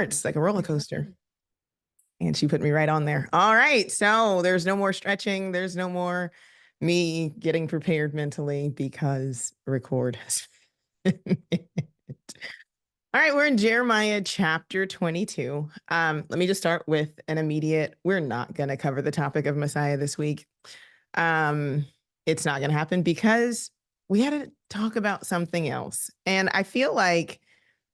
It's like a roller coaster. And she put me right on there. All right. So there's no more stretching. There's no more me getting prepared mentally because record has All right, we're in Jeremiah chapter 22. Let me just start with an immediate, we're not going to cover the topic of Messiah this week. It's not going to happen because we had to talk about something else. And I feel like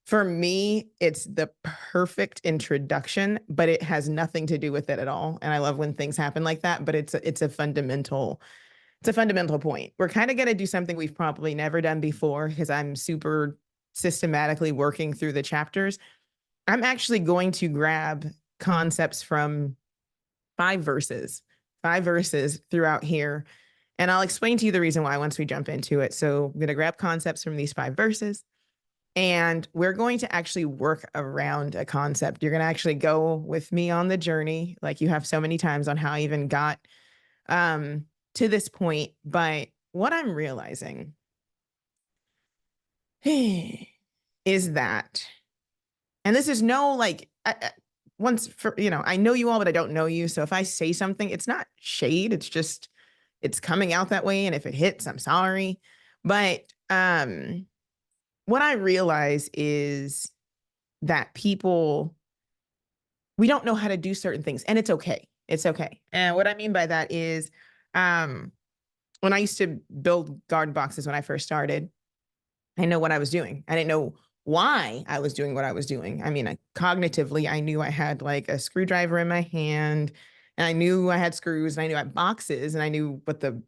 for me, it's the perfect introduction, but it has nothing to do with it at all. And I love when things happen like that, but it's a fundamental point. We're kind of going to do something we've probably never done before because I'm super systematically working through the chapters. I'm actually going to grab concepts from five verses throughout here. And I'll explain to you the reason why once we jump into it. So I'm going to grab concepts from these five verses. And we're going to actually work around a concept. You're going to actually go with me on the journey, like you have so many times on how I even got to this point. But what I'm realizing is that, and this is no like, once for, I know you all, but I don't know you. So if I say something, it's not shade. It's just, it's coming out that way. And if it hits, I'm sorry. But what I realize is that people, we don't know how to do certain things, and it's okay. It's okay. And what I mean by that is, when I used to build garden boxes when I first started, I know what I was doing. I didn't know why I was doing what I was doing. I mean, cognitively, I knew I had like a screwdriver in my hand, and I knew I had screws, and I knew I had boxes, and I knew what the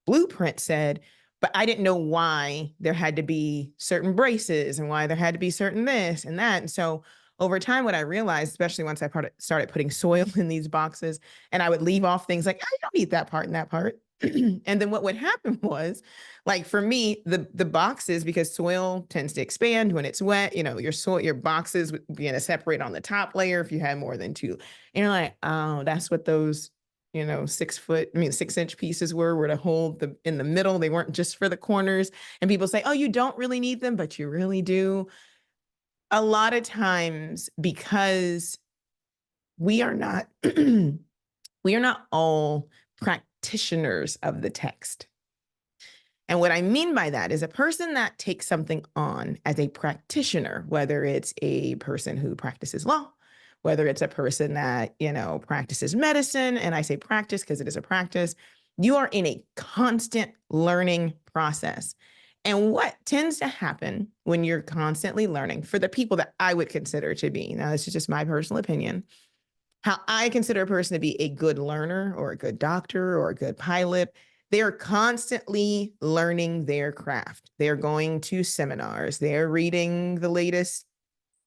blueprint said, but I didn't know why there had to be certain braces and why there had to be certain this and that. And so over time, what I realized, especially once I started putting soil in these boxes, and I would leave off things like, I don't need that part and that part. And then what would happen was, like for me, the boxes, because soil tends to expand when it's wet, your boxes would begin to separate on the top layer if you had more than two. And you're like, oh, that's what those 6-inch pieces were to hold in the middle. They weren't just for the corners. And people say, oh, you don't really need them, but you really do. A lot of times, because we are not, we are not all practitioners of the text. And what I mean by that is a person that takes something on as a practitioner, whether it's a person who practices law, whether it's a person that, practices medicine, and I say practice because it is a practice, you are in a constant learning process. And what tends to happen when you're constantly learning, for the people that I would consider to be, now this is just my personal opinion, how I consider a person to be a good learner or a good doctor or a good pilot, they are constantly learning their craft. They're going to seminars. They're reading the latest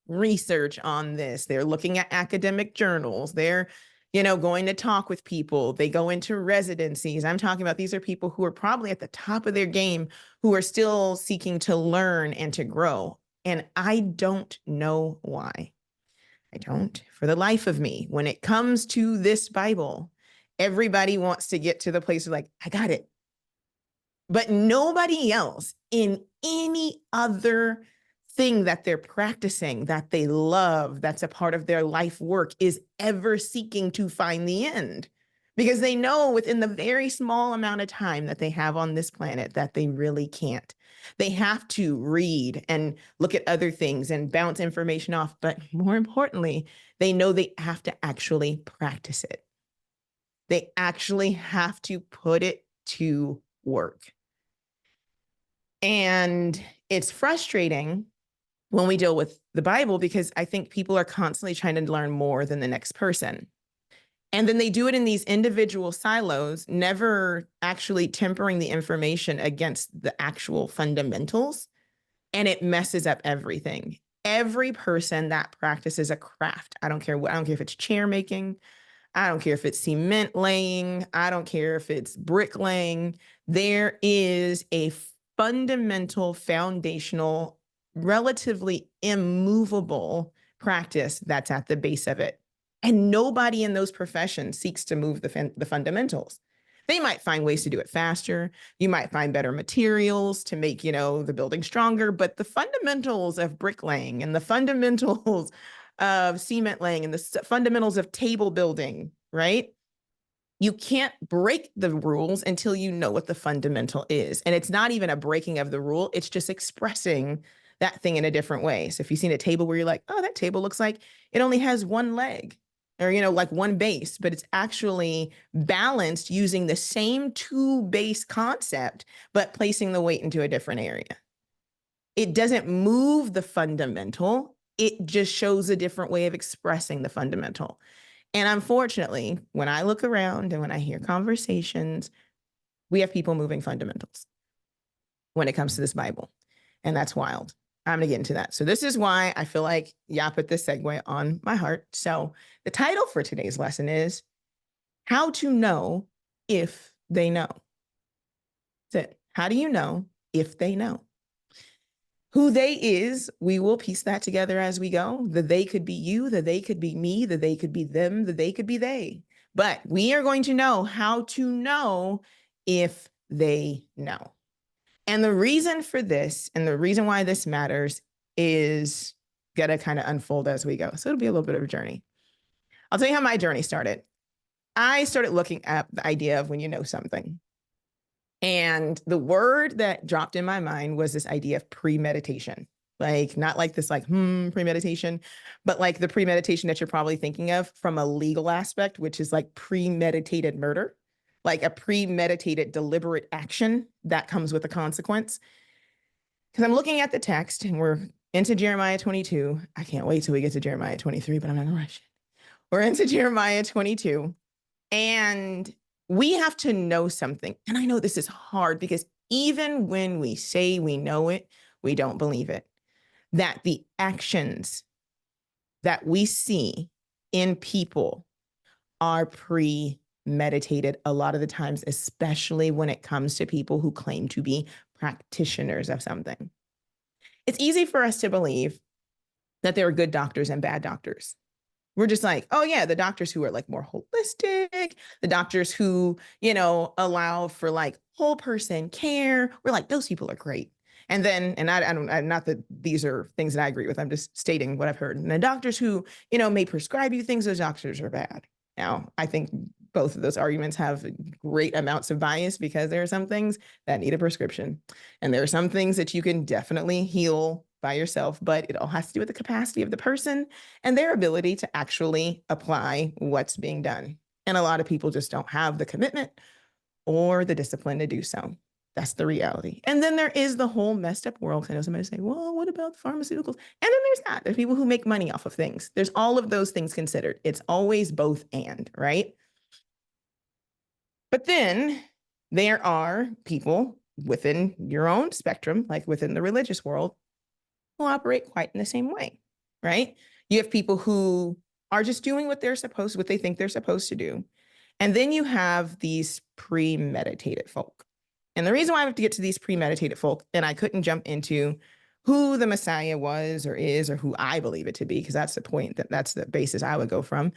research on this. They're looking at academic journals. They're, going to talk with people. They go into residencies. I'm talking about, these are people who are probably at the top of their game, who are still seeking to learn and to grow. And I don't know why. I don't, for the life of me. When it comes to this Bible, everybody wants to get to the place of like, I got it. But nobody else in any other thing that they're practicing, that they love, that's a part of their life work, is ever seeking to find the end. Because they know within the very small amount of time that they have on this planet that they really can't. They have to read and look at other things and bounce information off. But more importantly, they know they have to actually practice it. They actually have to put it to work. And it's frustrating when we deal with the Bible, because I think people are constantly trying to learn more than the next person. And then they do it in these individual silos, never actually tempering the information against the actual fundamentals. And it messes up everything. Every person that practices a craft, I don't care if it's chair making, I don't care if it's cement laying, I don't care if it's bricklaying, there is a fundamental, foundational, relatively immovable practice that's at the base of it. And nobody in those professions seeks to move the fundamentals. They might find ways to do it faster. You might find better materials to make, the building stronger. But the fundamentals of bricklaying and the fundamentals of cement laying and the fundamentals of table building, right? You can't break the rules until you know what the fundamental is. And it's not even a breaking of the rule. It's just expressing that thing in a different way. So if you've seen a table where you're like, oh, that table looks like it only has one leg or, like one base, but it's actually balanced using the same two base concept, but placing the weight into a different area. It doesn't move the fundamental. It just shows a different way of expressing the fundamental. And unfortunately, when I look around and when I hear conversations, we have people moving fundamentals when it comes to this Bible. And that's wild. I'm going to get into that. So this is why I feel like Yah put this segue on my heart. So the title for today's lesson is How to Know If They Know. That's it. How do you know if they know? Who they is, we will piece that together as we go. The they could be you, the they could be me, the they could be them, the they could be they. But we are going to know how to know if they know. And the reason for this and the reason why this matters is going to kind of unfold as we go. So it'll be a little bit of a journey. I'll tell you how my journey started. I started looking at the idea of when you know something. And the word that dropped in my mind was this idea of premeditation. Like, not like this, like, premeditation, but like the premeditation that you're probably thinking of from a legal aspect, which is like premeditated murder, like a premeditated deliberate action that comes with a consequence. Because I'm looking at the text and we're into Jeremiah 22. I can't wait till we get to Jeremiah 23, but I'm not gonna rush it. We're into Jeremiah 22. And we have to know something. And I know this is hard because even when we say we know it, we don't believe it. That the actions that we see in people are premeditated a lot of the times, especially when it comes to people who claim to be practitioners of something. It's easy for us to believe that there are good doctors and bad doctors. We're just like, oh yeah, the doctors who are like more holistic, the doctors who, allow for like whole person care. We're like, those people are great. And then, and I don't, not that these are things that I agree with. I'm just stating what I've heard. And the doctors who, may prescribe you things, those doctors are bad. Now, I think both of those arguments have great amounts of bias because there are some things that need a prescription. And there are some things that you can definitely heal by yourself, but it all has to do with the capacity of the person and their ability to actually apply what's being done. And a lot of people just don't have the commitment or the discipline to do so. That's the reality. And then there is the whole messed up world. I know somebody say, well, what about pharmaceuticals? And then there's that. There's people who make money off of things. There's all of those things considered. It's always both and, right? But then there are people within your own spectrum, like within the religious world, who operate quite in the same way, right? You have people who are just doing what they think they're supposed to do. And then you have these premeditated folk. And the reason why I have to get to these premeditated folk, and I couldn't jump into who the Messiah was or is, or who I believe it to be, because that's the point, that's the basis I would go from,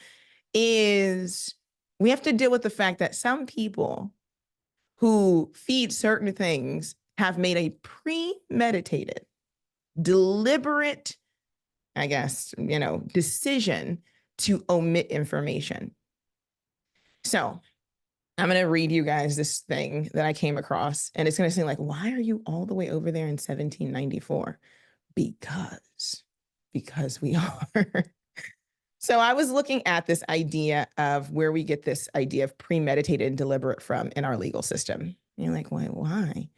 is we have to deal with the fact that some people who feed certain things have made a premeditated, deliberate, I guess, decision to omit information. So I'm going to read you guys this thing that I came across, and it's going to seem like, why are you all the way over there in 1794? Because we are. So I was looking at this idea of where we get this idea of premeditated and deliberate from in our legal system. And you're like, why?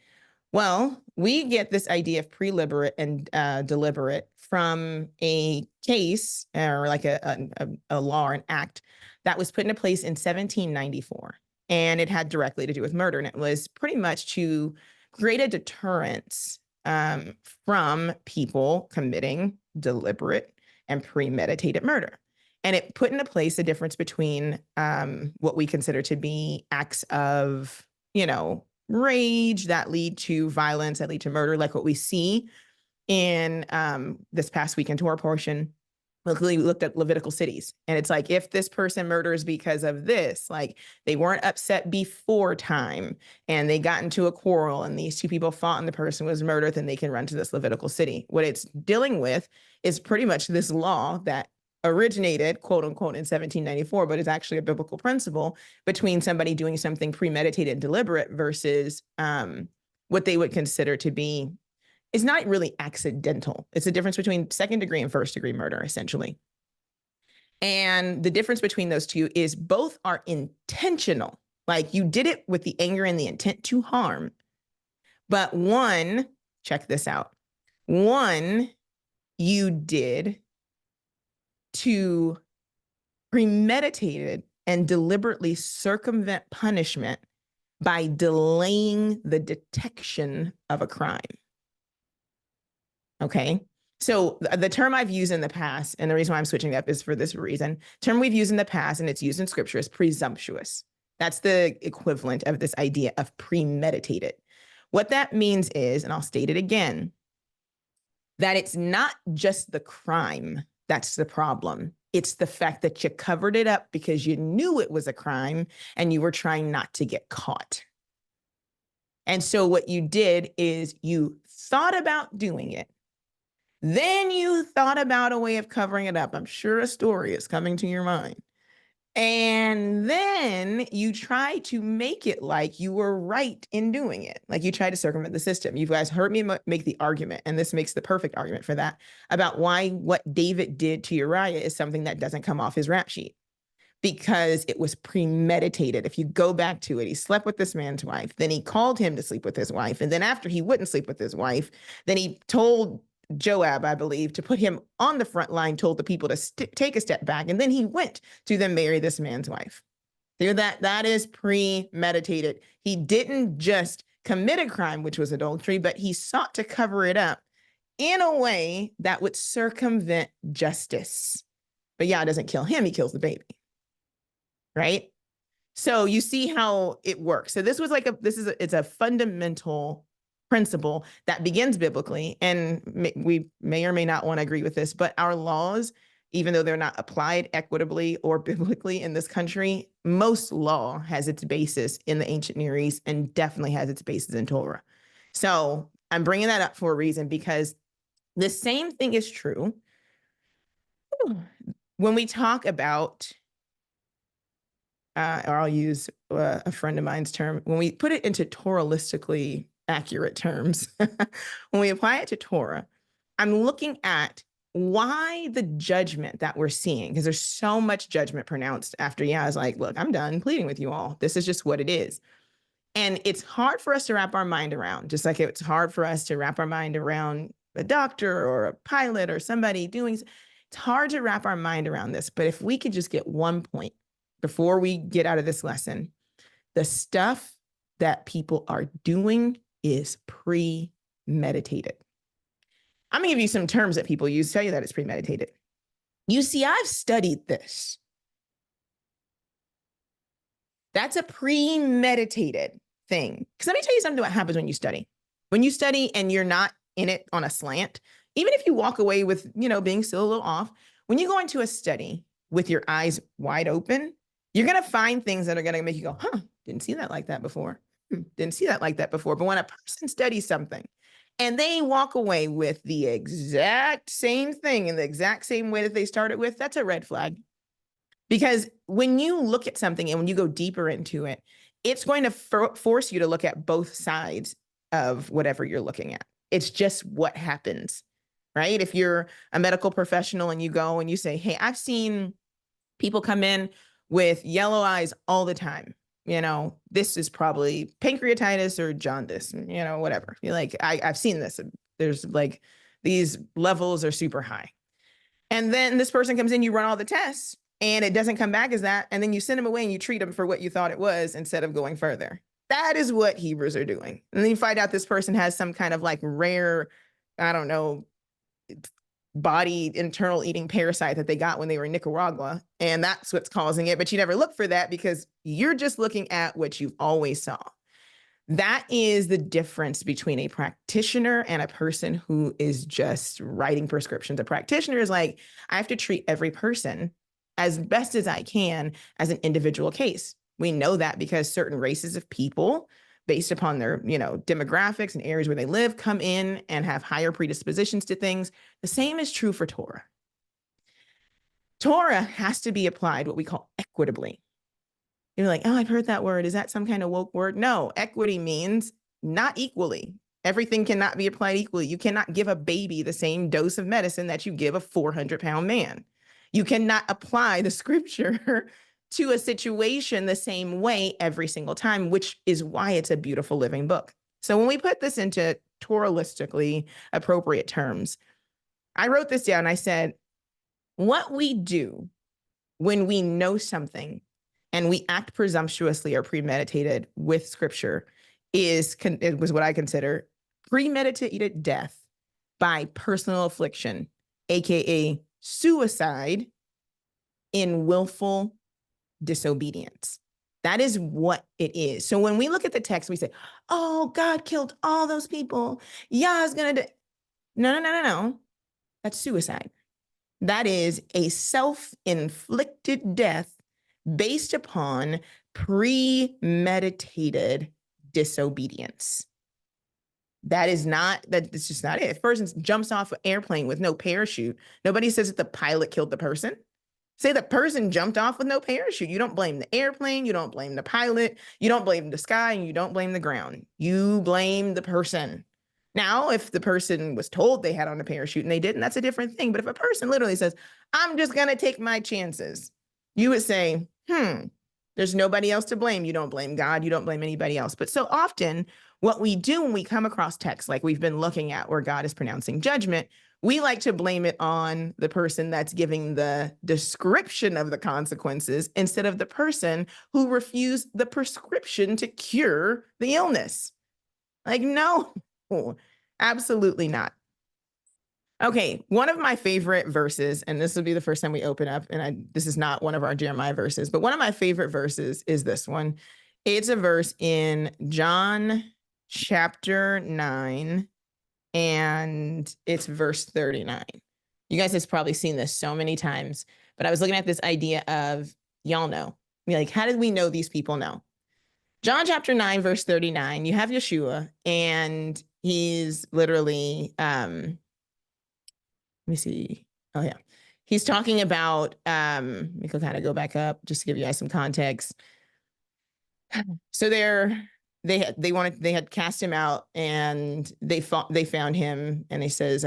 Well, we get this idea of pre-deliberate and deliberate from a case or like a law or an act that was put into place in 1794. And it had directly to do with murder. And it was pretty much to create a deterrence from people committing deliberate and premeditated murder. And it put into place a difference between what we consider to be acts of, rage that lead to violence, that lead to murder, like what we see in this past week in Torah portion. We looked at Levitical cities, and it's like, if this person murders because of this, like they weren't upset before time and they got into a quarrel and these two people fought and the person was murdered, then they can run to this Levitical city. What it's dealing with is pretty much this law that originated, quote unquote, in 1794, but is actually a biblical principle between somebody doing something premeditated and deliberate versus what they would consider to be, is not really accidental. It's the difference between second degree and first degree murder, essentially. And the difference between those two is both are intentional. Like you did it with the anger and the intent to harm. But one, check this out. One, you did to premeditated and deliberately circumvent punishment by delaying the detection of a crime. Okay. So the term I've used in the past, and the reason why I'm switching up is for this reason. Term we've used in the past, and it's used in scripture, is presumptuous. That's the equivalent of this idea of premeditated. What that means is, and I'll state it again, that it's not just the crime that's the problem. It's the fact that you covered it up because you knew it was a crime and you were trying not to get caught. And so what you did is you thought about doing it. Then you thought about a way of covering it up. I'm sure a story is coming to your mind. And then you try to make it like you were right in doing it. Like you try to circumvent the system. You guys heard me make the argument, and this makes the perfect argument for that, about why what David did to Uriah is something that doesn't come off his rap sheet. Because it was premeditated. If you go back to it, he slept with this man's wife. Then he called him to sleep with his wife. And then after he wouldn't sleep with his wife, then he told Joab, I believe, to put him on the front line, told the people to take a step back. And then he went to then marry this man's wife. That is premeditated. He didn't just commit a crime, which was adultery, but he sought to cover it up in a way that would circumvent justice. But yeah, it doesn't kill him. He kills the baby. Right? So you see how it works. So this was like it's a fundamental principle that begins biblically, and we may or may not want to agree with this, but our laws, even though they're not applied equitably or biblically in this country, most law has its basis in the ancient Near East and definitely has its basis in Torah. So I'm bringing that up for a reason, because the same thing is true when we talk about or I'll use a friend of mine's term, when we put it into Toralistically accurate terms, when we apply it to Torah, I'm looking at why the judgment that we're seeing, because there's so much judgment pronounced after I was like, look, I'm done pleading with you all. This is just what it is. And it's hard for us to wrap our mind around, just like it's hard for us to wrap our mind around a doctor or a pilot or somebody doing, it's hard to wrap our mind around this. But if we could just get one point before we get out of this lesson, the stuff that people are doing is premeditated. I'm going to give you some terms that people use to tell you that it's premeditated. You see, I've studied this. That's a premeditated thing. Because let me tell you something what happens when you study. When you study and you're not in it on a slant, even if you walk away with, being still a little off, when you go into a study with your eyes wide open, you're going to find things that are going to make you go, didn't see that like that before. Didn't see that like that before. But when a person studies something and they walk away with the exact same thing in the exact same way that they started with, that's a red flag. Because when you look at something and when you go deeper into it, it's going to force you to look at both sides of whatever you're looking at. It's just what happens, right? If you're a medical professional and you go and you say, hey, I've seen people come in with yellow eyes all the time. This is probably pancreatitis or jaundice, whatever. You're like, I've seen this. There's like, these levels are super high. And then this person comes in, you run all the tests and it doesn't come back as that. And then you send them away and you treat them for what you thought it was instead of going further. That is what Hebrews are doing. And then you find out this person has some kind of like rare, I don't know, body internal eating parasite that they got when they were in Nicaragua. And that's what's causing it. But you never look for that because you're just looking at what you've always saw. That is the difference between a practitioner and a person who is just writing prescriptions. A practitioner is like, I have to treat every person as best as I can as an individual case. We know that because certain races of people, based upon their, demographics and areas where they live, come in and have higher predispositions to things. The same is true for Torah. Torah has to be applied what we call equitably. You're like, oh, I've heard that word. Is that some kind of woke word? No, equity means not equally. Everything cannot be applied equally. You cannot give a baby the same dose of medicine that you give a 400-pound man. You cannot apply the scripture to a situation the same way every single time, which is why it's a beautiful living book. So when we put this into Toralistically appropriate terms, I wrote this down. I said, what we do when we know something and we act presumptuously or premeditated with scripture it was what I consider premeditated death by personal affliction, aka suicide in willful disobedience. That is what it is. So when we look at the text, we say, oh, God killed all those people. Yah's gonna do. No. That's suicide. That is a self-inflicted death based upon premeditated disobedience. That's just not it. If a person jumps off an airplane with no parachute, nobody says that the pilot killed the person. Say the person jumped off with no parachute. You don't blame the airplane. You don't blame the pilot. You don't blame the sky, and you don't blame the ground. You blame the person. Now, if the person was told they had on a parachute and they didn't, that's a different thing. But if a person literally says, I'm just going to take my chances, you would say, there's nobody else to blame. You don't blame God. You don't blame anybody else. But so often what we do when we come across texts like we've been looking at where God is pronouncing judgment, we like to blame it on the person that's giving the description of the consequences instead of the person who refused the prescription to cure the illness. Like, no, absolutely not. Okay, one of my favorite verses, and this will be the first time we open up, and this is not one of our Jeremiah verses, but one of my favorite verses is this one. It's a verse in John chapter 9, and it's verse 39. You guys have probably seen this so many times, but I was looking at this idea of, y'all know. Like, how did we know these people know? John chapter 9, verse 39, you have Yeshua, and he's literally, let me see. Oh, yeah. He's talking about, we can kind of go back up just to give you guys some context. So they had cast him out, and they found him, and he says,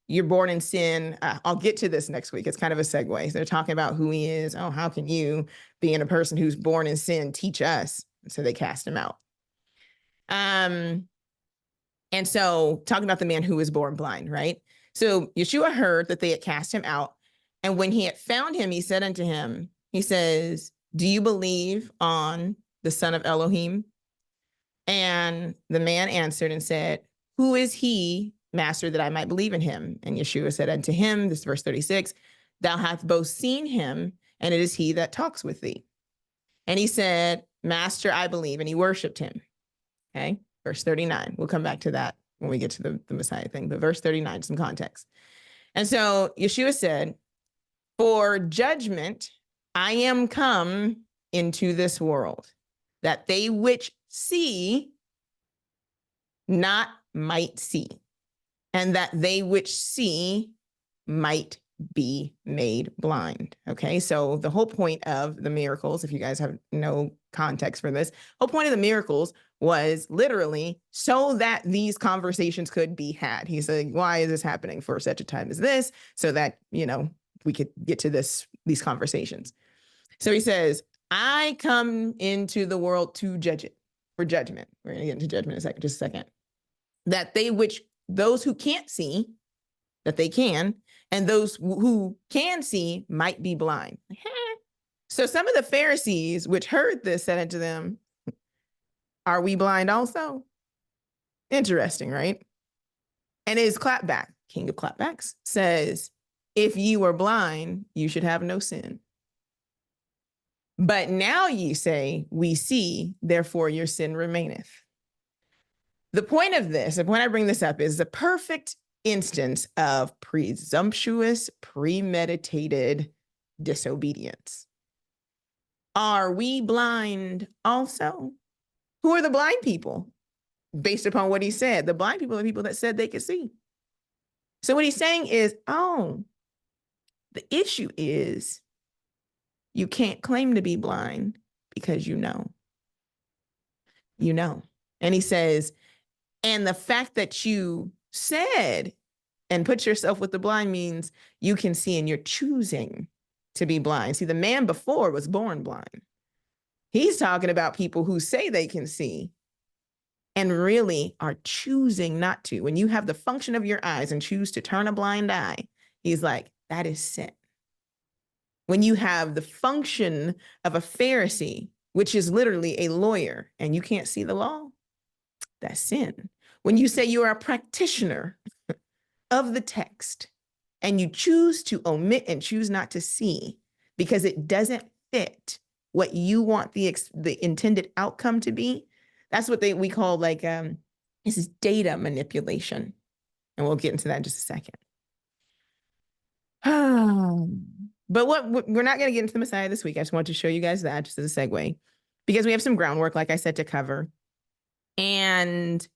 you're born in sin. I'll get to this next week. It's kind of a segue. So they're talking about who he is. Oh, how can you, being a person who's born in sin, teach us? So they cast him out. And so talking about the man who was born blind, right? So Yeshua heard that they had cast him out. And when he had found him, he said unto him, he says, do you believe on the Son of Elohim? And the man answered and said, who is he, Master, that I might believe in him? And Yeshua said unto him, this is verse 36, thou hast both seen him, and it is he that talks with thee. And he said, Master, I believe, and he worshiped him. Okay, verse 39. We'll come back to that when we get to the Messiah thing, but verse 39, some context. And so Yeshua said, for judgment I am come into this world, that they which see not might see, and that they which see might be made blind. Okay, so the whole point of the miracles, if you guys have no context for this, whole point of the miracles was literally so that these conversations could be had. He said, why is this happening for such a time as this? So that, we could get to these conversations. So he says, I come into the world to judge it, for judgment. We're going to get into judgment in just a second. That those who can't see, that they can, and those who can see might be blind. So some of the Pharisees, which heard this, said unto them, are we blind also? Interesting, right? And his clapback, king of clapbacks, says, if ye were blind, you should have no sin. But now ye say, we see, therefore your sin remaineth. The point of this, the point I bring this up, is the perfect instance of presumptuous, premeditated disobedience. Are we blind also? Who are the blind people? Based upon what he said, the blind people are people that said they could see. So what he's saying is, oh, The issue is you can't claim to be blind because you know. You know. And he says, and the fact that you said and put yourself with the blind means you can see and you're choosing to be blind. See, the man before was born blind. He's talking about people who say they can see and really are choosing not to. When you have the function of your eyes and choose to turn a blind eye, he's like, that is sin. When you have the function of a Pharisee, which is literally a lawyer, and you can't see the law, that's sin. When you say you are a practitioner of the text and you choose to omit and choose not to see because it doesn't fit what you want the intended outcome to be, that's what we call like this is data manipulation, and we'll get into that in just a second. But we're not going to get into the Messiah this week. I just want to show you guys that just as a segue, because we have some groundwork, like I said, to cover, and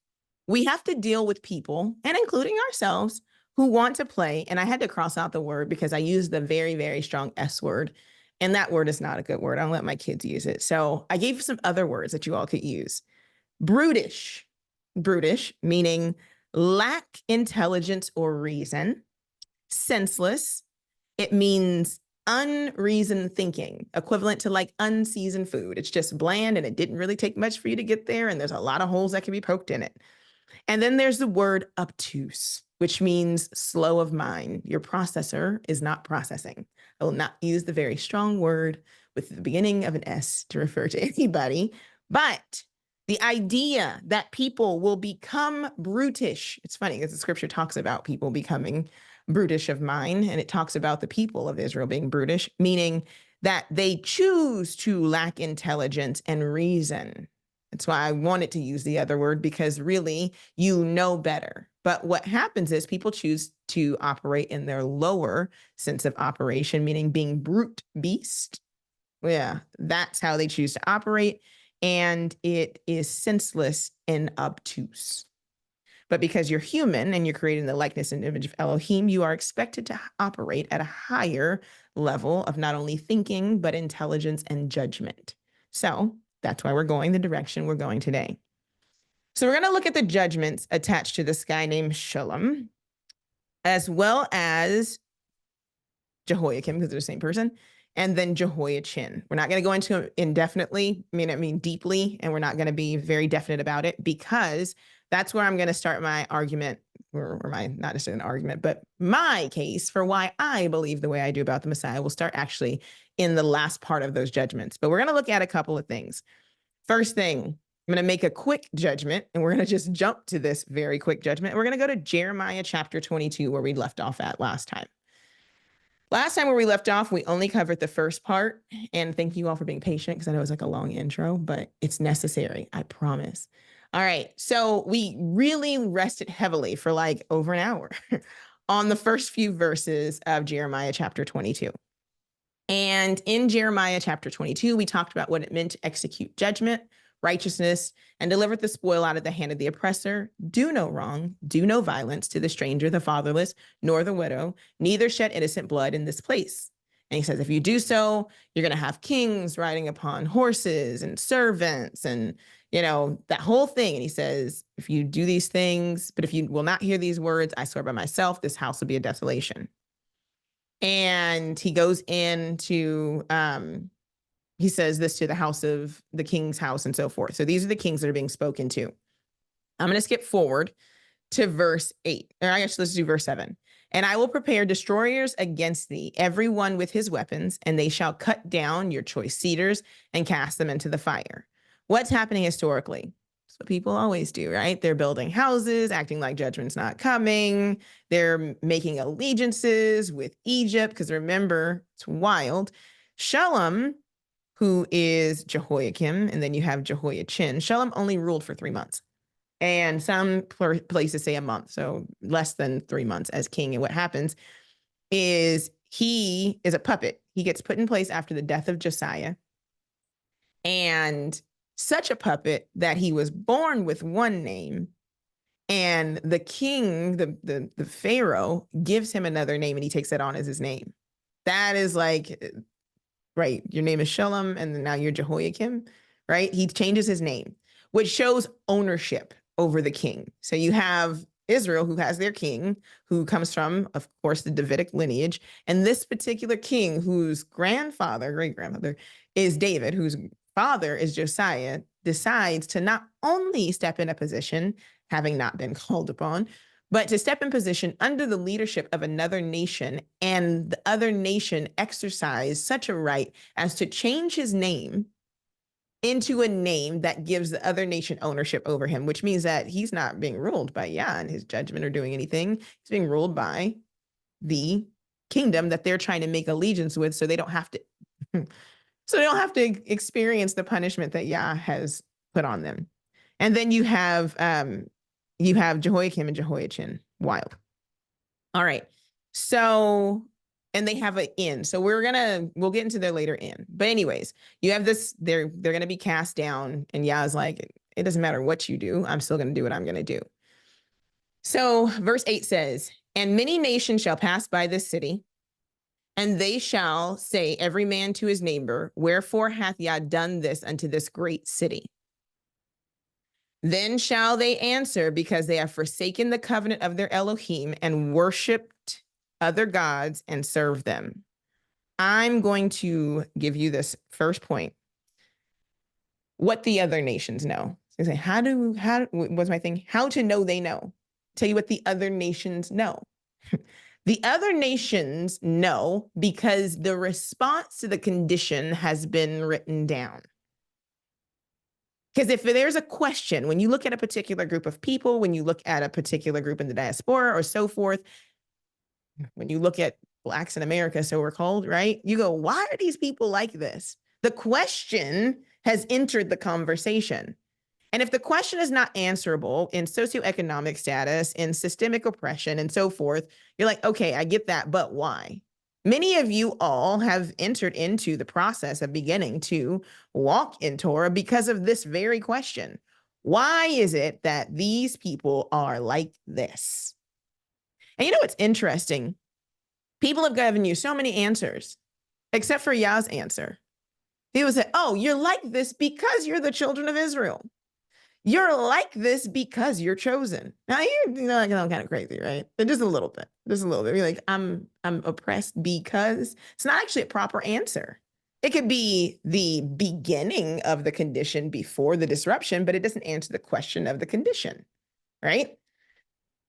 we have to deal with people, and including ourselves, who want to play. And I had to cross out the word because I used the very, very strong S word. And that word is not a good word. I don't let my kids use it. So I gave some other words that you all could use. Brutish, meaning lack intelligence or reason. Senseless, it means unreasoned thinking, equivalent to like unseasoned food. It's just bland and it didn't really take much for you to get there. And there's a lot of holes that can be poked in it. And then there's the word obtuse, which means slow of mind. Your processor is not processing. I will not use the very strong word with the beginning of an S to refer to anybody, but the idea that people will become brutish. It's funny because the scripture talks about people becoming brutish of mind, and it talks about the people of Israel being brutish, meaning that they choose to lack intelligence and reason. That's why I wanted to use the other word, because really you know better. But what happens is people choose to operate in their lower sense of operation, meaning being brute beast. Yeah, that's how they choose to operate. And it is senseless and obtuse. But because you're human and you're created in the likeness and image of Elohim, you are expected to operate at a higher level of not only thinking, but intelligence and judgment. So that's why we're going the direction we're going today. So we're going to look at the judgments attached to this guy named Shalom, as well as Jehoiakim, because they're the same person, and then Jehoiachin. We're not going to go into it indefinitely, I mean deeply, and we're not going to be very definite about it, because that's where I'm going to start my argument, or my, not necessarily an argument, but my case for why I believe the way I do about the Messiah will start actually in the last part of those judgments. But we're going to look at a couple of things. First thing, I'm going to make a quick judgment, and we're going to just jump to this very quick judgment. We're going to go to Jeremiah chapter 22, where we left off at last time. Last time where we left off, we only covered the first part, and thank you all for being patient, because I know it's like a long intro, but it's necessary, I promise. All right, so we really rested heavily for like over an hour on the first few verses of Jeremiah chapter 22. And in Jeremiah chapter 22, we talked about what it meant to execute judgment, righteousness, and deliver the spoil out of the hand of the oppressor. Do no wrong, do no violence to the stranger, the fatherless, nor the widow, neither shed innocent blood in this place. And he says, if you do so, you're going to have kings riding upon horses and servants and, you know, that whole thing. And he says, if you do these things, but if you will not hear these words, I swear by myself, this house will be a desolation. And he goes into, he says this to the house of the king's house and so forth. So these are the kings that are being spoken to. I'm going to skip forward to verse 8, or I guess let's do verse 7. And I will prepare destroyers against thee, every one with his weapons, and they shall cut down your choice cedars and cast them into the fire. What's happening historically? That's what people always do, right? They're building houses, acting like judgment's not coming. They're making allegiances with Egypt, because remember, it's wild. Shalom, who is Jehoiakim, and then you have Jehoiachin. Shalom only ruled for 3 months. And some places say a month, so less than 3 months as king. And what happens is he is a puppet. He gets put in place after the death of Josiah. And such a puppet that he was born with one name, and the king, the Pharaoh, gives him another name, and he takes that on as his name. That is like, right, your name is Shalom, and now you're Jehoiakim, right? He changes his name, which shows ownership over the king. So you have Israel, who has their king, who comes from, of course, the Davidic lineage. And this particular king, whose grandfather, great grandmother, is David, whose father is Josiah, decides to not only step in a position, having not been called upon, but to step in position under the leadership of another nation, and the other nation exercise such a right as to change his name into a name that gives the other nation ownership over him, which means that he's not being ruled by Yah in his judgment or doing anything. He's being ruled by the kingdom that they're trying to make allegiance with, so they don't have to so they don't have to experience the punishment that Yah has put on them. And then you have Jehoiakim and Jehoiachin. Wild. All right. So, and they have an end. So we'll get into their later end. But anyways, you have this, they're going to be cast down, and Yah's like, it doesn't matter what you do. I'm still going to do what I'm going to do. So verse 8 says, and many nations shall pass by this city, and they shall say every man to his neighbor, wherefore hath Yah done this unto this great city? Then shall they answer, because they have forsaken the covenant of their Elohim and worshiped other gods and served them. I'm going to give you this first point. What the other nations know. So say, how what's my thing? How to know they know. Tell you what the other nations know. The other nations know because the response to the condition has been written down. Because if there's a question, when you look at a particular group of people, when you look at a particular group in the diaspora or so forth, when you look at Blacks in America, so we're called, right? You go, why are these people like this? The question has entered the conversation. And if the question is not answerable in socioeconomic status, in systemic oppression, and so forth, you're like, okay, I get that, but why? Many of you all have entered into the process of beginning to walk in Torah because of this very question. Why is it that these people are like this? And you know what's interesting? People have given you so many answers, except for Yah's answer. He would say, oh, you're like this because you're the children of Israel. You're like this because you're chosen. Now you're like, I'm kind of crazy, right? But just a little bit. You're like, I'm oppressed because it's not actually a proper answer. It could be the beginning of the condition before the disruption, but it doesn't answer the question of the condition, right?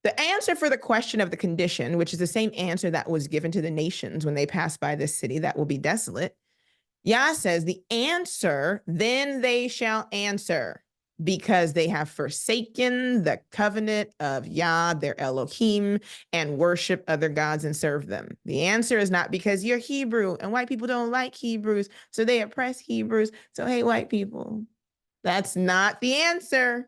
The answer for the question of the condition, which is the same answer that was given to the nations when they passed by this city that will be desolate. Yah says the answer, then they shall answer, because they have forsaken the covenant of Yah, their Elohim, and worship other gods and serve them. The answer is not because you're Hebrew and white people don't like Hebrews, so they oppress Hebrews. So, hey, white people, that's not the answer.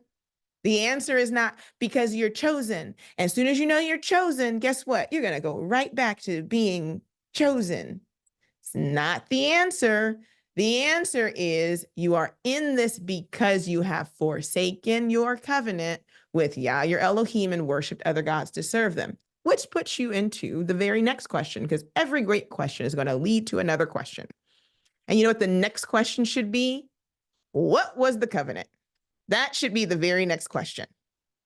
The answer is not because you're chosen. As soon as you know you're chosen, guess what? You're going to go right back to being chosen. It's not the answer. The answer is you are in this because you have forsaken your covenant with Yah, your Elohim, and worshiped other gods to serve them, which puts you into the very next question, because every great question is going to lead to another question. And you know what the next question should be? What was the covenant? That should be the very next question.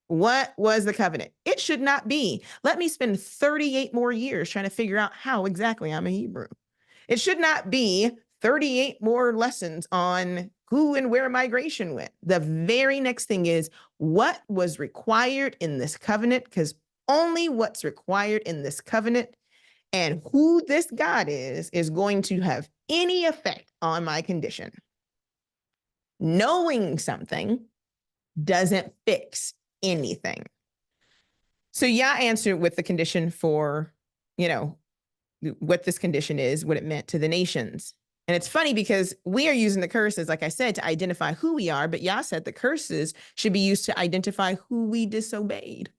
What was the covenant? It should not be, let me spend 38 more years trying to figure out how exactly I'm a Hebrew. It should not be 38 more lessons on who and where migration went. The very next thing is what was required in this covenant, because only what's required in this covenant and who this God is going to have any effect on my condition. Knowing something doesn't fix anything. So Yah answered with the condition for, what this condition is, what it meant to the nations. And it's funny because we are using the curses, like I said, to identify who we are, but Yah said the curses should be used to identify who we disobeyed.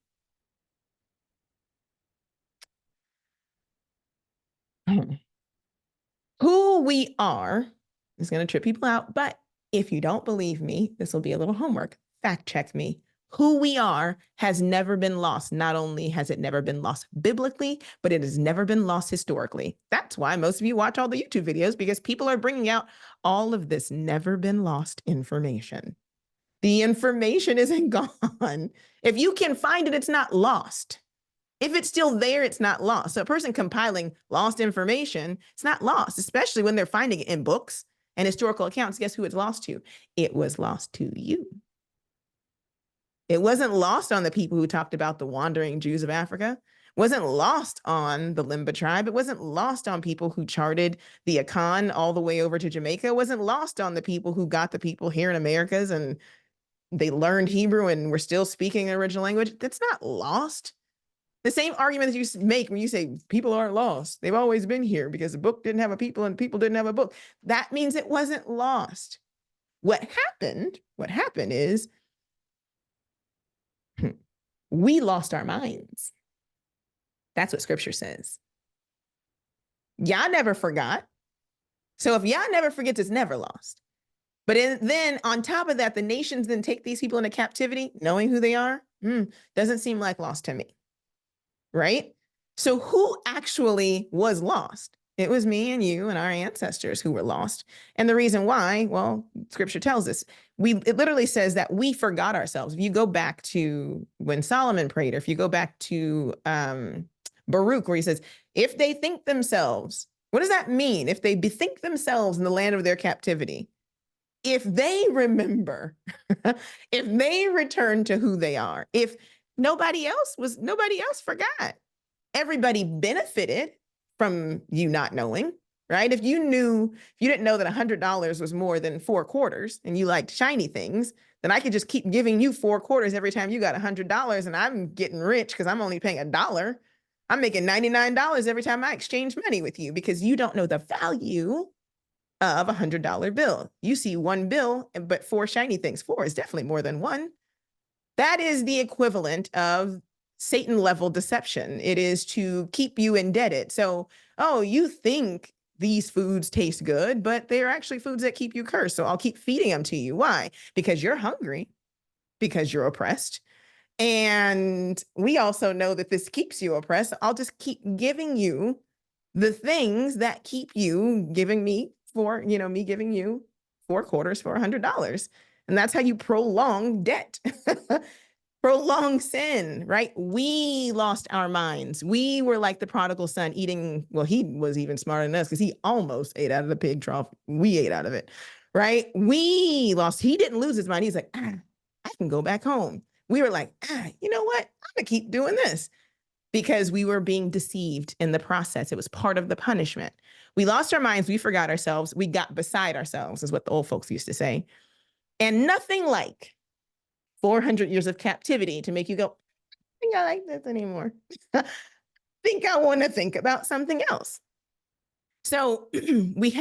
Who we are is going to trip people out, but if you don't believe me, this will be a little homework. Fact check me. Who we are has never been lost. Not only has it never been lost biblically, but it has never been lost historically. That's why most of you watch all the YouTube videos, because people are bringing out all of this never been lost information. The information isn't gone. If you can find it, it's not lost. If it's still there, it's not lost. So a person compiling lost information, it's not lost, especially when they're finding it in books and historical accounts. Guess who it's lost to? It was lost to you. It wasn't lost on the people who talked about the wandering Jews of Africa. It wasn't lost on the Limba tribe. It wasn't lost on people who charted the Akan all the way over to Jamaica. It wasn't lost on the people who got the people here in Americas and they learned Hebrew and were still speaking their original language. That's not lost. The same argument that you make when you say people aren't lost. They've always been here because the book didn't have a people and people didn't have a book. That means it wasn't lost. What happened is we lost our minds. That's what scripture says. Yah never forgot. So if Yah never forgets, it's never lost. But then on top of that, the nations then take these people into captivity, knowing who they are. Doesn't seem like lost to me. Right? So who actually was lost? It was me and you and our ancestors who were lost. And the reason why, well, scripture tells us, it literally says that we forgot ourselves. If you go back to when Solomon prayed, or if you go back to Baruch, where he says, if they think themselves, what does that mean? If they bethink themselves in the land of their captivity, if they remember, if they return to who they are, if nobody else forgot. Everybody benefited from you not knowing, right? If you didn't know that $100 was more than 4 quarters and you liked shiny things, then I could just keep giving you 4 quarters every time you got $100 and I'm getting rich because I'm only paying $1. I'm making $99 every time I exchange money with you because you don't know the value of $100 bill. You see 1 bill, but 4 shiny things. 4 is definitely more than 1. That is the equivalent of Satan level deception. It is to keep you indebted. So, you think these foods taste good, but they're actually foods that keep you cursed. So I'll keep feeding them to you. Why? Because you're hungry, because you're oppressed. And we also know that this keeps you oppressed. I'll just keep giving you the things that keep you giving me giving you 4 quarters for $100. And that's how you prolong debt, prolong sin, right? We lost our minds. We were like the prodigal son eating. Well, he was even smarter than us because he almost ate out of the pig trough. We ate out of it, right? He didn't lose his mind. He's like, I can go back home. We were like, you know what? I'm going to keep doing this because we were being deceived in the process. It was part of the punishment. We lost our minds. We forgot ourselves. We got beside ourselves is what the old folks used to say. And nothing like 400 years of captivity to make you go, I think I like this anymore. Think I want to think about something else. So we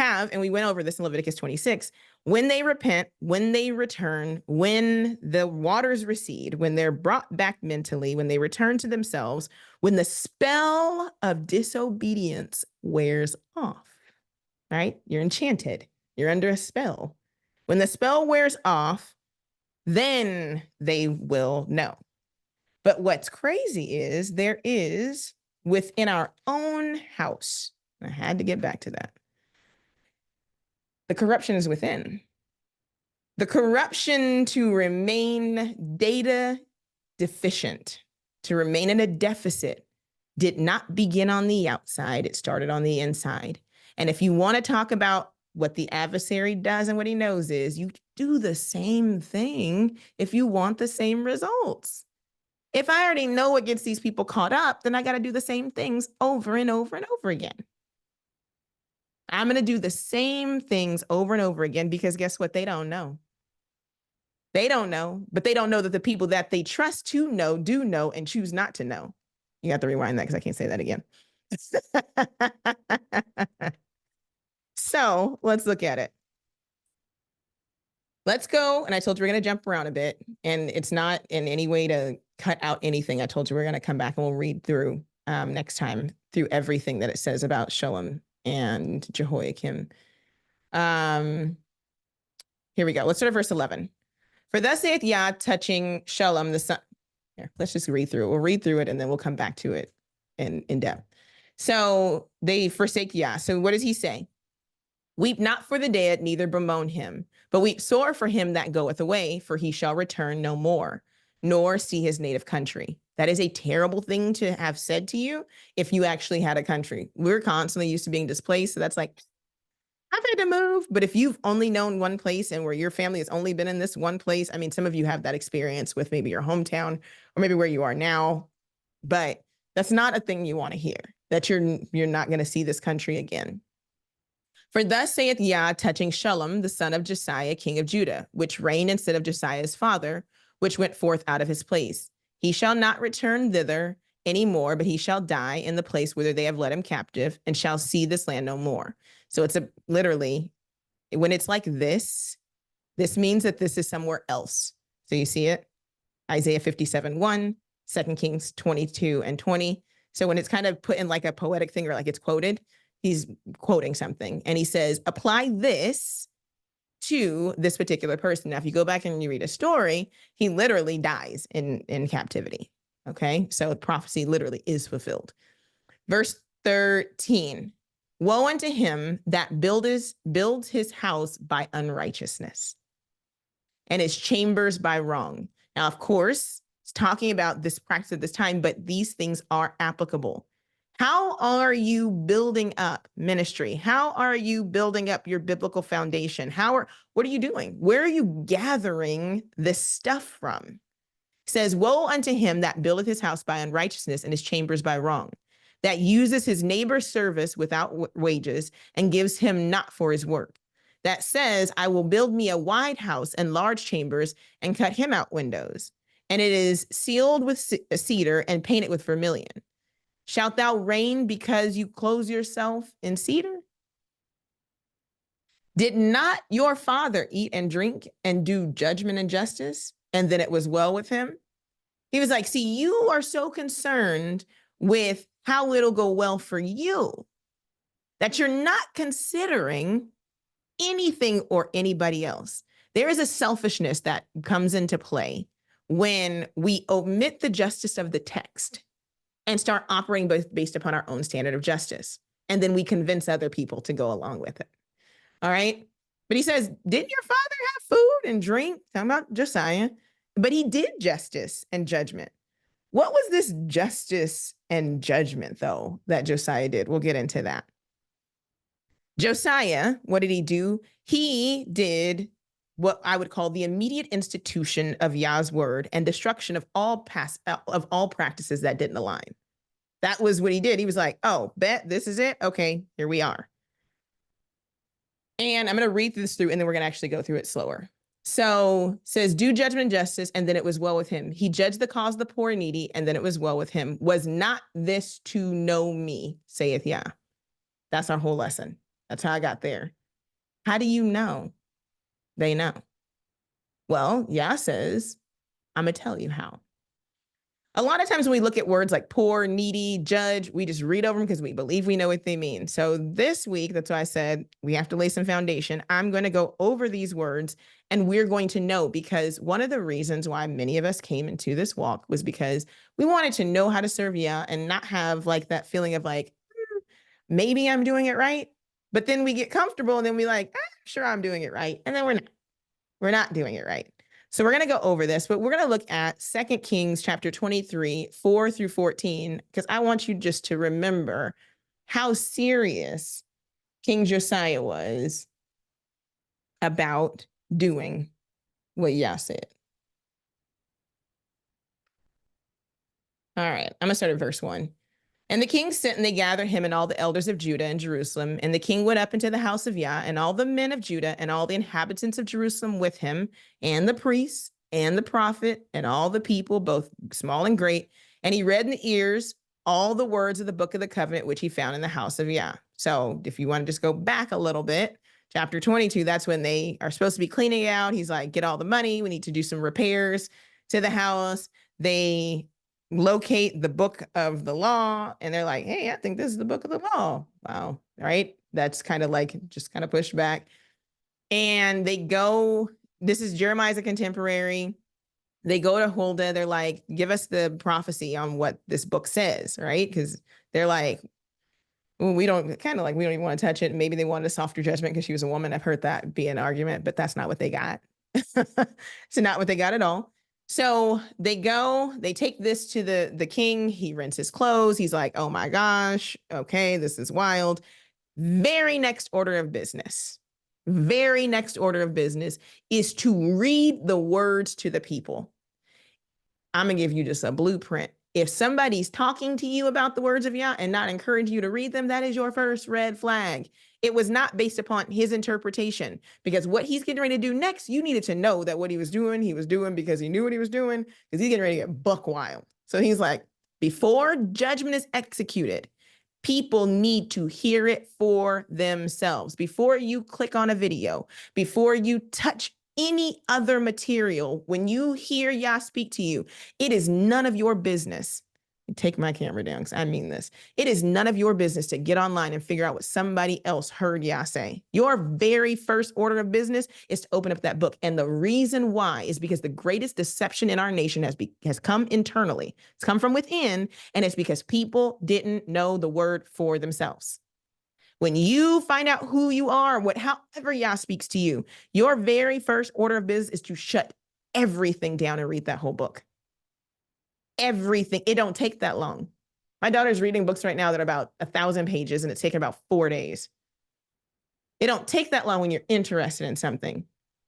went over this in Leviticus 26, when they repent, when they return, when the waters recede, when they're brought back mentally, when they return to themselves, when the spell of disobedience wears off, right? You're enchanted. You're under a spell. When the spell wears off, then they will know. But what's crazy is there is within our own house, I had to get back to that. The corruption is within. The corruption to remain data deficient, to remain in a deficit, did not begin on the outside. It started on the inside. And if you want to talk about what the adversary does and what he knows is, you do the same thing if you want the same results. If I already know what gets these people caught up, then I got to do the same things over and over and over again. I'm going to do the same things over and over again because guess what? They don't know. They don't know, but they don't know that the people that they trust to know do know and choose not to know. You have to rewind that because I can't say that again. So let's look at it. Let's go. And I told you we're going to jump around a bit, and it's not in any way to cut out anything. I told you we're going to come back and we'll read through next time through everything that it says about Shalom and Jehoiakim. Here we go. Let's start at verse 11. For thus saith Yah, touching Shalom, the son. Here, let's just read through it. We'll read through it and then we'll come back to it in depth. So they forsake Yah. So what does he say? Weep not for the dead, neither bemoan him, but weep sore for him that goeth away, for he shall return no more, nor see his native country. That is a terrible thing to have said to you if you actually had a country. We're constantly used to being displaced. So that's like, I've had to move. But if you've only known one place and where your family has only been in this one place, I mean, some of you have that experience with maybe your hometown or maybe where you are now, but that's not a thing you want to hear, that you're not going to see this country again. For thus saith Yah, touching Shalom, the son of Josiah, king of Judah, which reigned instead of Josiah's father, which went forth out of his place. He shall not return thither any more, but he shall die in the place whither they have led him captive, and shall see this land no more. So it's literally, when it's like this means that this is somewhere else. So you see it? Isaiah 57:1, 2 Kings 22:20. So when it's kind of put in like a poetic thing or like it's quoted, he's quoting something. And he says, apply this to this particular person. Now, if you go back and you read a story, he literally dies in captivity. Okay, so prophecy literally is fulfilled. Verse 13, woe unto him that builds his house by unrighteousness and his chambers by wrong. Now, of course, it's talking about this practice at this time, but these things are applicable. How are you building up ministry? How are you building up your biblical foundation? What are you doing? Where are you gathering this stuff from? It says, woe unto him that buildeth his house by unrighteousness and his chambers by wrong, that uses his neighbor's service without wages and gives him not for his work. That says, I will build me a wide house and large chambers and cut him out windows. And it is sealed with cedar and painted with vermilion. Shalt thou reign because you clothe yourself in cedar? Did not your father eat and drink and do judgment and justice? And then it was well with him. He was like, see, you are so concerned with how it'll go well for you that you're not considering anything or anybody else. There is a selfishness that comes into play when we omit the justice of the text and start operating based upon our own standard of justice. And then we convince other people to go along with it. All right. But he says, didn't your father have food and drink? Talking about Josiah. But he did justice and judgment. What was this justice and judgment, though, that Josiah did? We'll get into that. Josiah, what did he do? He did what I would call the immediate institution of Yah's word and destruction of all practices that didn't align. That was what he did. He was like, oh, bet this is it. Okay, here we are. And I'm going to read this through, and then we're going to actually go through it slower. So it says, do judgment and justice, and then it was well with him. He judged the cause of the poor and needy, and then it was well with him. Was not this to know me, saith Yah. That's our whole lesson. That's how I got there. How do you know? They know. Well, Yah says, I'm going to tell you how. A lot of times when we look at words like poor, needy, judge, we just read over them because we believe we know what they mean. So this week, that's why I said we have to lay some foundation. I'm going to go over these words and we're going to know, because one of the reasons why many of us came into this walk was because we wanted to know how to serve Yah and not have like that feeling of like, maybe I'm doing it right. But then we get comfortable and then we like, sure, I'm doing it right. And then we're not doing it right. So we're going to go over this, but we're going to look at 2 Kings chapter 23, 4 through 14, because I want you just to remember how serious King Josiah was about doing what Yah said. All right, I'm going to start at verse 1. And the king sent, and they gathered him and all the elders of Judah and Jerusalem. And the king went up into the house of Yah, and all the men of Judah and all the inhabitants of Jerusalem with him, and the priests and the prophet and all the people, both small and great. And he read in the ears all the words of the book of the covenant, which he found in the house of Yah. So if you want to just go back a little bit, chapter 22, that's when they are supposed to be cleaning it out. He's like, get all the money. We need to do some repairs to the house. They locate the book of the law and they're like, hey, I think this is the book of the law. Wow. Right. That's kind of like just kind of pushed back. And they go this is Jeremiah's a contemporary. They go to Huldah. They're like, give us the prophecy on what this book says, right? Because they're like, well, we don't even want to touch it. Maybe they wanted a softer judgment because she was a woman. I've heard that be an argument, but that's not what they got. It's not what they got at all. So they go, they take this to the king. He rents his clothes. He's like, oh my gosh, okay, this is wild. Very next order of business is to read the words to the people. I'm going to give you just a blueprint. If somebody's talking to you about the words of Yah and not encourage you to read them, that is your first red flag. It was not based upon his interpretation, because what he's getting ready to do next, you needed to know that what he was doing because he knew what he was doing, because he's getting ready to get buck wild. So he's like, before judgment is executed, people need to hear it for themselves. Before you click on a video, before you touch any other material, when you hear Yah speak to you, it is none of your business. Take my camera down, because I mean this. It is none of your business to get online and figure out what somebody else heard Yah say. Your very first order of business is to open up that book. And the reason why is because the greatest deception in our nation has come internally. It's come from within, and it's because people didn't know the word for themselves. When you find out who you are, however Yah speaks to you, your very first order of business is to shut everything down and read that whole book. Everything. It don't take that long. My daughter's reading books right now that are about 1,000 pages, and it's taken about 4 days. It don't take that long when you're interested in something.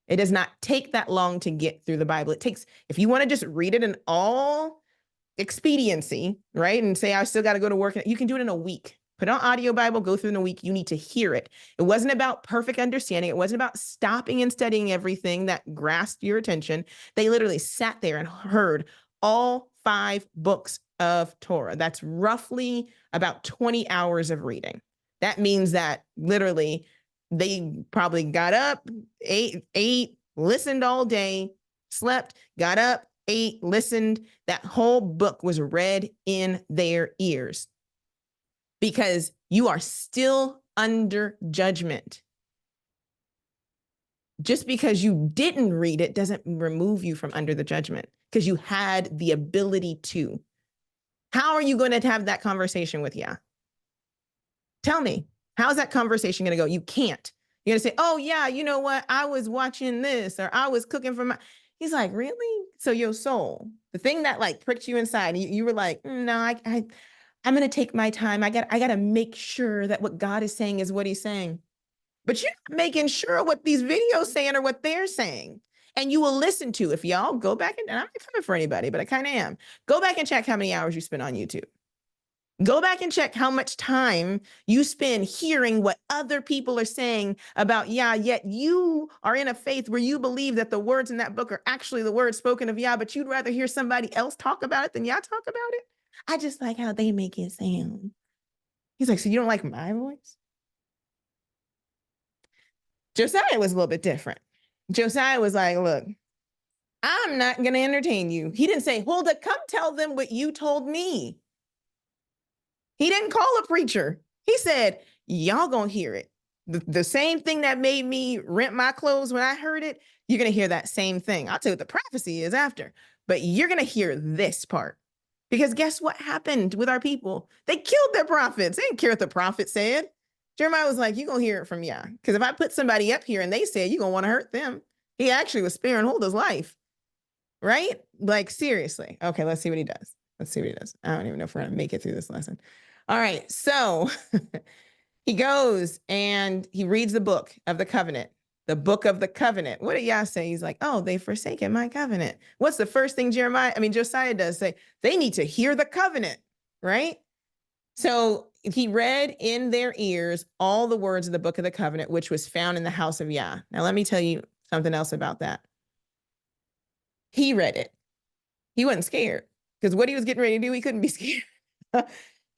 It does not take that long to get through the Bible. It takes, if you want to just read it in all expediency, right, and say, I still got to go to work, you can do it in a week. Put on audio Bible, go through in a week. You need to hear it. It wasn't about perfect understanding. It wasn't about stopping and studying everything that grasped your attention. They literally sat there and heard all 5 books of Torah. That's roughly about 20 hours of reading. That means that literally they probably got up, ate, listened all day, slept, got up, ate, listened. That whole book was read in their ears, because you are still under judgment. Just because you didn't read it doesn't remove you from under the judgment, because you had the ability to. How are you going to have that conversation with Yah? Tell me, how's that conversation going to go? You can't. You're going to say, oh yeah, you know what? I was watching this, or I was cooking for my, he's like, really? So your soul, the thing that like pricked you inside, you were like, no, I'm going to take my time. I got to make sure that what God is saying is what he's saying. But you're not making sure what these videos saying or what they're saying. And you will listen to, if y'all go back, and I'm not coming for anybody, but I kind of am. Go back and check how many hours you spend on YouTube. Go back and check how much time you spend hearing what other people are saying about Yah, yet you are in a faith where you believe that the words in that book are actually the words spoken of Yah, but you'd rather hear somebody else talk about it than Yah talk about it. I just like how they make it sound. He's like, so you don't like my voice? Josiah was a little bit different. Josiah was like, look, I'm not going to entertain you. He didn't say, Huldah, come tell them what you told me. He didn't call a preacher. He said, y'all going to hear it. The same thing that made me rent my clothes when I heard it, you're going to hear that same thing. I'll tell you what the prophecy is after, but you're going to hear this part. Because guess what happened with our people? They killed their prophets. They didn't care what the prophet said. Jeremiah was like, you're going to hear it from Yah. Because if I put somebody up here and they said, you're going to want to hurt them. He actually was sparing Huldah's life. Right? Like, seriously. Okay, let's see what he does. Let's see what he does. I don't even know if we're going to make it through this lesson. All right, so he goes and he reads the book of the covenant. The book of the covenant. What did Yah say? He's like, oh, they've forsaken my covenant. What's the first thing Josiah does? Say, they need to hear the covenant, right? So he read in their ears all the words of the book of the covenant, which was found in the house of Yah. Now, let me tell you something else about that. He read it. He wasn't scared, because what he was getting ready to do, he couldn't be scared.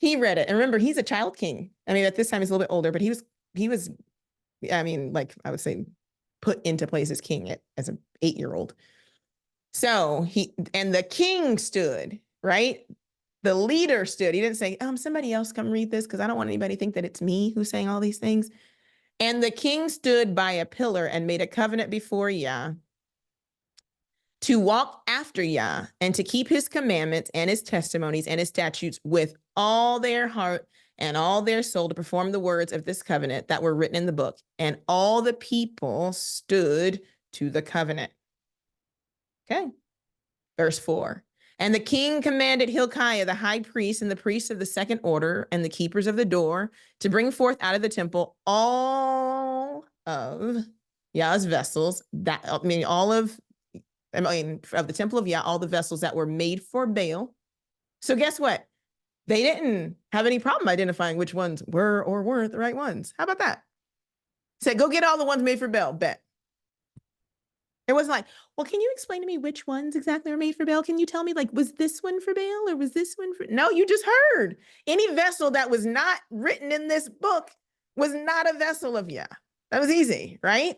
He read it. And remember, he's a child king. I mean, at this time, he's a little bit older, but he was, I mean, like I would say, put into place as king as an 8-year-old. So and the king stood, right? The leader stood. He didn't say, somebody else come read this, because I don't want anybody to think that it's me who's saying all these things. And the king stood by a pillar and made a covenant before Yah. to walk after Yah and to keep his commandments and his testimonies and his statutes with all their heart and all their soul, to perform the words of this covenant that were written in the book. And all the people stood to the covenant. Okay. Verse 4. And the king commanded Hilkiah, the high priest, and the priests of the second order, and the keepers of the door, to bring forth out of the temple all of Yah's vessels, of the temple of Yah, all the vessels that were made for Baal. So guess what? They didn't have any problem identifying which ones were or weren't the right ones. How about that? Said, go get all the ones made for Baal, bet. It wasn't like, well, can you explain to me which ones exactly are made for Baal? Can you tell me, like, was this one for Baal or was this one for? No, you just heard. Any vessel that was not written in this book was not a vessel of Yah. That was easy, right?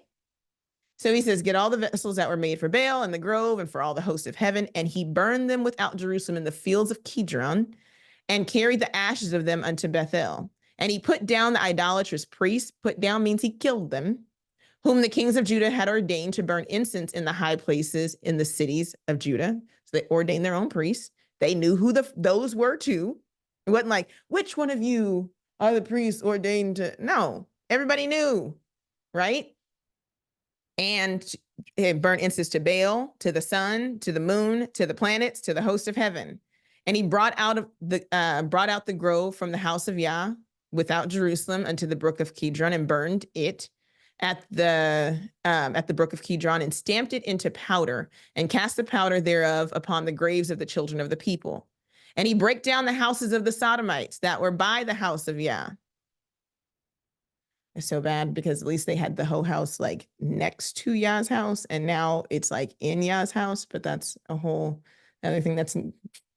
So he says, get all the vessels that were made for Baal and the grove and for all the hosts of heaven. And he burned them without Jerusalem in the fields of Kidron and carried the ashes of them unto Bethel. And he put down the idolatrous priests. Put down means he killed them, whom the kings of Judah had ordained to burn incense in the high places in the cities of Judah. So they ordained their own priests. They knew who those were too. It wasn't like, which one of you are the priests ordained to? No, everybody knew, right? And it burned incense to Baal, to the sun, to the moon, to the planets, to the host of heaven. And he brought out the grove from the house of Yah without Jerusalem unto the brook of Kidron, and burned it at the brook of Kidron, and stamped it into powder, and cast the powder thereof upon the graves of the children of the people. And he brake down the houses of the Sodomites that were by the house of Yah. It's so bad because at least they had the whole house like next to Yah's house, and now it's like in Yah's house, but that's a whole other thing.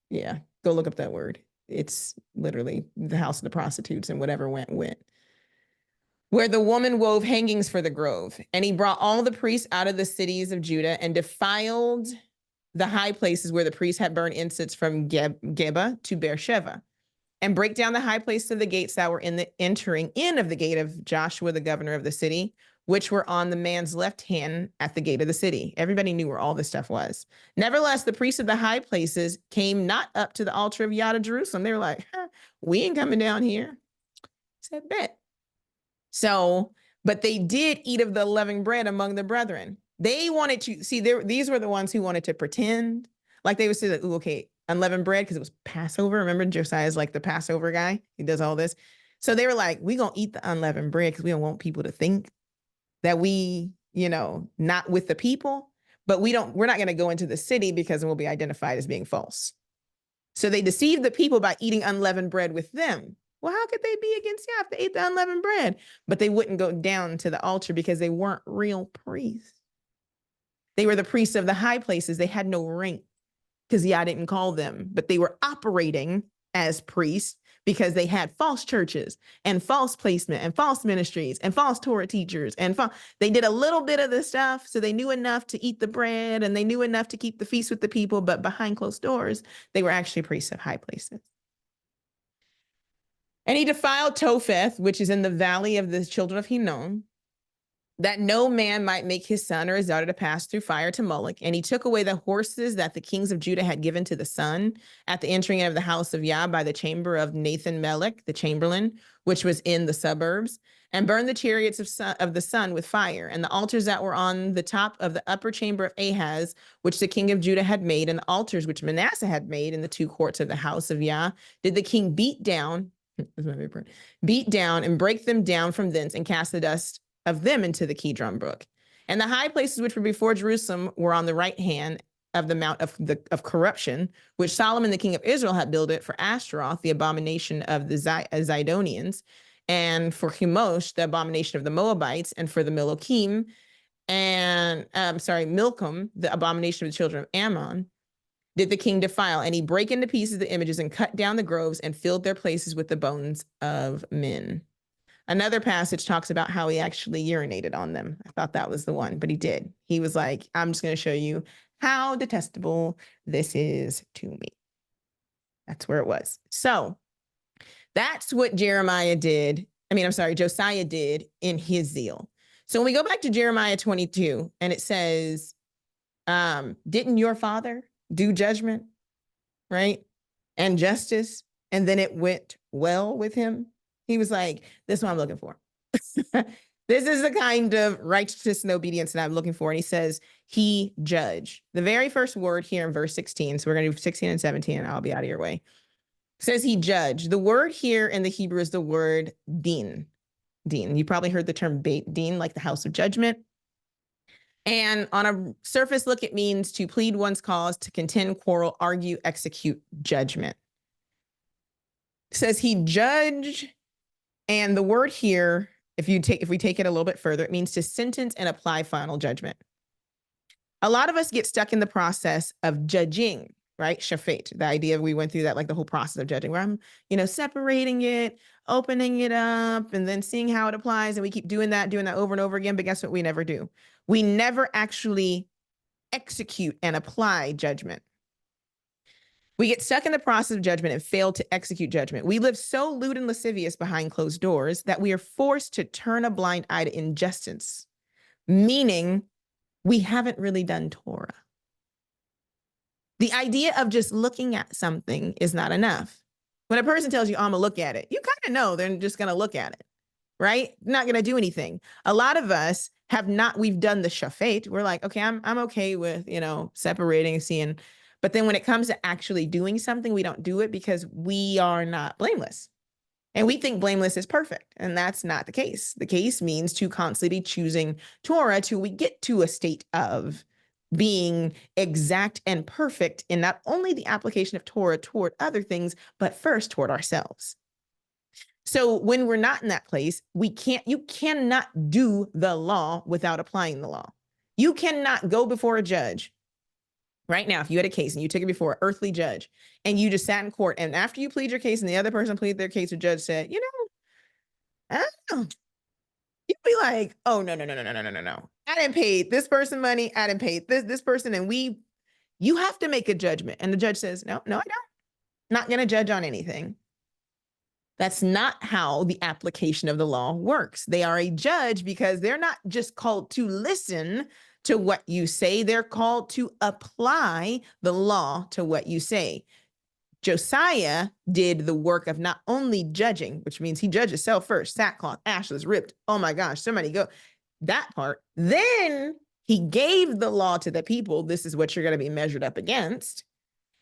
Yeah, go look up that word. It's literally the house of the prostitutes, and whatever went. Where the woman wove hangings for the grove. And he brought all the priests out of the cities of Judah and defiled the high places where the priests had burned incense, from Geba to Beersheba, and break down the high places of the gates that were in the entering in of the gate of Joshua, the governor of the city, which were on the man's left hand at the gate of the city. Everybody knew where all this stuff was. Nevertheless, the priests of the high places came not up to the altar of Yah to Jerusalem. They were like, we ain't coming down here. Said, bet. So, but they did eat of the unleavened bread among the brethren. They wanted to see, these were the ones who wanted to pretend like they would say that, ooh, okay, unleavened bread, because it was Passover. Remember, Josiah's like the Passover guy. He does all this. So they were like, we're going to eat the unleavened bread because we don't want people to think that we, not with the people, but we're not going to go into the city because we'll be identified as being false. So they deceived the people by eating unleavened bread with them. Well, how could they be against Yah if they ate the unleavened bread? But they wouldn't go down to the altar because they weren't real priests. They were the priests of the high places. They had no rank because Yah didn't call them, but they were operating as priests because they had false churches and false placement and false ministries and false Torah teachers. And they did a little bit of the stuff. So they knew enough to eat the bread and they knew enough to keep the feast with the people, but behind closed doors, they were actually priests of high places. And he defiled Topheth, which is in the valley of the children of Hinnom, that no man might make his son or his daughter to pass through fire to Moloch. And he took away the horses that the kings of Judah had given to the sun at the entering of the house of Yah by the chamber of Nathan Melech, the chamberlain, which was in the suburbs, and burned the chariots of the sun with fire, and the altars that were on the top of the upper chamber of Ahaz, which the king of Judah had made, and the altars which Manasseh had made in the two courts of the house of Yah, did the king beat down and break them down from thence, and cast the dust of them into the Kidron brook. And the high places which were before Jerusalem were on the right hand of the mount of corruption, which Solomon the king of Israel had builded for Ashtaroth, the abomination of the Zidonians, and for Chemosh, the abomination of the Moabites, and for the Milcom, the abomination of the children of Ammon, did the king defile. And he brake into pieces the images and cut down the groves and filled their places with the bones of men. Another passage talks about how he actually urinated on them. I thought that was the one, but he did. He was like, I'm just going to show you how detestable this is to me. That's where it was. So that's what Josiah did in his zeal. So when we go back to Jeremiah 22, and it says, Didn't your father do judgment, right? And justice, and then it went well with him? He was like, this is what I'm looking for. This is the kind of righteousness and obedience that I'm looking for. And he says, he judged. The very first word here in verse 16, so we're going to do 16 and 17, and I'll be out of your way. Says he judged. The word here in the Hebrew is the word din. Din. You probably heard the term Beit Din, like the house of judgment. And on a surface look, it means to plead one's cause, to contend, quarrel, argue, execute judgment. It says he judged, and the word here, if we take it a little bit further, it means to sentence and apply final judgment. A lot of us get stuck in the process of judging, right? Shafet, the idea we went through that, like the whole process of judging, where I'm, separating it, opening it up, and then seeing how it applies. And we keep doing that over and over again. But guess what? We never do. We never actually execute and apply judgment. We get stuck in the process of judgment and fail to execute judgment. We live so lewd and lascivious behind closed doors that we are forced to turn a blind eye to injustice, meaning we haven't really done Torah. The idea of just looking at something is not enough. When a person tells you, I'm going to look at it, you kind of know they're just going to look at it, right? Not going to do anything. A lot of us we've done the shafet. We're like, okay, I'm okay with, separating, seeing. But then when it comes to actually doing something, we don't do it because we are not blameless. And we think blameless is perfect. And that's not the case. The case means to constantly choosing Torah till we get to a state of being exact and perfect in not only the application of Torah toward other things, but first toward ourselves. So when we're not in that place, you cannot do the law without applying the law. You cannot go before a judge. Right now, if you had a case and you took it before an earthly judge and you just sat in court, and after you plead your case and the other person pleaded their case, the judge said, I don't know. You'd be like, oh, no. I didn't pay this person money. I didn't pay this person. And you have to make a judgment. And the judge says, no, I don't. Not going to judge on anything. That's not how the application of the law works. They are a judge because they're not just called to listen to what you say. They're called to apply the law to what you say. Josiah did the work of not only judging, which means he judged himself first, sackcloth, ashes, ripped. Oh my gosh, somebody go. That part. Then he gave the law to the people. This is what you're going to be measured up against.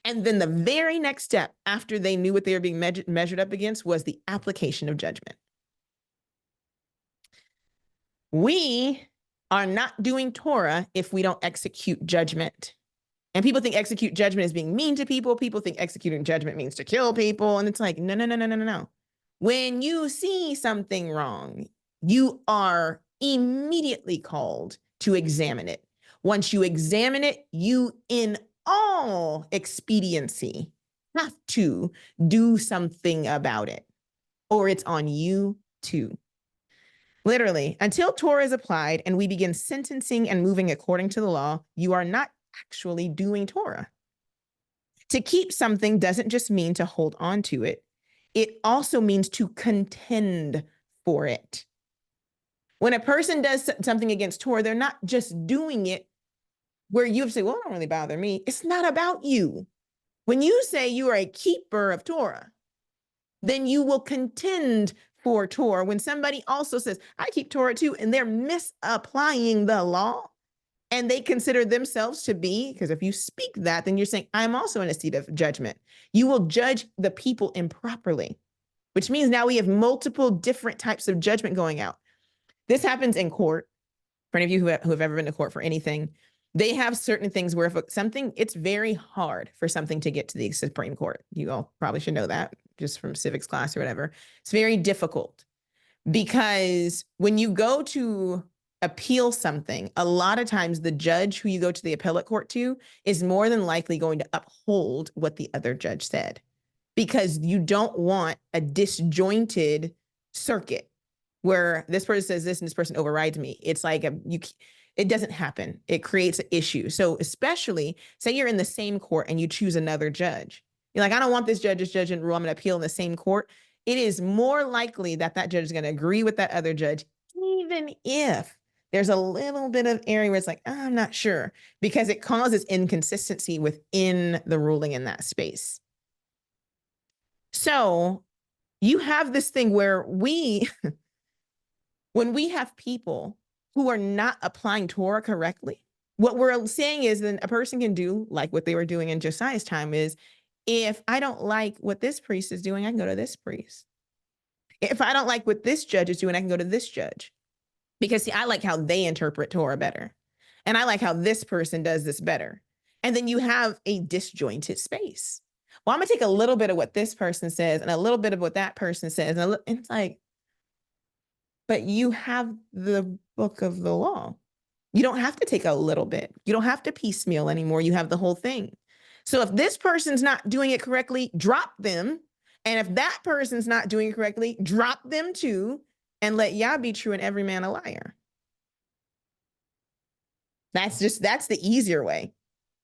And then the very next step after they knew what they were being measured up against was the application of judgment. We are not doing Torah if we don't execute judgment. And people think execute judgment is being mean to people. People think executing judgment means to kill people. And it's like, no. When you see something wrong, you are immediately called to examine it. Once you examine it, you in all expediency have to do something about it, or it's on you too. Literally, until Torah is applied and we begin sentencing and moving according to the law, you are not actually doing Torah. To keep something doesn't just mean to hold on to it. It also means to contend for it. When a person does something against Torah, they're not just doing it where you say, well, it don't really bother me. It's not about you. When you say you are a keeper of Torah, then you will contend for Torah. When somebody also says, I keep Torah too, and they're misapplying the law, and they consider themselves to be, because if you speak that, then you're saying, I'm also in a seat of judgment. You will judge the people improperly, which means now we have multiple different types of judgment going out. This happens in court. For any of you who have ever been to court for anything, they have certain things where if something, it's very hard for something to get to the Supreme Court. You all probably should know that just from civics class or whatever. It's very difficult because when you go to appeal something, a lot of times the judge who you go to the appellate court to is more than likely going to uphold what the other judge said, because you don't want a disjointed circuit where this person says this and this person overrides me. It's like it doesn't happen. It creates an issue. So especially say you're in the same court and you choose another judge. You're like, I don't want this judge's judgment rule. I'm going to appeal in the same court. It is more likely that that judge is going to agree with that other judge, even if There's a little bit of area where it's like, oh, I'm not sure, because it causes inconsistency within the ruling in that space. So you have this thing where when we have people who are not applying Torah correctly, what we're saying is then a person can do like what they were doing in Josiah's time is, if I don't like what this priest is doing, I can go to this priest. If I don't like what this judge is doing, I can go to this judge. Because see, I like how they interpret Torah better. And I like how this person does this better. And then you have a disjointed space. Well, I'm going to take a little bit of what this person says and a little bit of what that person says. And it's like, but you have the book of the law. You don't have to take a little bit. You don't have to piecemeal anymore. You have the whole thing. So if this person's not doing it correctly, drop them. And if that person's not doing it correctly, drop them too. And let Yah be true and every man a liar. That's the easier way.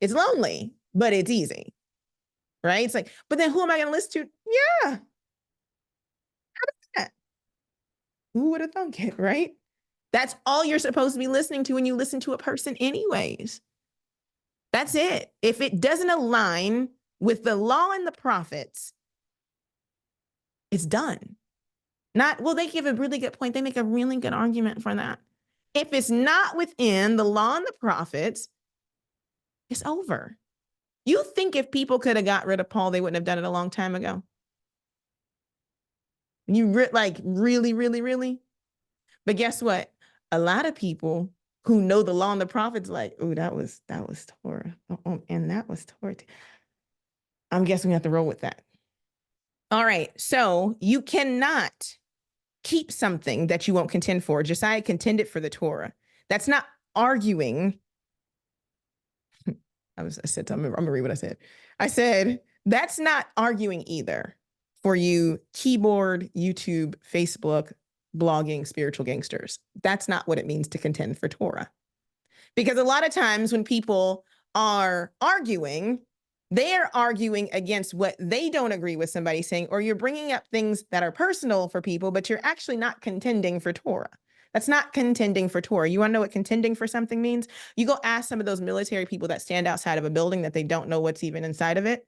It's lonely, but it's easy, right? It's like, but then who am I going to listen to? Yeah. How about that? Who would have thunk it, right? That's all you're supposed to be listening to when you listen to a person anyways. That's it. If it doesn't align with the law and the prophets, it's done. Well, they give a really good point. They make a really good argument for that. If it's not within the law and the prophets, it's over. You think if people could have got rid of Paul, they wouldn't have done it a long time ago? Like really, really, really? But guess what? A lot of people who know the law and the prophets like, oh, that was Torah. Oh, and that was Torah. I'm guessing we have to roll with that. All right. So you cannot keep something that you won't contend for. Josiah contended for the Torah. That's not arguing. I'm gonna read what I said. I said, that's not arguing either for you keyboard, YouTube, Facebook, blogging, spiritual gangsters. That's not what it means to contend for Torah. Because a lot of times when people are arguing, they're arguing against what they don't agree with somebody saying, or you're bringing up things that are personal for people, but you're actually not contending for Torah. That's not contending for Torah. You want to know what contending for something means? You go ask some of those military people that stand outside of a building that they don't know what's even inside of it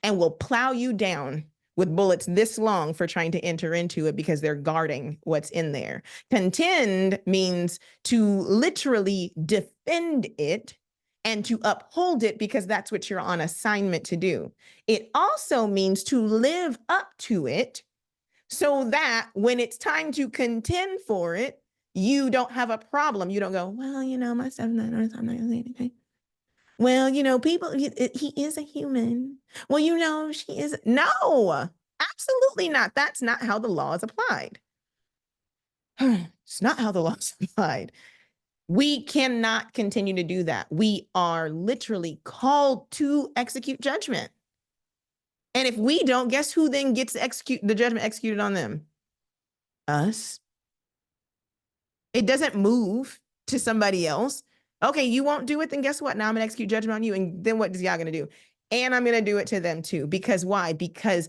and will plow you down with bullets this long for trying to enter into it because they're guarding what's in there. Contend means to literally defend it and to uphold it because that's what you're on assignment to do. It also means to live up to it so that when it's time to contend for it, you don't have a problem. You don't go, well, my stuff, I'm not going to say anything. Well, people, he is a human. Well, she is. No, absolutely not. That's not how the law is applied. It's not how the law is applied. We cannot continue to do that. We are literally called to execute judgment. And if we don't, guess who then gets the judgment executed on them? Us. It doesn't move to somebody else. Okay, you won't do it, then guess what? Now I'm going to execute judgment on you. And then what is Yah going to do? And I'm going to do it to them too. Because why? Because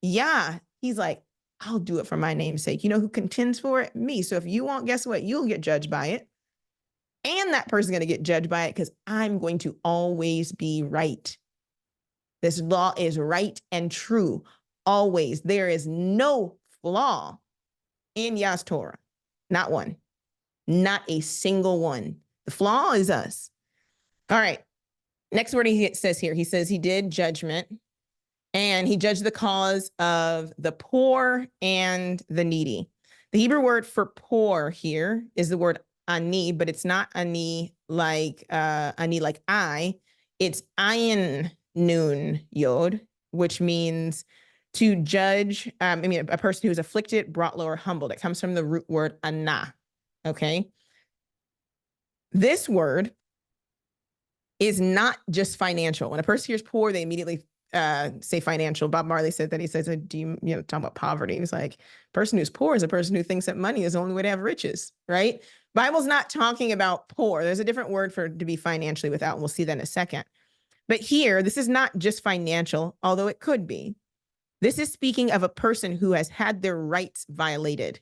Yah, he's like, I'll do it for my name's sake. You know who contends for it? Me. So if you won't, guess what? You'll get judged by it. And that person's going to get judged by it because I'm going to always be right. This law is right and true. Always. There is no flaw in Yah's Torah. Not one. Not a single one. The flaw is us. All right. Next word he says here. He says he did judgment and he judged the cause of the poor and the needy. The Hebrew word for poor here is the word ani, but it's not ani like I. It's ayin nun yod, which means to judge. A person who is afflicted, brought low, or humbled. It comes from the root word ana. Okay. This word is not just financial. When a person hears poor, they immediately say financial. Bob Marley said that. He says, do you talk about poverty? He's like, person who's poor is a person who thinks that money is the only way to have riches, right? Bible's not talking about poor. There's a different word for to be financially without, and we'll see that in a second. But here, this is not just financial, although it could be. This is speaking of a person who has had their rights violated.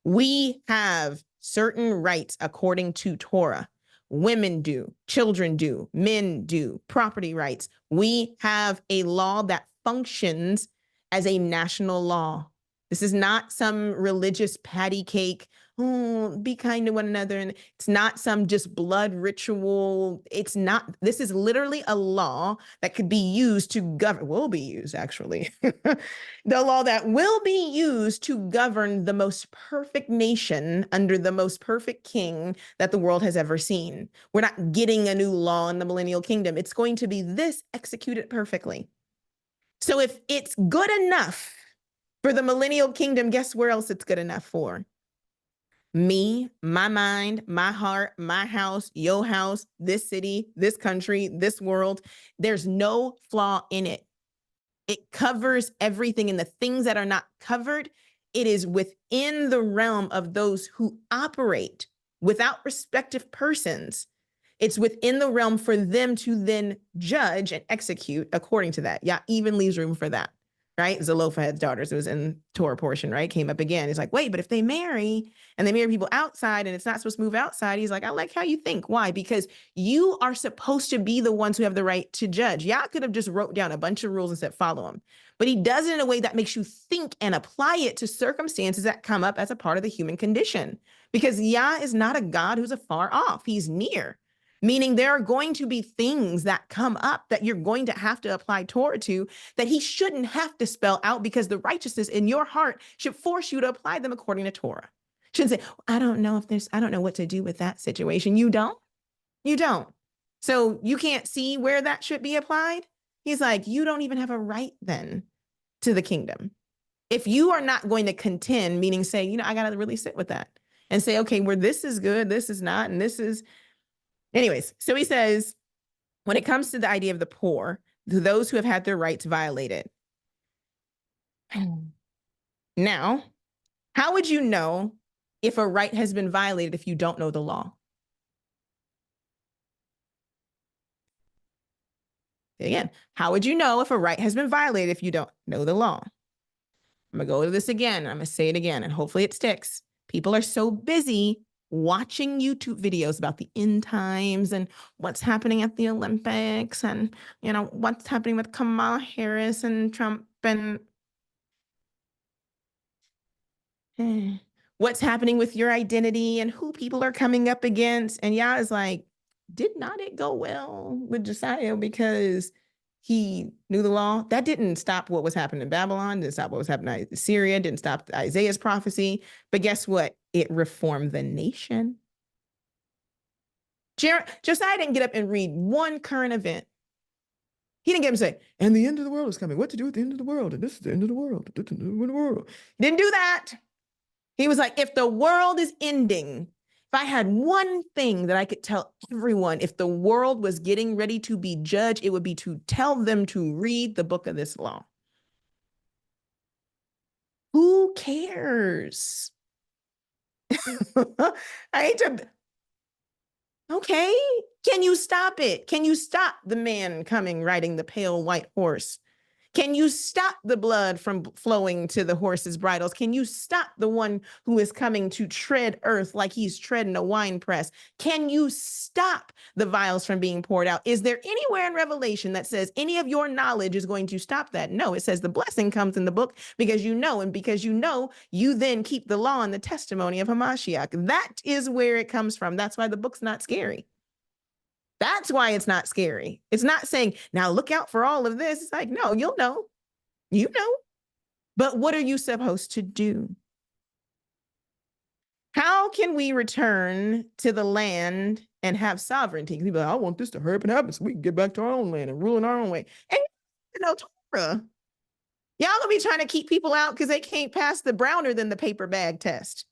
We have certain rights according to Torah. Women do, children do, men do, property rights. We have a law that functions as a national law. This is not some religious patty cake. Oh, be kind to one another. And it's not some just blood ritual. It's not, this is literally a law that could be used to govern, will be used actually. The law that will be used to govern the most perfect nation under the most perfect king that the world has ever seen. We're not getting a new law in the millennial kingdom. It's going to be this executed perfectly. So if it's good enough for the millennial kingdom, guess where else it's good enough for? Me, my mind, my heart, my house, your house, this city, this country, this world. There's no flaw in it. It covers everything, and the things that are not covered, it is within the realm of those who operate without respective persons. It's within the realm for them to then judge and execute according to that. Yeah, even leaves room for that. Right? Zelophehad's daughters, it was in Torah portion, right? Came up again. It's like, wait, but if they marry and they marry people outside and it's not supposed to move outside, he's like, I like how you think. Why? Because you are supposed to be the ones who have the right to judge. Yah could have just wrote down a bunch of rules and said, follow them. But he does it in a way that makes you think and apply it to circumstances that come up as a part of the human condition. Because Yah is not a God who's afar off. He's near. Meaning there are going to be things that come up that you're going to have to apply Torah to that he shouldn't have to spell out, because the righteousness in your heart should force you to apply them according to Torah. Shouldn't say, I don't know what to do with that situation. You don't. So you can't see where that should be applied. He's like, you don't even have a right then to the kingdom. If you are not going to contend, meaning say, I got to really sit with that and say, okay, where this is good, this is not, and this is. Anyways, so he says, when it comes to the idea of the poor, to those who have had their rights violated. Now, how would you know if a right has been violated if you don't know the law? Again, how would you know if a right has been violated if you don't know the law? I'm going to go to this again. I'm going to say it again, and hopefully it sticks. People are so busy watching YouTube videos about the end times and what's happening at the Olympics and, what's happening with Kamala Harris and Trump and what's happening with your identity and who people are coming up against. And Yah is like, did not it go well with Josiah because he knew the law? That didn't stop what was happening in Babylon, didn't stop what was happening in Syria, didn't stop Isaiah's prophecy. But guess what? It reformed the nation. Josiah didn't get up and read one current event. He didn't get up and say, and the end of the world is coming. What to do at the end of the world? And this is the end of the world. He didn't do that. He was like, if the world is ending, if I had one thing that I could tell everyone, if the world was getting ready to be judged, it would be to tell them to read the book of this law. Who cares? I hate to. Okay. Can you stop it? Can you stop the man coming riding the pale white horse? Can you stop the blood from flowing to the horse's bridles? Can you stop the one who is coming to tread earth like he's treading a wine press? Can you stop the vials from being poured out? Is there anywhere in Revelation that says any of your knowledge is going to stop that? No, it says the blessing comes in the book because you know, and because you know, you then keep the law and the testimony of Hamashiach. That is where it comes from. That's why the book's not scary. That's why it's not scary. It's not saying, now look out for all of this. It's like, no, you'll know. You know. But what are you supposed to do? How can we return to the land and have sovereignty? People are like, I want this to hurry up and happen so we can get back to our own land and rule in our own way. And Torah. Y'all gonna be trying to keep people out because they can't pass the browner than the paper bag test.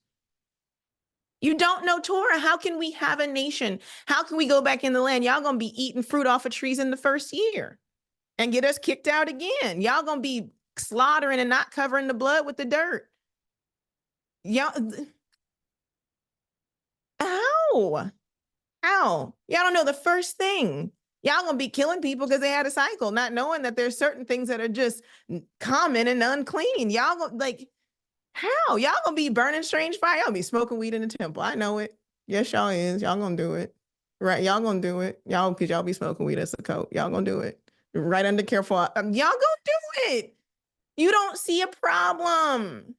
You don't know Torah. How can we have a nation? How can we go back in the land? Y'all gonna be eating fruit off of trees in the first year and get us kicked out again. Y'all gonna be slaughtering and not covering the blood with the dirt. Y'all, how? Y'all don't know the first thing. Y'all gonna be killing people because they had a cycle, not knowing that there's certain things that are just common and unclean. Y'all gonna How? Y'all gonna be burning strange fire? Y'all be smoking weed in the temple. I know it. Yes, y'all is. Y'all gonna do it. Right? Y'all gonna do it. Y'all, because y'all be smoking weed as a coat. Y'all gonna do it. Right under careful. Y'all gonna do it. You don't see a problem.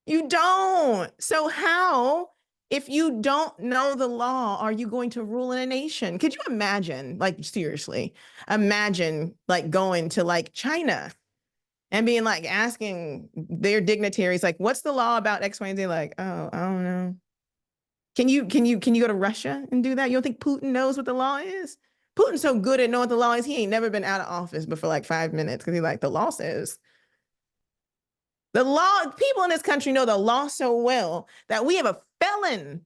You don't. So how, if you don't know the law, are you going to rule in a nation? Could you imagine, like, seriously, imagine like going to like China and being like asking their dignitaries, like, what's the law about X, Y, and Z? Like, oh, I don't know. Can you go to Russia and do that? You don't think Putin knows what the law is? Putin's so good at knowing what the law is, he ain't never been out of office but for like 5 minutes because he's like, the law says. The law, people in this country know the law so well that we have a felon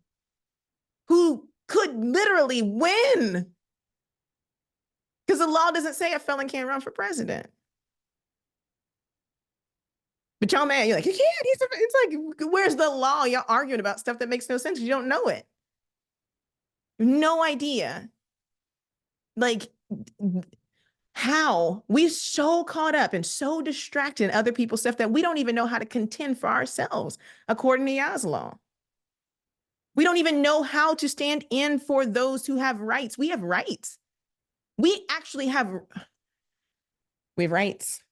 who could literally win because the law doesn't say a felon can't run for president. But y'all mad, you're like, you can't. It's like, where's the law? Y'all arguing about stuff that makes no sense because you don't know it. No idea. Like, how we're so caught up and so distracted in other people's stuff that we don't even know how to contend for ourselves according to Yah's law. We don't even know how to stand in for those who have rights. We have rights. We actually have rights.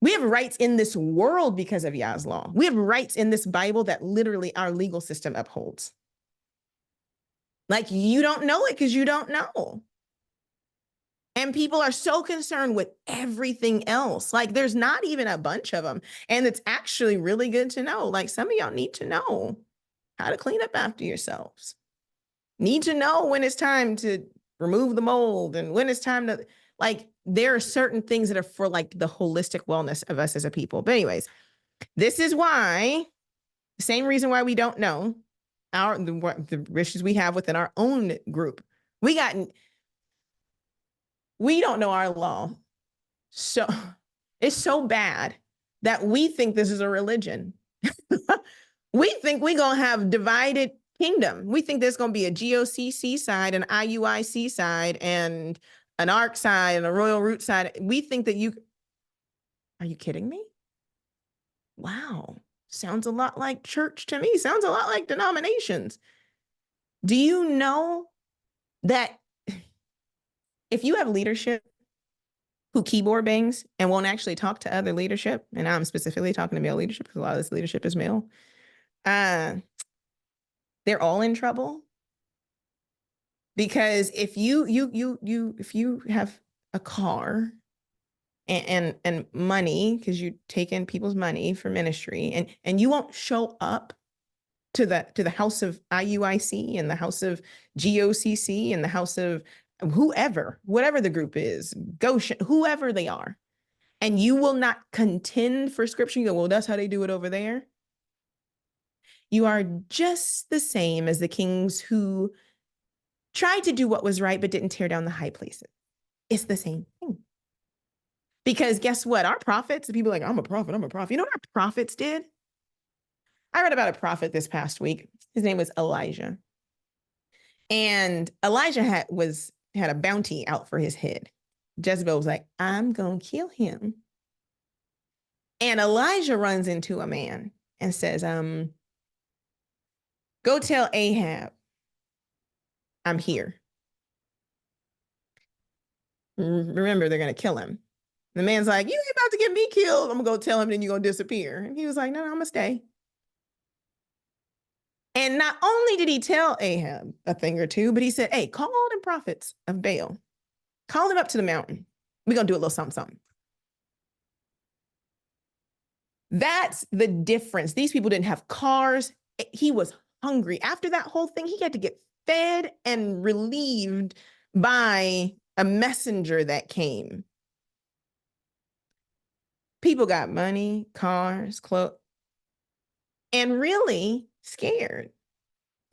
We have rights in this world because of Yah's law. We have rights in this Bible that literally our legal system upholds. Like, you don't know it because you don't know. And people are so concerned with everything else. Like, there's not even a bunch of them. And it's actually really good to know. Like, some of y'all need to know how to clean up after yourselves. Need to know when it's time to remove the mold and when it's time to, like, there are certain things that are for like the holistic wellness of us as a people. But anyways, this is why, the same reason why we don't know the issues we have within our own group. We don't know our law. So it's so bad that we think this is a religion. We think we're going to have divided kingdom. We think there's going to be a GOCC side, an IUIC side, and an ARC side, and a Royal Root side. We think that are you kidding me? Wow. Sounds a lot like church to me. Sounds a lot like denominations. Do you know that if you have leadership who keyboard bangs and won't actually talk to other leadership, and I'm specifically talking to male leadership because a lot of this leadership is male, they're all in trouble. Because if you have a car and money, because you take in people's money for ministry, and you won't show up to the house of IUIC and the house of GOCC and the house of whoever, whatever the group is, Goshen, whoever they are, and you will not contend for scripture, you go, well, that's how they do it over there. You are just the same as the kings who tried to do what was right, but didn't tear down the high places. It's the same thing. Because guess what? Our prophets, the people like, I'm a prophet. You know what our prophets did? I read about a prophet this past week. His name was Elijah. And Elijah had a bounty out for his head. Jezebel was like, I'm going to kill him. And Elijah runs into a man and says, go tell Ahab I'm here. Remember, they're going to kill him. The man's like, you ain't about to get me killed. I'm going to go tell him, then you're going to disappear. And he was like, no, I'm going to stay. And not only did he tell Ahab a thing or two, but he said, hey, call all the prophets of Baal. Call them up to the mountain. We're going to do a little something, something. That's the difference. These people didn't have cars. He was hungry. After that whole thing, he had to get fed and relieved by a messenger that came. People got money, cars, clothes, and really scared.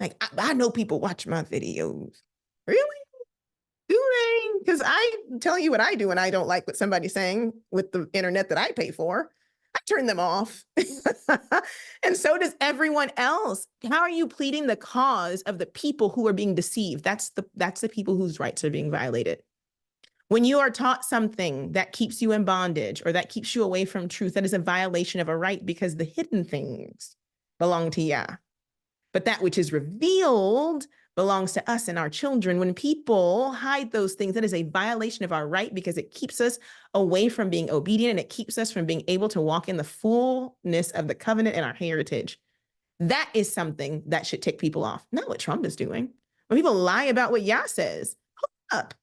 Like, I know people watch my videos. Really? Do they? Because I tell you what I do when I don't like what somebody's saying with the internet that I pay for. I turn them off. And so does everyone else. How are you pleading the cause of the people who are being deceived? That's the people whose rights are being violated. When you are taught something that keeps you in bondage or that keeps you away from truth, that is a violation of a right, because the hidden things belong to Yah. But that which is revealed belongs to us and our children. When people hide those things, that is a violation of our right, because it keeps us away from being obedient, and it keeps us from being able to walk in the fullness of the covenant and our heritage. That is something that should tick people off. Not what Trump is doing. When people lie about what Yah says, hold up.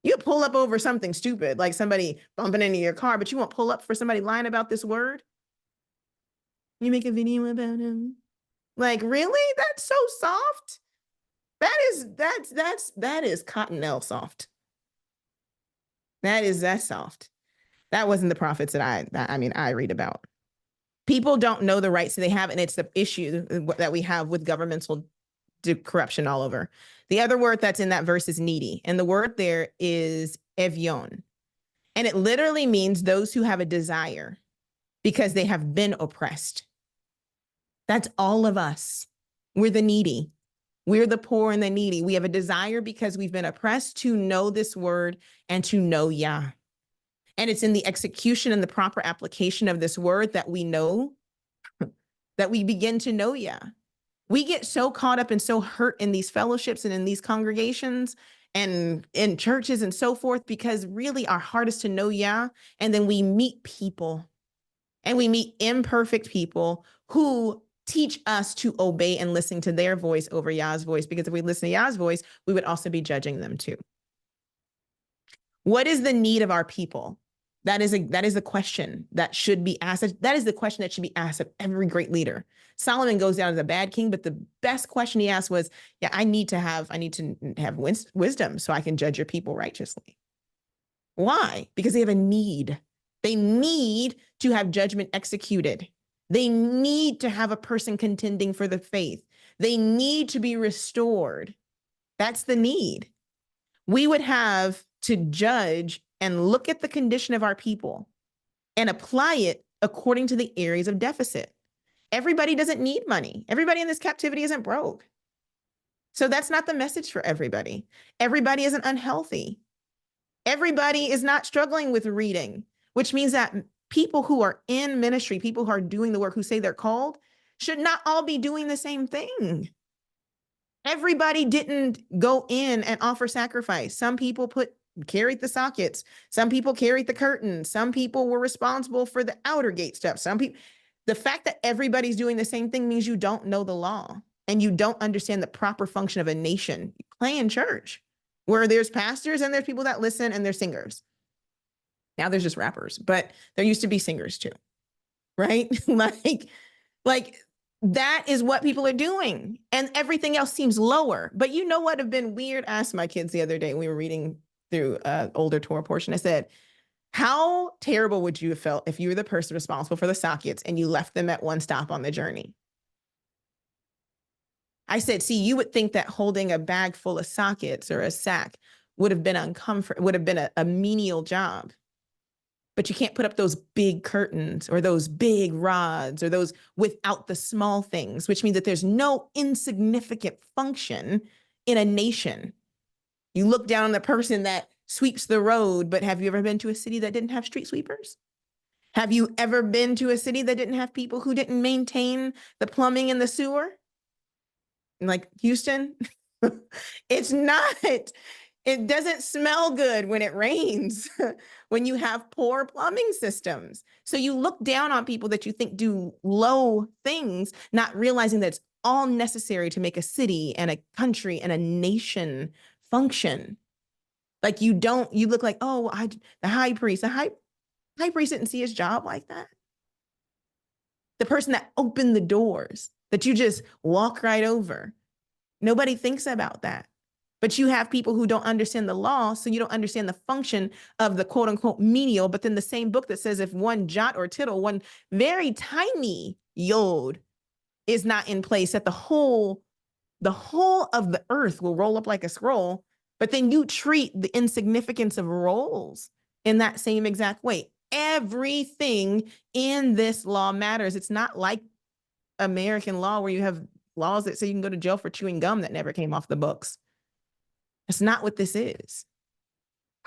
You pull up over something stupid, like somebody bumping into your car, but you won't pull up for somebody lying about this word. You make a video about him. Like, really? That's so soft. That is cottonelle soft. That's soft. That wasn't the prophets that I read about. People don't know the rights that they have, and it's the issue that we have with governmental corruption all over. The other word that's in that verse is needy, and the word there is evion, and it literally means those who have a desire because they have been oppressed. That's all of us. We're the needy. We're the poor and the needy. We have a desire because we've been oppressed to know this word and to know Yah. And it's in the execution and the proper application of this word that we know, that we begin to know Yah. We get so caught up and so hurt in these fellowships and in these congregations and in churches and so forth, because really our heart is to know Yah. And then we meet people, and we meet imperfect people who teach us to obey and listen to their voice over Yah's voice, because if we listen to Yah's voice, we would also be judging them too. What is the need of our people? That is a question that should be asked. That is the question that should be asked of every great leader. Solomon goes down as a bad king, but the best question he asked was, yeah, I need to have wisdom so I can judge your people righteously. Why? Because they have a need. They need to have judgment executed. They need to have a person contending for the faith. They need to be restored. That's the need. We would have to judge and look at the condition of our people and apply it according to the areas of deficit. Everybody doesn't need money. Everybody in this captivity isn't broke. So that's not the message for everybody. Everybody isn't unhealthy. Everybody is not struggling with reading, which means that people who are in ministry, people who are doing the work, who say they're called, should not all be doing the same thing. Everybody didn't go in and offer sacrifice. Some people carried the sockets. Some people carried the curtains. Some people were responsible for the outer gate stuff. The fact that everybody's doing the same thing means you don't know the law and you don't understand the proper function of a nation. You play in church where there's pastors and there's people that listen and there's singers. Now there's just rappers, but there used to be singers too, right? like that is what people are doing, and everything else seems lower. But you know what would have been weird? I asked my kids the other day, we were reading through an older Torah portion. I said, how terrible would you have felt if you were the person responsible for the sockets and you left them at one stop on the journey? I said, see, you would think that holding a bag full of sockets or a sack would have been would have been a menial job. But you can't put up those big curtains or those big rods or those without the small things, which means that there's no insignificant function in a nation. You look down on the person that sweeps the road, but have you ever been to a city that didn't have street sweepers? Have you ever been to a city that didn't have people who didn't maintain the plumbing and the sewer? Like Houston, it doesn't smell good when it rains, when you have poor plumbing systems. So you look down on people that you think do low things, not realizing that it's all necessary to make a city and a country and a nation function. Like you look like, oh, the high priest didn't see his job like that. The person that opened the doors that you just walk right over. Nobody thinks about that. But you have people who don't understand the law, so you don't understand the function of the quote unquote menial. But then the same book that says if one jot or tittle, one very tiny yod is not in place, that the whole of the earth will roll up like a scroll. But then you treat the insignificance of rolls in that same exact way. Everything in this law matters. It's not like American law where you have laws that say you can go to jail for chewing gum that never came off the books. That's not what this is.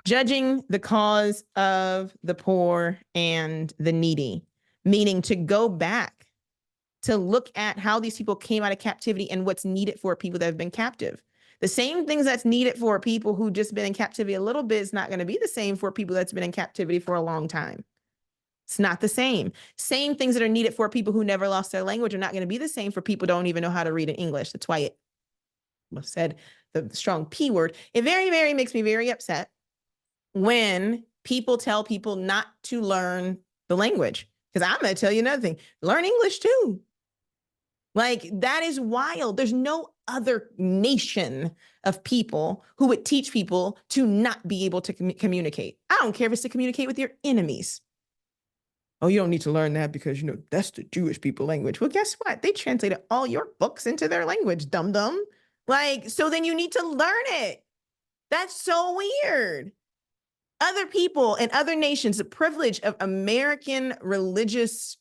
Judging the cause of the poor and the needy, meaning to go back to look at how these people came out of captivity and what's needed for people that have been captive. The same things that's needed for people who just been in captivity a little bit is not going to be the same for people that's been in captivity for a long time. It's not the same. Same things that are needed for people who never lost their language are not going to be the same for people who don't even know how to read in English. That's why it said the strong P word. It very, very makes me very upset when people tell people not to learn the language. Because I'm going to tell you another thing, learn English too. Like, that is wild. There's no other nation of people who would teach people to not be able to communicate. I don't care if it's to communicate with your enemies. Oh, you don't need to learn that because, that's the Jewish people language. Well, guess what? They translated all your books into their language, dum-dum. Like, so then you need to learn it. That's so weird. Other people in other nations, the privilege of American religious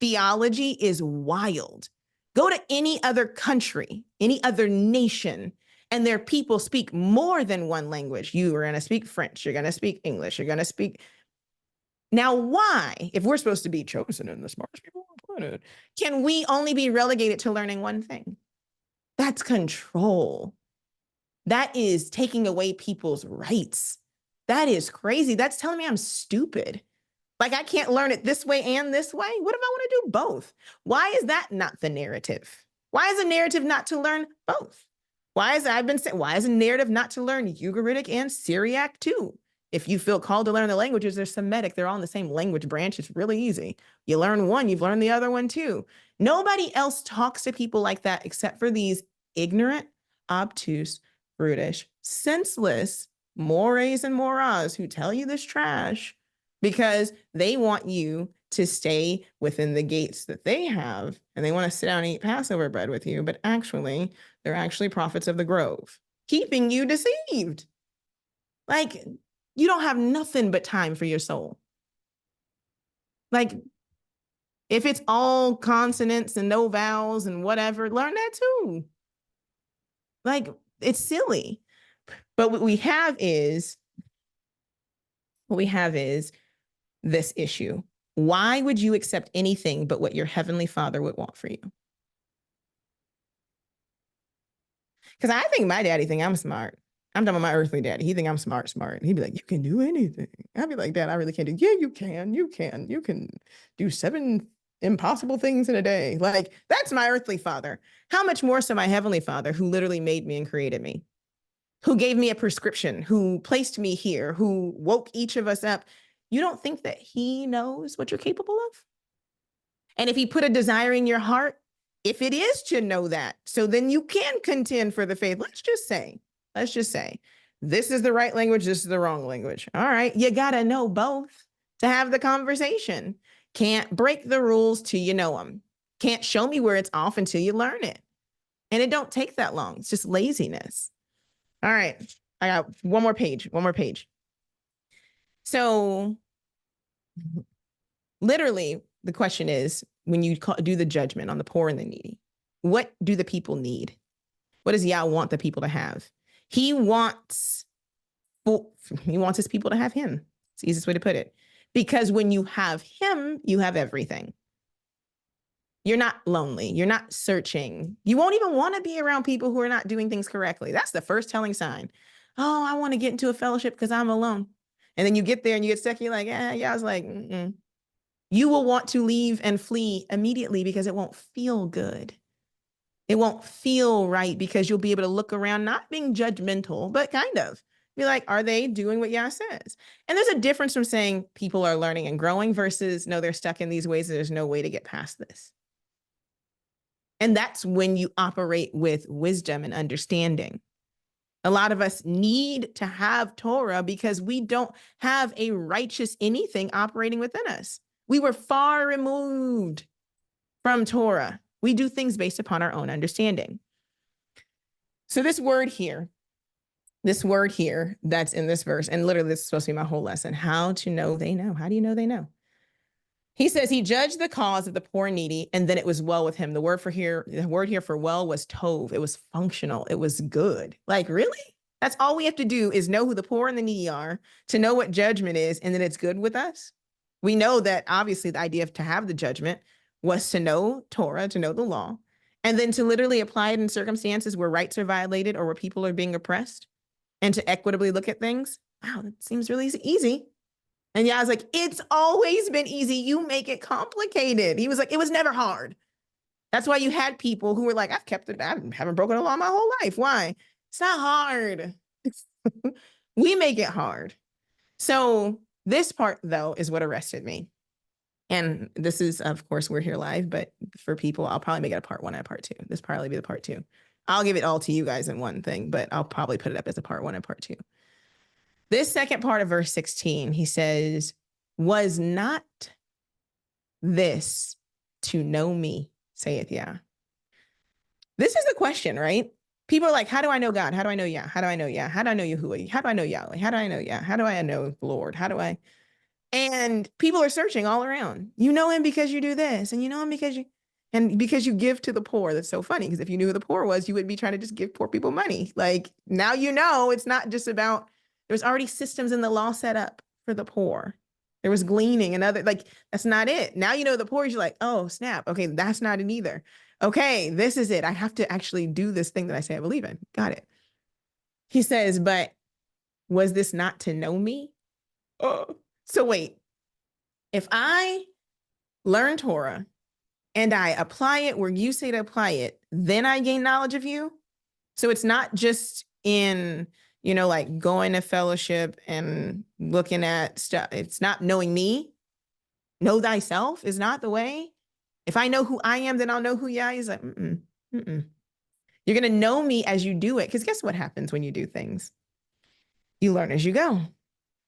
theology is wild. Go to any other country, any other nation, and their people speak more than one language. You are going to speak French. You're going to speak English. You're going to speak. Now, why, if we're supposed to be chosen and the smartest people on the planet, can we only be relegated to learning one thing? That's control. That is taking away people's rights. That is crazy. That's telling me I'm stupid. Like, I can't learn it this way and this way. What if I want to do both? Why is that not the narrative? Why is the narrative not to learn both? Why is the narrative not to learn Ugaritic and Syriac too? If you feel called to learn the languages, they're Semitic. They're all in the same language branch. It's really easy. You learn one, you've learned the other one too. Nobody else talks to people like that except for these ignorant, obtuse, brutish, senseless mores and moras who tell you this trash because they want you to stay within the gates that they have, and they want to sit down and eat Passover bread with you, but actually, they're actually prophets of the grove, keeping you deceived. Like, you don't have nothing but time for your soul. Like, if it's all consonants and no vowels and whatever, learn that too. Like, it's silly. But what we have is this issue. Why would you accept anything but what your heavenly Father would want for you? Because I think my daddy think I'm smart. I'm talking about my earthly daddy. He think I'm smart. He'd be like, you can do anything. I'd be like, Dad, I really can't do. Yeah, you can. You can do 7 impossible things in a day. Like, that's my earthly father. How much more so my heavenly Father, who literally made me and created me, who gave me a prescription, who placed me here, who woke each of us up. You don't think that he knows what you're capable of? And if he put a desire in your heart, if it is to know that, so then you can contend for the faith. Let's just say, this is the right language, this is the wrong language. All right, you got to know both to have the conversation. Can't break the rules till you know them. Can't show me where it's off until you learn it. And it don't take that long. It's just laziness. All right, I got one more page. So literally, the question is, when you do the judgment on the poor and the needy, what do the people need? What does Yah want the people to have? He wants his people to have him. It's the easiest way to put it. Because when you have him, you have everything. You're not lonely. You're not searching. You won't even want to be around people who are not doing things correctly. That's the first telling sign. Oh, I want to get into a fellowship because I'm alone. And then you get there and you get stuck. You're like, yeah, I was like, mm-mm. You will want to leave and flee immediately because it won't feel good. It won't feel right because you'll be able to look around, not being judgmental, but kind of be like, are they doing what Yah says? And there's a difference from saying people are learning and growing versus, no, they're stuck in these ways and there's no way to get past this. And that's when you operate with wisdom and understanding. A lot of us need to have Torah because we don't have a righteous anything operating within us. We were far removed from Torah. We do things based upon our own understanding. So this word here that's in this verse, and literally this is supposed to be my whole lesson, how to know they know. How do you know they know? He says he judged the cause of the poor and needy, and then it was well with him. The word here for well was tov. It was functional. It was good. Like, really? That's all we have to do is know who the poor and the needy are, to know what judgment is, and then it's good with us. We know that obviously the idea of to have the judgment was to know Torah, to know the law, and then to literally apply it in circumstances where rights are violated or where people are being oppressed, and to equitably look at things. Wow, that seems really easy. And yeah, I was like, it's always been easy. You make it complicated. He was like, it was never hard. That's why you had people who were like, I've kept it, I haven't broken a law my whole life. Why? It's not hard. We make it hard. So this part, though, is what arrested me. And this is, of course, we're here live, but for people, I'll probably make it a part 1 and a part 2. This probably be the part 2. I'll give it all to you guys in one thing, but I'll probably put it up as a part 1 and part 2. This second part of verse 16, he says, was not this to know me, saith Yah. This is the question, right? People are like, how do I know God? How do I know Yah? How do I know Yah? How do I know Yahuwah? How do I know Yahweh? How do I know Yah? How do I know the Lord? How do I? And people are searching all around. You know him because you do this, and you know him because you give to the poor. That's so funny, because if you knew who the poor was, you wouldn't be trying to just give poor people money. Like, now you know it's not just about, there's already systems in the law set up for the poor. There was gleaning and other, like, that's not it. Now you know the poor, you're like, oh, snap. Okay, that's not it either. Okay, this is it. I have to actually do this thing that I say I believe in. Got it. He says, but was this not to know me? Oh, so wait, if I learn Torah and I apply it where you say to apply it, then I gain knowledge of you. So it's not just in, like going to fellowship and looking at stuff. It's not knowing me. Know thyself is not the way. If I know who I am, then I'll know who Yah is. Like, You're going to know me as you do it. Because guess what happens when you do things? You learn as you go.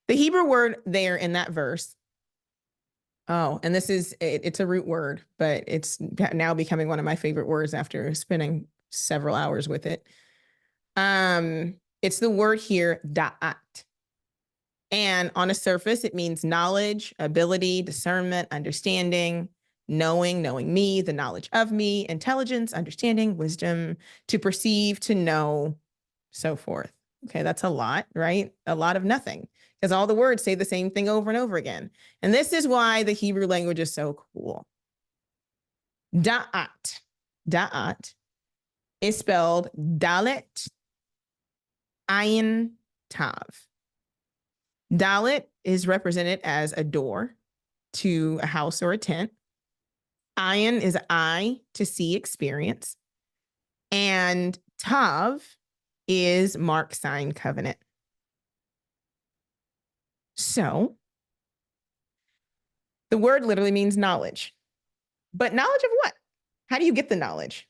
The Hebrew word there in that verse, and this is, it's a root word, but it's now becoming one of my favorite words after spending several hours with it. It's the word here, da'at. And on a surface, it means knowledge, ability, discernment, understanding, knowing me, the knowledge of me, intelligence, understanding, wisdom, to perceive, to know, so forth. Okay, that's a lot, right? A lot of nothing, because all the words say the same thing over and over again. And this is why the Hebrew language is so cool. Da'at. Da'at is spelled Dalet Ayin Tav. Dalet is represented as a door to a house or a tent. Ayin is eye, to see, experience. And Tav is mark, sign, covenant. So the word literally means knowledge. But knowledge of what? How do you get the knowledge?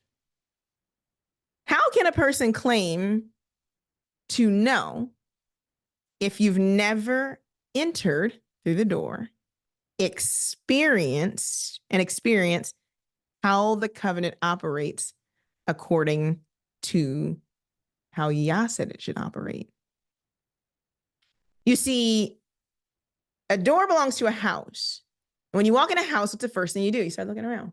How can a person claim to know if you've never entered through the door, experienced how the covenant operates according to how Yah said it should operate? You see, a door belongs to a house. When you walk in a house, what's the first thing you do? You start looking around.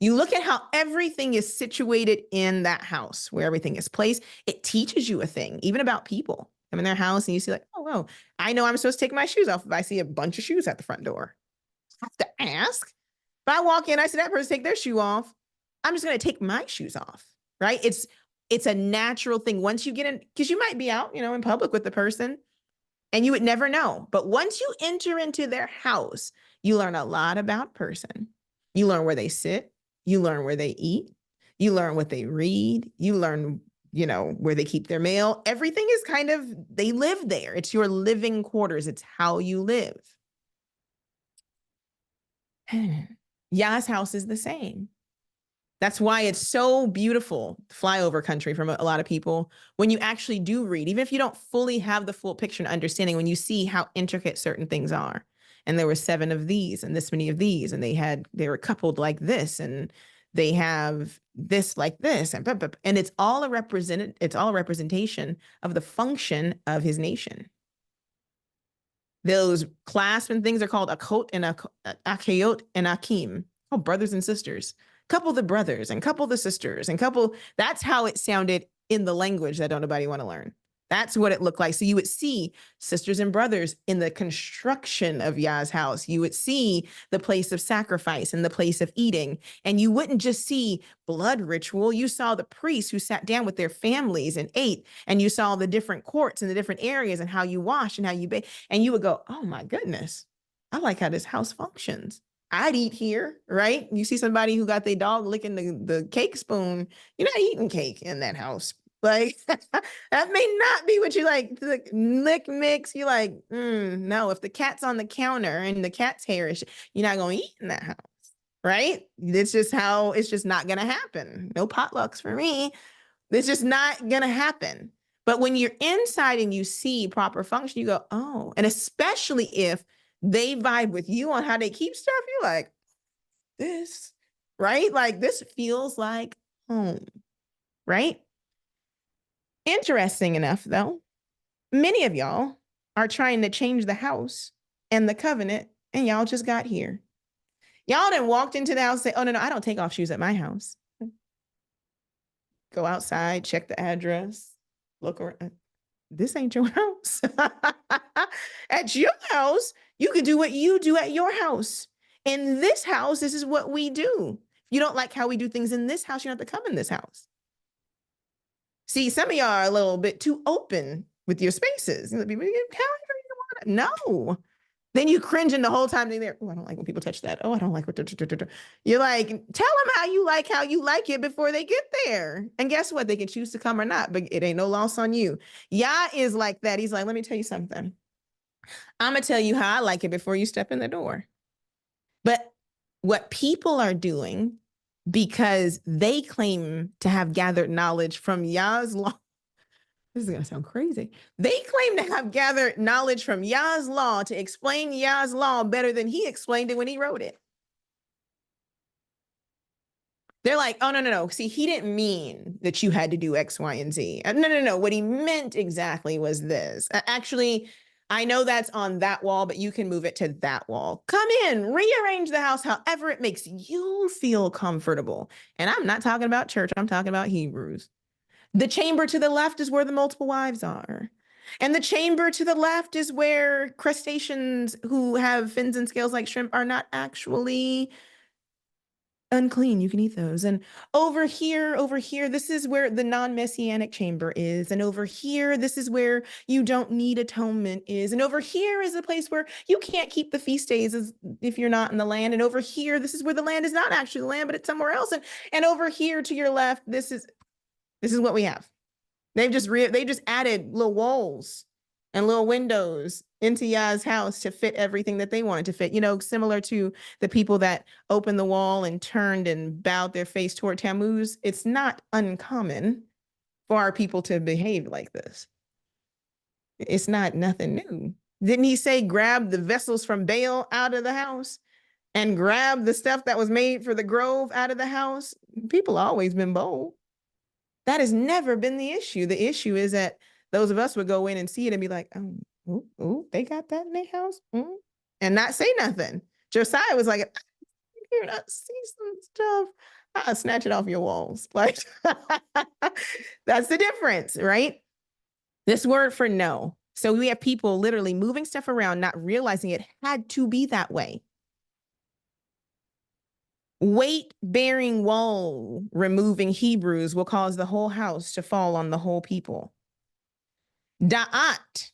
You look at how everything is situated in that house, where everything is placed. It teaches you a thing, even about people. I'm in their house and you see like, oh, wow, I know I'm supposed to take my shoes off if I see a bunch of shoes at the front door. I have to ask. If I walk in, I see that person take their shoe off, I'm just going to take my shoes off, right? It's a natural thing. Once you get in, because you might be out, in public with the person and you would never know. But once you enter into their house, you learn a lot about person. You learn where they sit. You learn where they eat. You learn what they read. You learn, where they keep their mail. Everything is they live there. It's your living quarters. It's how you live. Yah's house is the same. That's why it's so beautiful, flyover country from a lot of people. When you actually do read, even if you don't fully have the full picture and understanding, when you see how intricate certain things are. And there were 7 of these and this many of these, and they were coupled like this, and they have this like this, and it's all a representation of the function of his nation. Those clasp and things are called akot and akayot and akim, called brothers and sisters. Couple the brothers and couple the sisters and couple. That's how it sounded in the language that don't nobody want to learn. That's what it looked like. So you would see sisters and brothers in the construction of Yah's house. You would see the place of sacrifice and the place of eating. And you wouldn't just see blood ritual. You saw the priests who sat down with their families and ate. And you saw the different courts and the different areas and how you wash and how you bathe. And you would go, oh my goodness, I like how this house functions. I'd eat here, right? You see somebody who got their dog licking the cake spoon. You're not eating cake in that house. Like, that may not be what you like. The lick mix, you like, no, if the cat's on the counter and the cat's hair is, you're not going to eat in that house, right? It's just not going to happen. No potlucks for me. It's just not going to happen. But when you're inside and you see proper function, you go, oh, and especially if they vibe with you on how they keep stuff, you're like, this, right? Like, this feels like home, right? Interesting enough, though, many of y'all are trying to change the house and the covenant, and y'all just got here. Y'all done walked into the house and say, oh, no, I don't take off shoes at my house. Go outside, check the address, look around. This ain't your house. At your house, you could do what you do at your house. In this house, this is what we do. If you don't like how we do things in this house, you don't have to come in this house. See, some of y'all are a little bit too open with your spaces. No. Then you cringing the whole time they're there. Oh, I don't like when people touch that. Oh, I don't like what. You're like, tell them how you like it before they get there. And guess what? They can choose to come or not, but it ain't no loss on you. Yah is like that. He's like, let me tell you something. I'm going to tell you how I like it before you step in the door. But what people are doing, because they claim to have gathered knowledge from Yah's law. This is going to sound crazy. They claim to have gathered knowledge from Yah's law to explain Yah's law better than he explained it when he wrote it. They're like, oh, no. See, he didn't mean that you had to do X, Y, and Z. No. What he meant exactly was this. Actually, I know that's on that wall, but you can move it to that wall. Come in, rearrange the house however it makes you feel comfortable. And I'm not talking about church. I'm talking about Hebrews. The chamber to the left is where the multiple wives are. And the chamber to the left is where crustaceans who have fins and scales like shrimp are not actually unclean. You can eat those. And over here, this is where the non-messianic chamber is. And over here, this is where you don't need atonement is. And over here is the place where you can't keep the feast days if you're not in the land. And over here, this is where the land is not actually the land, but it's somewhere else. And over here to your left, this is what we have. They just added little walls and little windows into Yah's house to fit everything that they wanted to fit. You know, similar to the people that opened the wall and turned and bowed their face toward Tammuz. It's not uncommon for our people to behave like this. It's not nothing new. Didn't he say grab the vessels from Baal out of the house and grab the stuff that was made for the grove out of the house? People have always been bold. That has never been the issue. The issue is that those of us would go in and see it and be like, oh, they got that in their house? And not say nothing. Josiah was like, here, I see some stuff. I'll snatch it off your walls. Like, that's the difference, right? This word for no. So we have people literally moving stuff around, not realizing it had to be that way. Weight-bearing wall removing Hebrews will cause the whole house to fall on the whole people. Da'at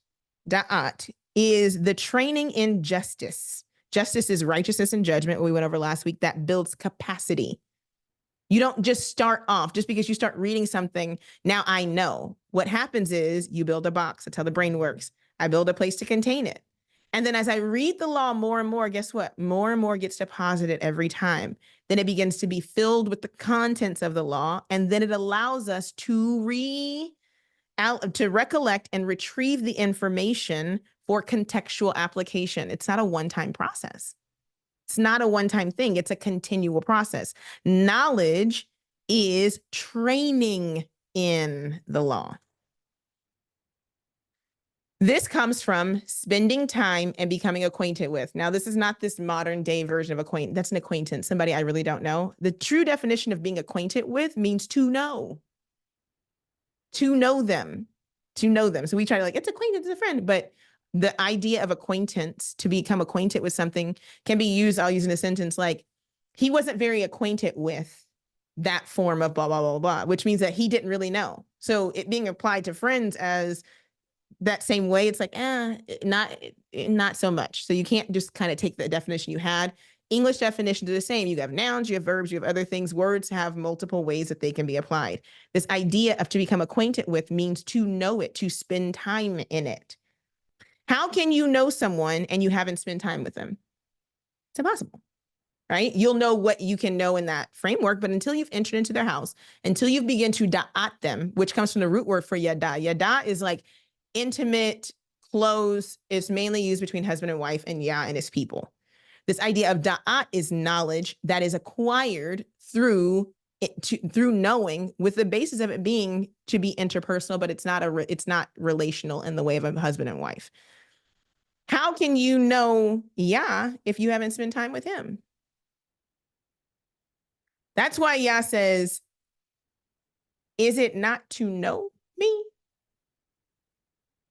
is the training in justice. Justice is righteousness and judgment, what we went over last week, that builds capacity. You don't just start off, just because you start reading something, now I know. What happens is you build a box. That's how the brain works. I build a place to contain it. And then as I read the law more and more, guess what? More and more gets deposited every time. Then it begins to be filled with the contents of the law. And then it allows us to recollect and retrieve the information for contextual application. It's not a one-time process. It's not a one-time thing. It's a continual process. Knowledge is training in the law. This comes from spending time and becoming acquainted with. Now, this is not this modern day version of acquaintance. That's an acquaintance, somebody I really don't know. The true definition of being acquainted with means to know them, to know them. So we try to like, it's acquaintance, it's a friend, but the idea of acquaintance, to become acquainted with something, can be used, I'll use in a sentence like, he wasn't very acquainted with that form of blah, blah, blah, blah, which means that he didn't really know. So it being applied to friends as that same way, it's like, not so much. So you can't just kind of take the definition you had. English definitions are the same. You have nouns, you have verbs, you have other things. Words have multiple ways that they can be applied. This idea of to become acquainted with means to know it, to spend time in it. How can you know someone and you haven't spent time with them? It's impossible, right? You'll know what you can know in that framework, but until you've entered into their house, until you've begun to da'at them, which comes from the root word for yada. Yada is like intimate, close. It's mainly used between husband and wife, and Yah and his people. This idea of da'at is knowledge that is acquired through knowing, with the basis of it being to be interpersonal, but it's not relational in the way of a husband and wife. How can you know Yah if you haven't spent time with him? That's why Yah says, is it not to know me?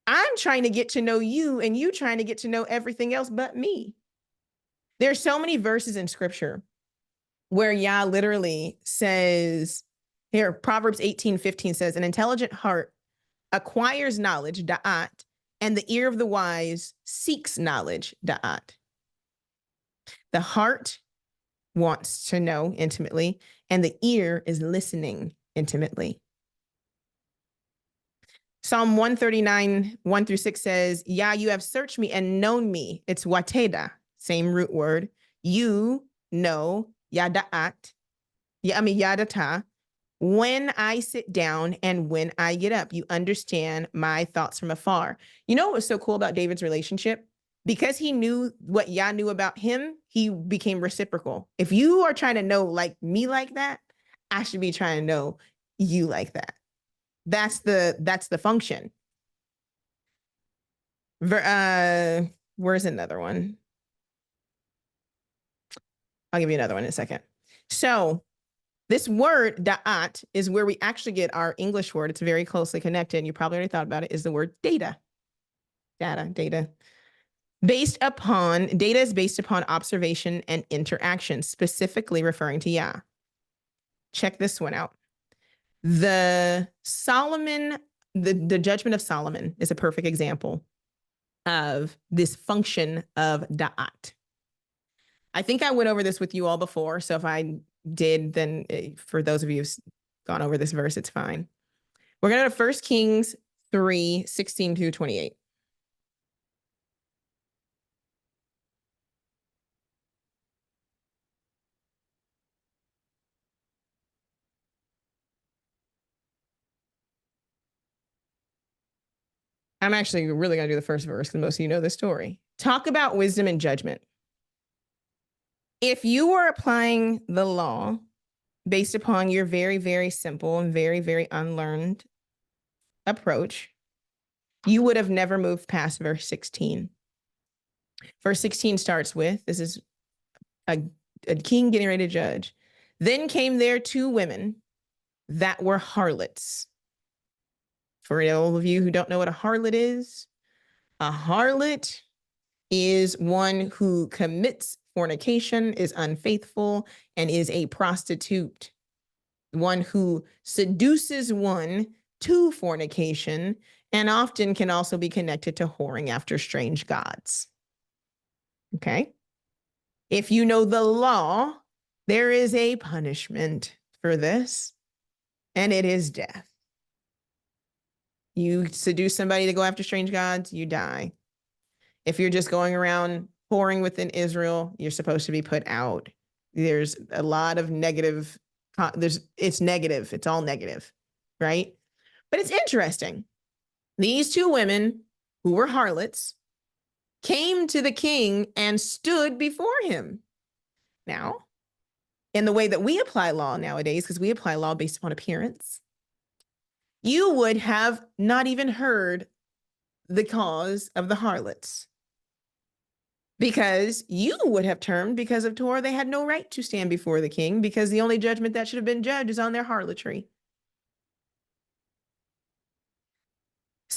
I'm trying to get to know you, and you trying to get to know everything else but me. There's so many verses in scripture where Yah literally says, here, Proverbs 18:15 says, an intelligent heart acquires knowledge, da'at, and the ear of the wise seeks knowledge, da'at. The heart wants to know intimately, and the ear is listening intimately. Psalm 139, 1-6 says, Yah, you have searched me and known me. It's wateda, same root word. You know, yada'at, yadata, when I sit down and when I get up. You understand my thoughts from afar. You know what was so cool about David's relationship? Because he knew what Yah knew about him, he became reciprocal. If you are trying to know like me like that, I should be trying to know you like that. That's the function. Where's another one? I'll give you another one in a second. So this word da'at is where we actually get our English word. It's very closely connected. You probably already thought about it, is the word data. Data. Data is based upon observation and interaction, specifically referring to Yah. Check this one out. The judgment of Solomon is a perfect example of this function of da'at. I think I went over this with you all before, so if I did, then for those of you who've gone over this verse, it's fine. We're going to go to 1 Kings 3:16-28. I'm actually really going to do the first verse because most of you know the story. Talk about wisdom and judgment. If you were applying the law based upon your very, very simple and very, very unlearned approach, you would have never moved past verse 16. Verse 16 starts with, this is a king getting ready to judge. Then came there 2 women that were harlots. For all of you who don't know what a harlot is, a harlot is one who commits fornication, is unfaithful, and is a prostitute. One who seduces one to fornication, and often can also be connected to whoring after strange gods. Okay? If you know the law, there is a punishment for this, and it is death. You seduce somebody to go after strange gods, you die. If you're just going around whoring within Israel, you're supposed to be put out. There's a lot of negative, it's negative, it's all negative, right? But it's interesting. These 2 women who were harlots came to the king and stood before him. Now, in the way that we apply law nowadays, because we apply law based upon appearance, you would have not even heard the cause of the harlots, because you would have termed, because of Torah, they had no right to stand before the king, because the only judgment that should have been judged is on their harlotry.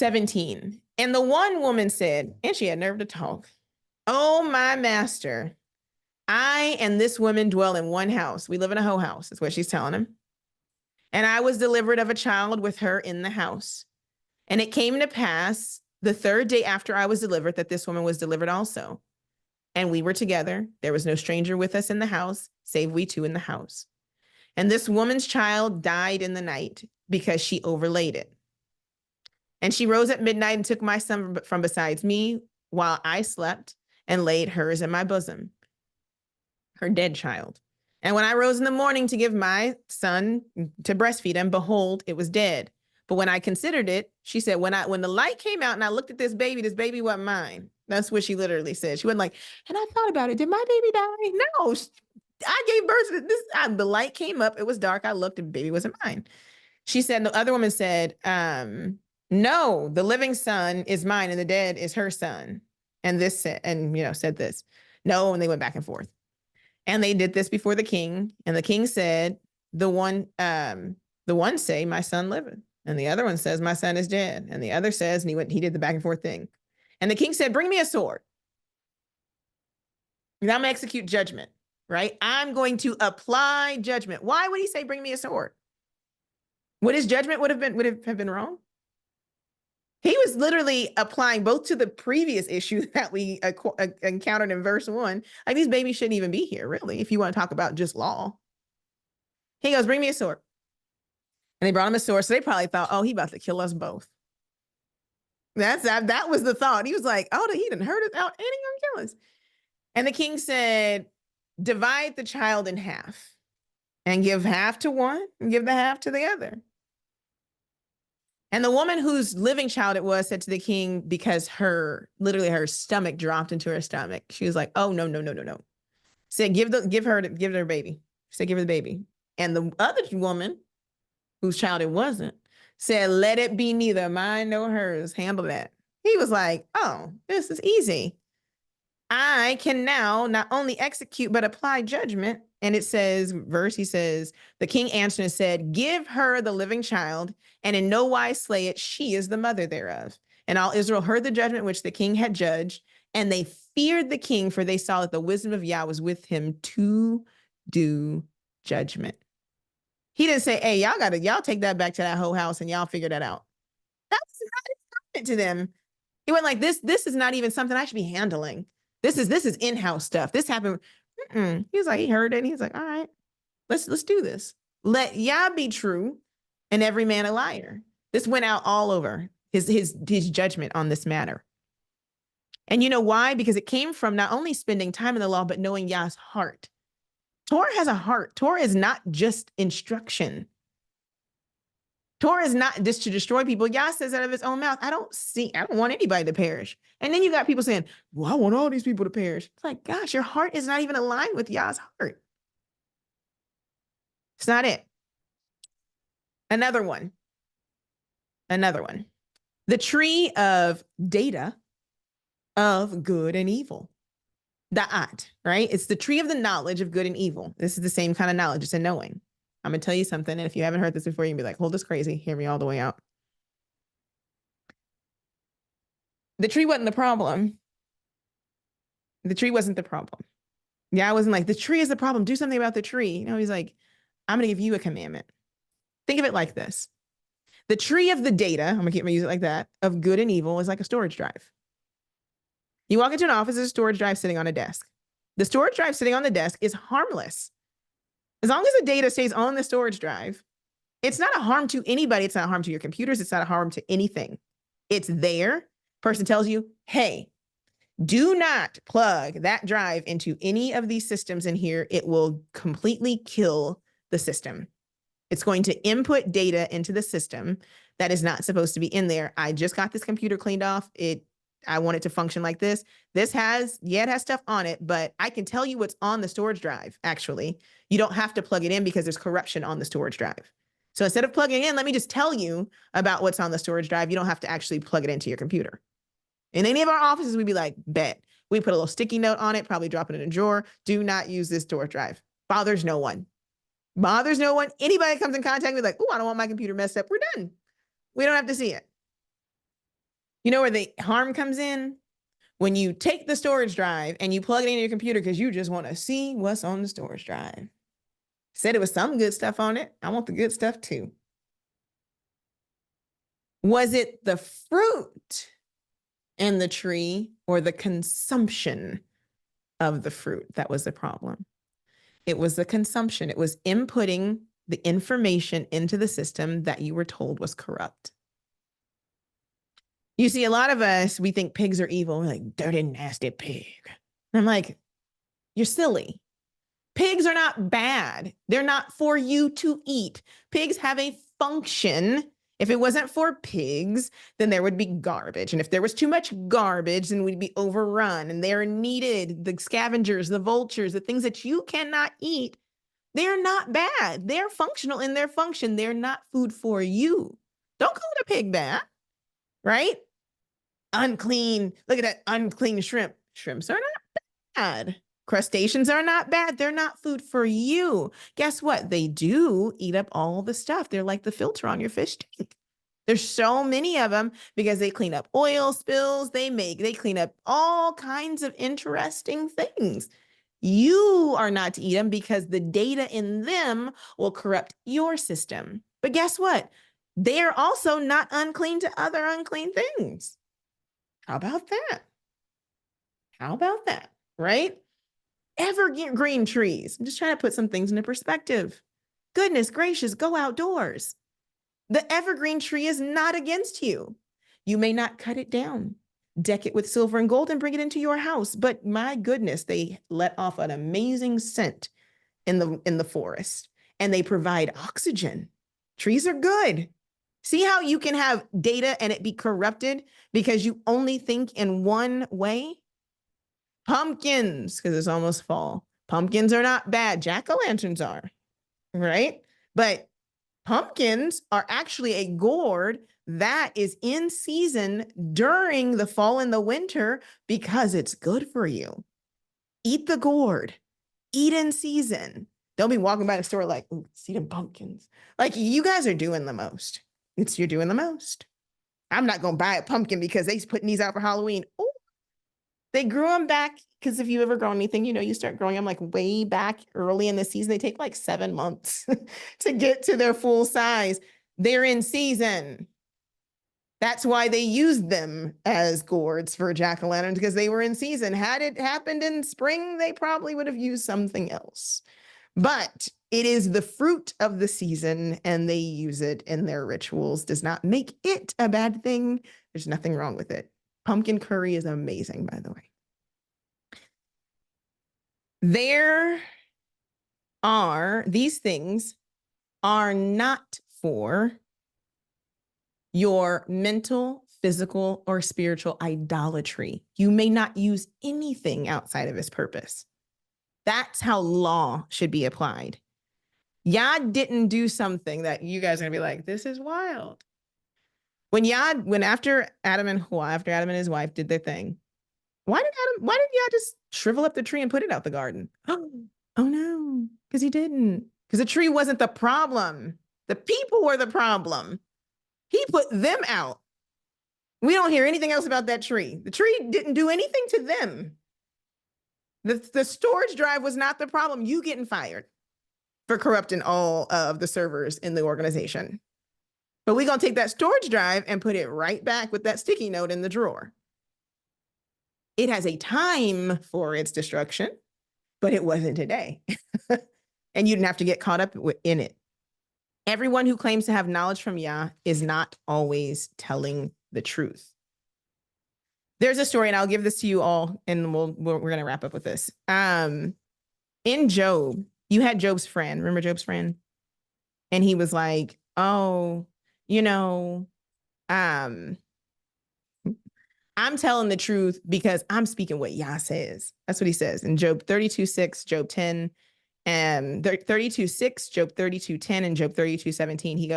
17. And the one woman said, and she had nerve to talk, "Oh, my master, I and this woman dwell in one house. We live in a whole house," is what she's telling him. "And I was delivered of a child with her in the house. And it came to pass the third day after I was delivered that this woman was delivered also. And we were together. There was no stranger with us in the house, save we two in the house. And this woman's child died in the night because she overlaid it. And she rose at midnight and took my son from beside me while I slept and laid hers in my bosom, her dead child. And when I rose in the morning to give my son to breastfeed him, behold, it was dead. But when I considered it," she said, when the light came out and I looked at this baby wasn't mine." That's what she literally said. She wasn't like, "And I thought about it. Did my baby die?" No, I gave birth to this. The light came up. It was dark. I looked and baby wasn't mine. She said, and the other woman said, "No, the living son is mine and the dead is her son." And this said, and said this. No, and they went back and forth. And they did this before the king. And the king said, the one say, "My son liveth." And the other one says, "My son is dead." And the other says, and he did the back and forth thing. And the king said, "Bring me a sword. And I'm going to execute judgment," right? "I'm going to apply judgment." Why would he say, "Bring me a sword"? Would his judgment would have been wrong? He was literally applying both to the previous issue that we encountered in verse 1. Like, these babies shouldn't even be here, really, if you want to talk about just law. He goes, "Bring me a sword." And they brought him a sword. So they probably thought, "Oh, he about to kill us both." That was the thought. He was like, "Oh, he didn't hurt us out and he gonna kill us." And the king said, "Divide the child in half and give half to one and give the half to the other." And the woman whose living child it was said to the king, because her stomach dropped into her stomach. She was like, "Oh, no, no, no, no, no." Said, give her baby. She said, "Give her the baby." And the other woman, whose child it wasn't, said, "Let it be neither mine nor hers. Handle that." He was like, "Oh, this is easy. I can now not only execute, but apply judgment." And it says, he says, "The king answered and said, Give her the living child, and in no wise slay it. She is the mother thereof." And all Israel heard the judgment which the king had judged, and they feared the king, for they saw that the wisdom of Yah was with him to do judgment. He didn't say, "Hey, y'all take that back to that whole house and y'all figure that out." That's not his comment to them. He went like, this is not even something I should be handling. This is in-house stuff. This happened. He was like, he heard it and he was like, "All right, let's do this. Let Yah be true and every man a liar." This went out all over his judgment on this matter. And you know why? Because it came from not only spending time in the law, but knowing Yah's heart. Torah has a heart. Torah is not just instruction. Torah is not just to destroy people. Yah says out of his own mouth, I don't want anybody to perish. And then you got people saying, "Well, I want all these people to perish." It's like, gosh, your heart is not even aligned with Yah's heart. It's not it. Another one. The tree of data of good and evil. Da'at, right? It's the tree of the knowledge of good and evil. This is the same kind of knowledge. It's a knowing. I'm going to tell you something. And if you haven't heard this before, you can be like, "Hold this crazy. Hear me all the way out." The tree wasn't the problem. The tree wasn't the problem. Yeah, I wasn't like, "The tree is the problem. Do something about the tree." He's like, "I'm going to give you a commandment." Think of it like this. The tree of the data, I'm going to use it like that, of good and evil is like a storage drive. You walk into an office, there's a storage drive sitting on a desk. The storage drive sitting on the desk is harmless. As long as the data stays on the storage drive, it's not a harm to anybody. It's not a harm to your computers. It's not a harm to anything. It's there. Person tells you, "Hey, do not plug that drive into any of these systems in here. It will completely kill the system. It's going to input data into the system that is not supposed to be in there. I just got this computer cleaned off. I want it to function like this. It has stuff on it, but I can tell you what's on the storage drive, actually. You don't have to plug it in because there's corruption on the storage drive. So instead of plugging in, let me just tell you about what's on the storage drive. You don't have to actually plug it into your computer." In any of our offices, we'd be like, "Bet." We put a little sticky note on it, probably drop it in a drawer. "Do not use this storage drive. Bothers no one." Anybody that comes in contact with, like, "Oh, I don't want my computer messed up." We're done. We don't have to see it. You know where the harm comes in? When you take the storage drive and you plug it into your computer because you just want to see what's on the storage drive. Said it was some good stuff on it. I want the good stuff too. Was it the fruit in the tree or the consumption of the fruit that was the problem? It was the consumption. It was inputting the information into the system that you were told was corrupt. You see, a lot of us, we think pigs are evil. We're like, dirty, nasty pig. And I'm like, you're silly. Pigs are not bad. They're not for you to eat. Pigs have a function. If it wasn't for pigs, then there would be garbage. And if there was too much garbage, then we'd be overrun. And they're needed. The scavengers, the vultures, the things that you cannot eat, they're not bad. They're functional in their function. They're not food for you. Don't call it a pig bad, right? Unclean. Look at that unclean shrimp. Shrimps are not bad. Crustaceans are not bad. They're not food for you. Guess what? They do eat up all the stuff. They're like the filter on your fish tank. There's so many of them because they clean up oil spills. They clean up all kinds of interesting things. You are not to eat them because the data in them will corrupt your system. But guess what? They are also not unclean to other unclean things. How about that? How about that? Right? Evergreen trees. I'm just trying to put some things into perspective. Goodness gracious, go outdoors. The evergreen tree is not against you. You may not cut it down, deck it with silver and gold and bring it into your house. But my goodness, they let off an amazing scent in the forest and they provide oxygen. Trees are good. See how you can have data and it be corrupted because you only think in one way? Pumpkins, because it's almost fall. Pumpkins are not bad. Jack-o'-lanterns are, right? But pumpkins are actually a gourd that is in season during the fall and the winter because it's good for you. Eat the gourd. Eat in season. Don't be walking by the store like, ooh, see them pumpkins. Like, you guys are doing the most. You're doing the most. I'm not going to buy a pumpkin because they're putting these out for Halloween. Ooh. They grew them back because if you ever grow anything, you start growing them like way back early in the season. They take like 7 months to get to their full size. They're in season. That's why they used them as gourds for jack-o'-lanterns because they were in season. Had it happened in spring, they probably would have used something else. But it is the fruit of the season and they use it in their rituals. Does not make it a bad thing. There's nothing wrong with it. Pumpkin curry is amazing, by the way. These things are not for your mental, physical, or spiritual idolatry. You may not use anything outside of its purpose. That's how law should be applied. Yah didn't do something that you guys are gonna be like, this is wild. After Adam and his wife did their thing, why did Yah just shrivel up the tree and put it out the garden? Oh no, because he didn't. Because the tree wasn't the problem. The people were the problem. He put them out. We don't hear anything else about that tree. The tree didn't do anything to them. The storage drive was not the problem. You getting fired for corrupting all of the servers in the organization. But we're going to take that storage drive and put it right back with that sticky note in the drawer. It has a time for its destruction, but it wasn't today. And you didn't have to get caught up in it. Everyone who claims to have knowledge from Yah is not always telling the truth. There's a story, and I'll give this to you all, and we're going to wrap up with this. In Job, you had Job's friend. Remember Job's friend? And he was like, oh, I'm telling the truth because I'm speaking what Yah says. That's what he says in Job 32:6, Job 10, and 32:6, Job 32:10, and Job 32:17. He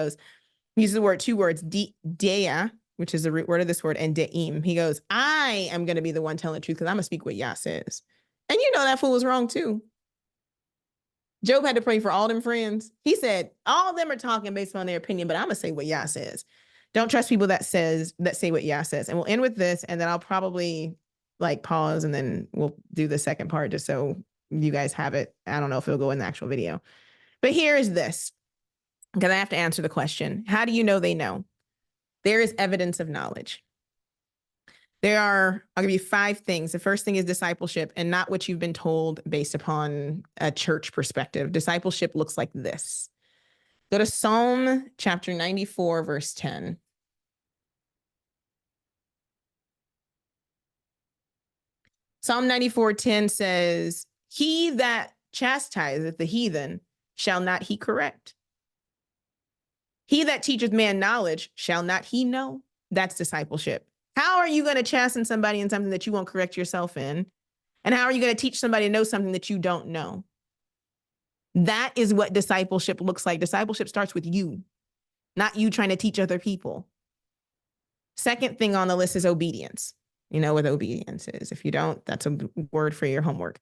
uses the word, 2 words, dea, which is the root word of this word, and deim. He goes, I am going to be the one telling the truth because I'm going to speak what Yah says. And that fool was wrong too. Job had to pray for all them friends. He said, all of them are talking based on their opinion, but I'm going to say what Yah says. Don't trust people that say what Yah says. And we'll end with this, and then I'll probably like pause, and then we'll do the second part just so you guys have it. I don't know if it'll go in the actual video. But here is this, because I have to answer the question. How do you know they know? There is evidence of knowledge. I'll give you 5 things. The first thing is discipleship, and not what you've been told based upon a church perspective. Discipleship looks like this. Go to Psalm chapter 94, verse 10. Psalm 94:10 says, he that chastiseth the heathen shall not he correct. He that teacheth man knowledge shall not he know. That's discipleship. How are you going to chasten somebody in something that you won't correct yourself in? And how are you going to teach somebody to know something that you don't know? That is what discipleship looks like. Discipleship starts with you, not you trying to teach other people. Second thing on the list is obedience. You know what obedience is. If you don't, that's a word for your homework.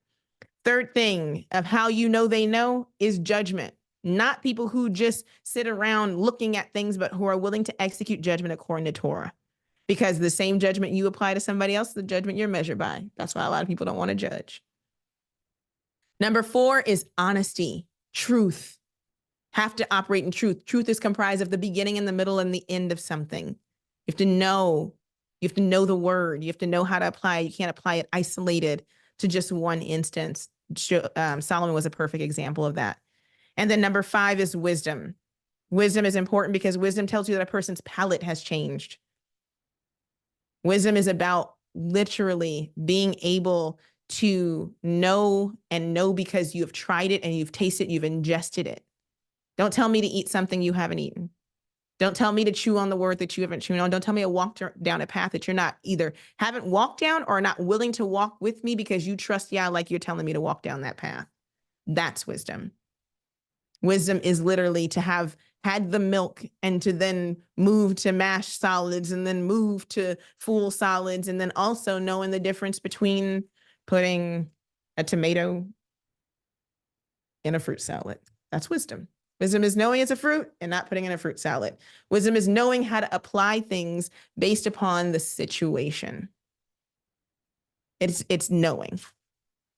Third thing of how you know they know is judgment. Not people who just sit around looking at things, but who are willing to execute judgment according to Torah. Because the same judgment you apply to somebody else, the judgment you're measured by. That's why a lot of people don't want to judge. Number 4 is honesty, truth. Have to operate in truth. Truth is comprised of the beginning and the middle and the end of something. You have to know. You have to know the word. You have to know how to apply it. You can't apply it isolated to just one instance. Solomon was a perfect example of that. And then number 5 is wisdom. Wisdom is important because wisdom tells you that a person's palate has changed. Wisdom is about literally being able to know and know because you have tried it and you've tasted it, you've ingested it. Don't tell me to eat something you haven't eaten. Don't tell me to chew on the word that you haven't chewed on. Don't tell me to walk down a path that you're not either haven't walked down or not willing to walk with me because you trust Yah like you're telling me to walk down that path. That's wisdom. Wisdom is literally to have had the milk and to then move to mashed solids and then move to full solids, and then also knowing the difference between putting a tomato in a fruit salad. That's wisdom. Wisdom is knowing it's a fruit and not putting in a fruit salad. Wisdom is knowing how to apply things based upon the situation. It's knowing.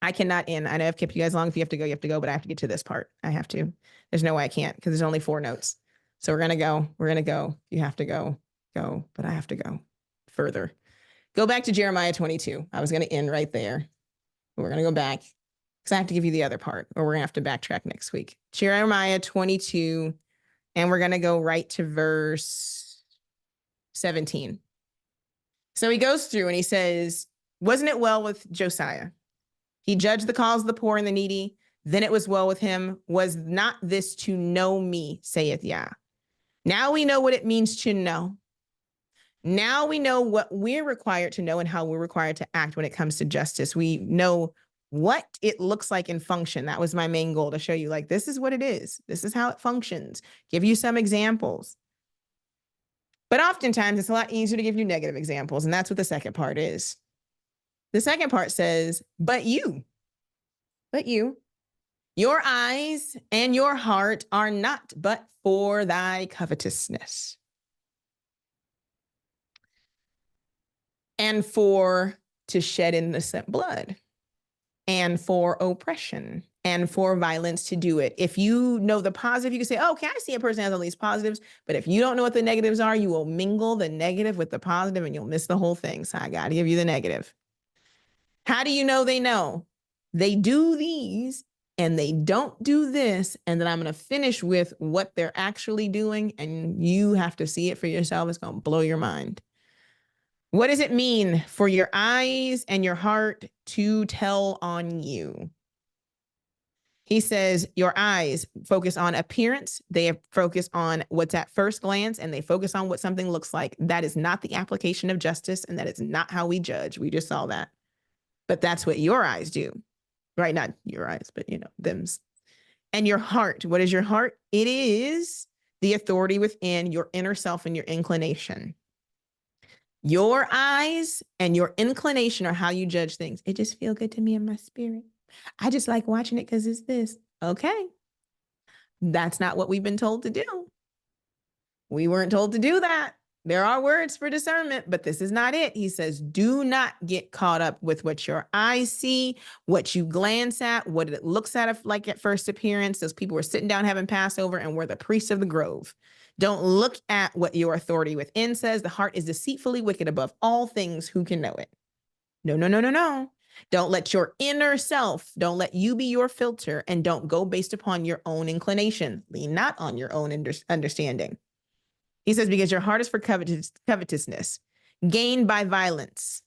I cannot end. I know I've kept you guys long. If you have to go, you have to go, but I have to get to this part. I have to. There's no way I can't because there's only 4 notes. So we're going to go. We're going to go. You have to go. Go. But I have to go further. Go back to Jeremiah 22. I was going to end right there. But we're going to go back because I have to give you the other part, or we're going to have to backtrack next week. Jeremiah 22, and we're going to go right to verse 17. So he goes through and he says, wasn't it well with Josiah? He judged the cause of the poor and the needy. Then it was well with him. Was not this to know me, saith Yah? Now we know what it means to know. Now we know what we're required to know and how we're required to act when it comes to justice. We know what it looks like in function. That was my main goal, to show you, like, this is what it is. This is how it functions. Give you some examples. But oftentimes it's a lot easier to give you negative examples. And that's what the second part is. The second part says, but you, your eyes and your heart are not but for thy covetousness, and for to shed innocent blood, and for oppression, and for violence to do it. If you know the positive, you can say, oh, okay, I see a person has all these positives. But if you don't know what the negatives are, you will mingle the negative with the positive and you'll miss the whole thing. So I got to give you the negative. How do you know they know? They do these and they don't do this. And then I'm going to finish with what they're actually doing. And you have to see it for yourself. It's going to blow your mind. What does it mean for your eyes and your heart to tell on you? He says your eyes focus on appearance. They focus on what's at first glance, and they focus on what something looks like. That is not the application of justice, and that is not how we judge. We just saw that. But that's what your eyes do, right? Not your eyes, but, you know, them's. And your heart, what is your heart? It is the authority within your inner self and your inclination. Your eyes and your inclination are how you judge things. It just feels good to me in my spirit. I just like watching it because it's this. Okay. That's not what we've been told to do. We weren't told to do that. There are words for discernment, but this is not it. He says, do not get caught up with what your eyes see, what you glance at, what it looks like at first appearance. Those people were sitting down having Passover and were the priests of the grove. Don't look at what your authority within says. The heart is deceitfully wicked above all things. Who can know it? No, no, no, no, no. Don't let your inner self, don't let you be your filter, and don't go based upon your own inclination. Lean not on your own understanding. He says, because your heart is for covetousness, gained by violence.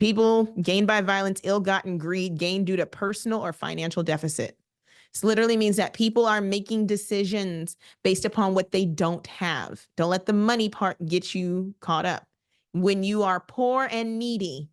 People gained by violence, ill-gotten greed, gained due to personal or financial deficit. This literally means that people are making decisions based upon what they don't have. Don't let the money part get you caught up. When you are poor and needy,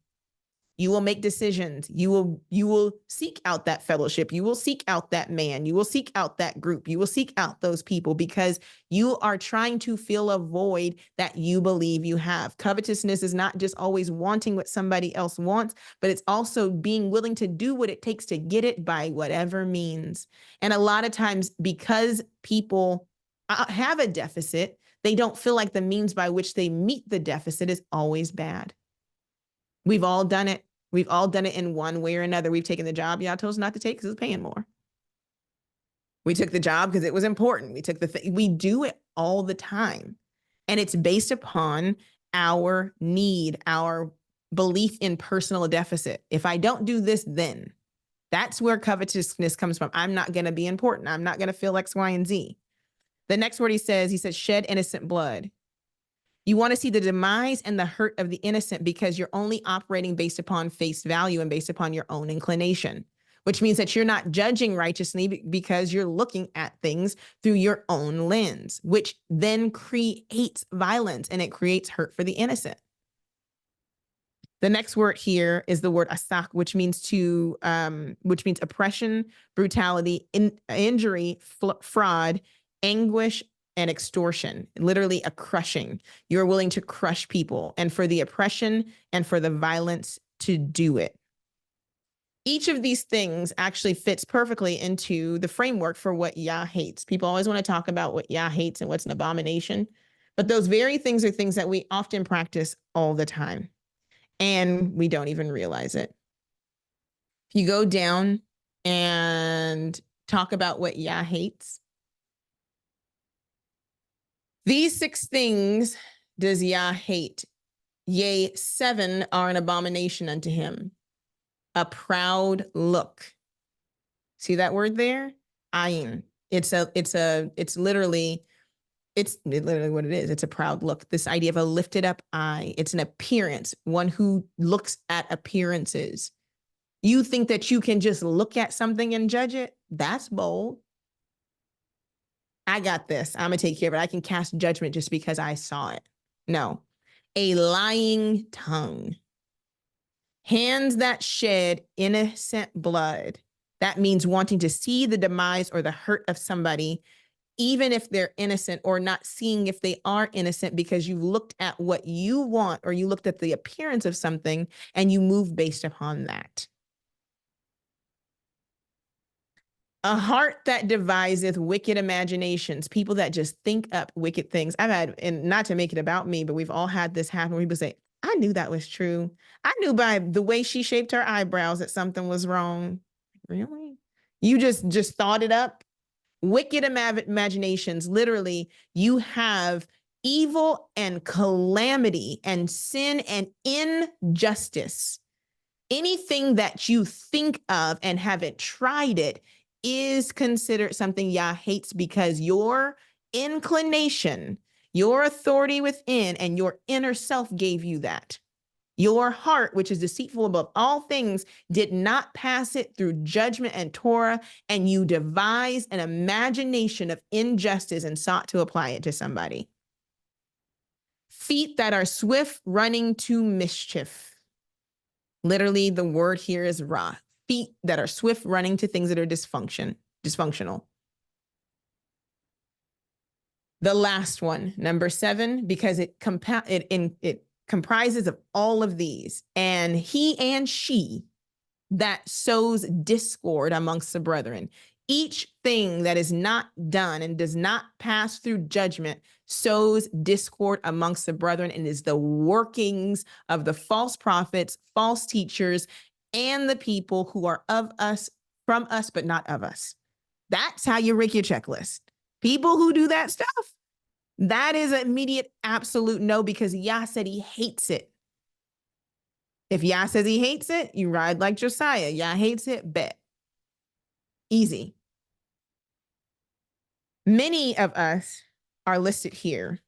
you will make decisions. You will seek out that fellowship. You will seek out that man. You will seek out that group. You will seek out those people because you are trying to fill a void that you believe you have. Covetousness is not just always wanting what somebody else wants, but it's also being willing to do what it takes to get it by whatever means. And a lot of times, because people have a deficit, they don't feel like the means by which they meet the deficit is always bad. We've all done it. We've all done it in one way or another. We've taken the job y'all told us not to take because it's paying more. We took the job because it was important. We took the thing. We do it all the time. And it's based upon our need, our belief in personal deficit. If I don't do this, then that's where covetousness comes from. I'm not going to be important. I'm not going to feel X, Y, and Z. The next word he says shed innocent blood. You want to see the demise and the hurt of the innocent because you're only operating based upon face value and based upon your own inclination, which means that you're not judging righteously because you're looking at things through your own lens, which then creates violence and it creates hurt for the innocent. The next word here is the word asak, which means oppression, brutality, injury, fraud, anguish, and extortion, literally a crushing. You're willing to crush people and for the oppression and for the violence to do it. Each of these things actually fits perfectly into the framework for what Yah hates. People always want to talk about what Yah hates and what's an abomination, but those very things are things that we often practice all the time, and we don't even realize it. If you go down and talk about what Yah hates, these 6 things does Yah hate. Yea, 7 are an abomination unto him. A proud look. See that word there? Ayin. It's literally what it is. It's a proud look. This idea of a lifted up eye. It's an appearance, one who looks at appearances. You think that you can just look at something and judge it? That's bold. I got this. I'm going to take care of it. I can cast judgment just because I saw it. No. A lying tongue. Hands that shed innocent blood. That means wanting to see the demise or the hurt of somebody, even if they're innocent, or not seeing if they are innocent because you looked at what you want or you looked at the appearance of something and you move based upon that. A heart that deviseth wicked imaginations, people that just think up wicked things. I've had, and not to make it about me, but we've all had this happen where people say, I knew that was true. I knew by the way she shaped her eyebrows that something was wrong. Really? You just thought it up? Wicked imaginations, literally, you have evil and calamity and sin and injustice. Anything that you think of and haven't tried it is considered something Yah hates because your inclination, your authority within, and your inner self gave you that. Your heart, which is deceitful above all things, did not pass it through judgment and Torah, and you devised an imagination of injustice and sought to apply it to somebody. Feet that are swift running to mischief. Literally, the word here is ra. Feet that are swift running to things that are dysfunctional. The last one, number 7, because it comprises of all of these. And he and she that sows discord amongst the brethren. Each thing that is not done and does not pass through judgment sows discord amongst the brethren and is the workings of the false prophets, false teachers, and the people who are of us, from us, but not of us. That's how you rig your checklist. People who do that stuff, that is an immediate absolute no, because Yah said he hates it. If Yah says he hates it, you ride like Josiah. Yah hates it, bet. Easy. Many of us are listed here.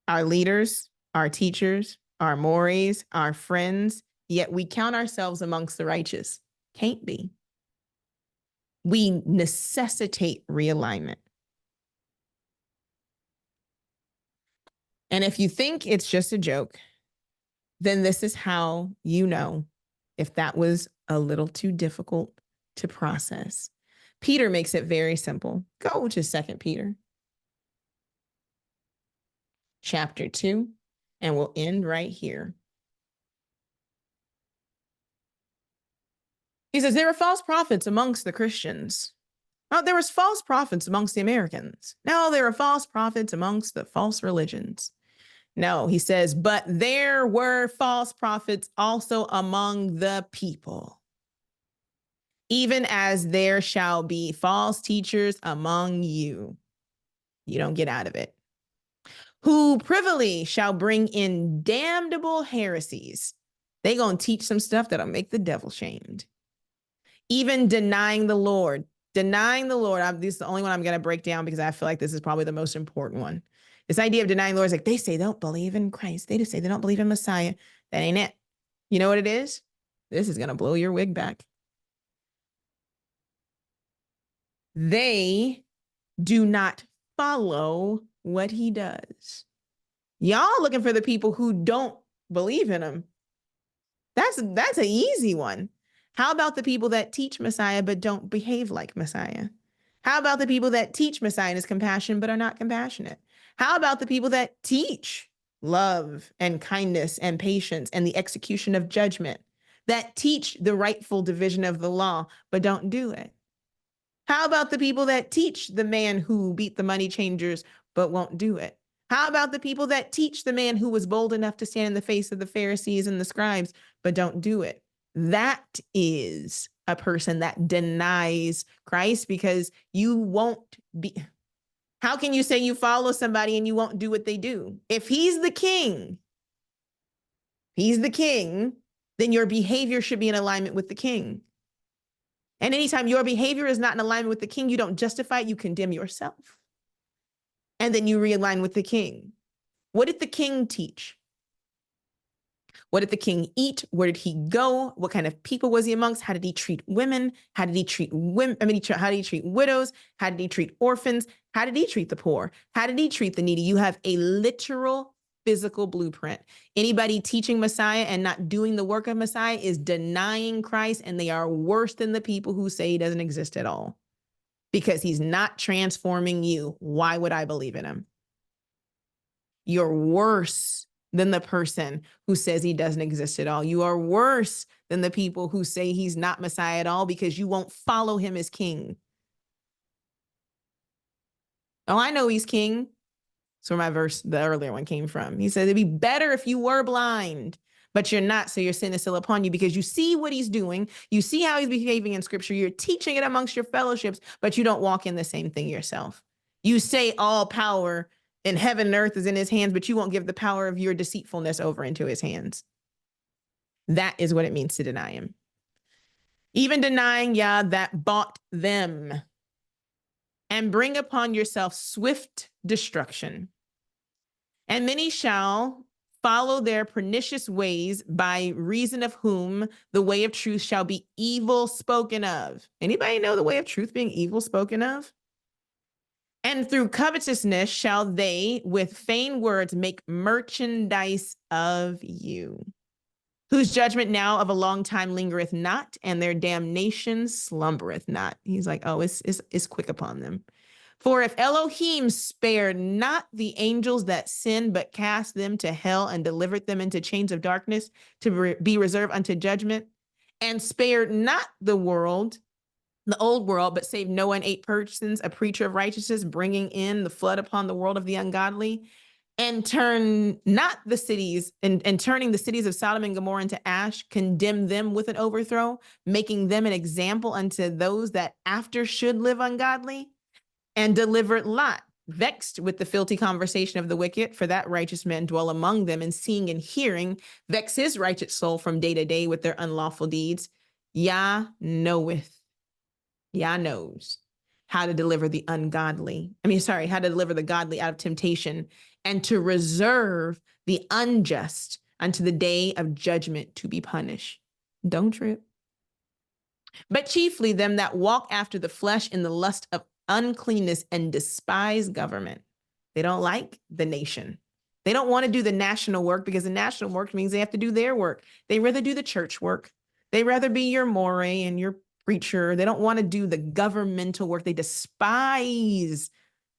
Our leaders, our teachers, our mores, our friends, yet we count ourselves amongst the righteous. Can't be. We necessitate realignment. And if you think it's just a joke, then this is how you know if that was a little too difficult to process. Peter makes it very simple. Go to 2 Peter chapter 2, and we'll end right here. He says, there are false prophets amongst the Christians. Oh, there was false prophets amongst the Americans. No, there are false prophets amongst the false religions. No, he says, but there were false prophets also among the people, even as there shall be false teachers among you. You don't get out of it. Who privily shall bring in damnable heresies. They gonna teach some stuff that'll make the devil shamed. Even denying the Lord. Denying the Lord. This is the only one I'm gonna break down because I feel like this is probably the most important one. This idea of denying the Lord is like, they say they don't believe in Christ. They just say they don't believe in Messiah. That ain't it. You know what it is? This is gonna blow your wig back. They do not follow what he does. Y'all looking for the people who don't believe in him. That's an easy one. How about the people that teach Messiah but don't behave like Messiah? How about the people that teach Messiah and his compassion but are not compassionate? How about the people that teach love and kindness and patience and the execution of judgment, that teach the rightful division of the law but don't do it? How about the people that teach the man who beat the money changers but won't do it? How about the people that teach the man who was bold enough to stand in the face of the Pharisees and the scribes but don't do it? That is a person that denies Christ, because you won't be. How can you say you follow somebody and you won't do what they do? If he's the king, then your behavior should be in alignment with the king. And anytime your behavior is not in alignment with the king, you don't justify it, you condemn yourself. And then you realign with the king. What did the king teach? What did the king eat? Where did he go? What kind of people was he amongst? How did he treat women? How did he treat women? How did he treat widows? How did he treat orphans? How did he treat the poor? How did he treat the needy? You have a literal physical blueprint. Anybody teaching Messiah and not doing the work of Messiah is denying Christ, and they are worse than the people who say he doesn't exist at all, because he's not transforming you. Why would I believe in him? You're worse than the person who says he doesn't exist at all. You are worse than the people who say he's not Messiah at all, because you won't follow him as king. Oh, I know he's king. That's where my verse, the earlier one, came from. He said, it'd be better if you were blind, but you're not, so your sin is still upon you, because you see what he's doing. You see how he's behaving in scripture. You're teaching it amongst your fellowships, but you don't walk in the same thing yourself. You say all power in heaven and earth is in his hands, but you won't give the power of your deceitfulness over into his hands. That is what it means to deny him. Even denying Yah that bought them, and bring upon yourself swift destruction. And many shall follow their pernicious ways, by reason of whom the way of truth shall be evil spoken of. Anybody know the way of truth being evil spoken of? And through covetousness shall they with vain words make merchandise of you, whose judgment now of a long time lingereth not, and their damnation slumbereth not. He's like, oh, it's quick upon them. For if Elohim spared not the angels that sinned, but cast them to hell and delivered them into chains of darkness to be reserved unto judgment, and spared not the world, the old world, but saved Noah and 8 persons, a preacher of righteousness, bringing in the flood upon the world of the ungodly, and turn not the cities, and turning the cities of Sodom and Gomorrah into ash, condemn them with an overthrow, making them an example unto those that after should live ungodly, and delivered Lot, vexed with the filthy conversation of the wicked, for that righteous men dwell among them, and seeing and hearing, vex his righteous soul from day to day with their unlawful deeds. Yah knoweth, Yah knows how to deliver the ungodly. How to deliver the godly out of temptation, and to reserve the unjust unto the day of judgment to be punished. Don't trip. But chiefly them that walk after the flesh in the lust of uncleanness and despise government. They don't like the nation. They don't want to do the national work, because the national work means they have to do their work. They rather do the church work. They rather be your more and your preacher. They don't want to do the governmental work. They despise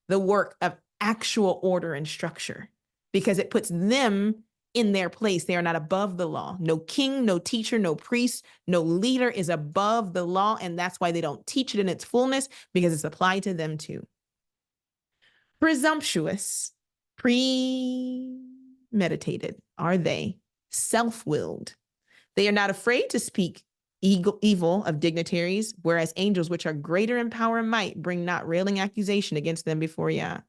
the work of actual order and structure, because it puts them in their place. They are not above the law. No king, no teacher, no priest, no leader is above the law. And that's why they don't teach it in its fullness, because it's applied to them too. Presumptuous, premeditated are they, self-willed. They are not afraid to speak evil of dignitaries, whereas angels, which are greater in power and might, bring not railing accusation against them before Yah.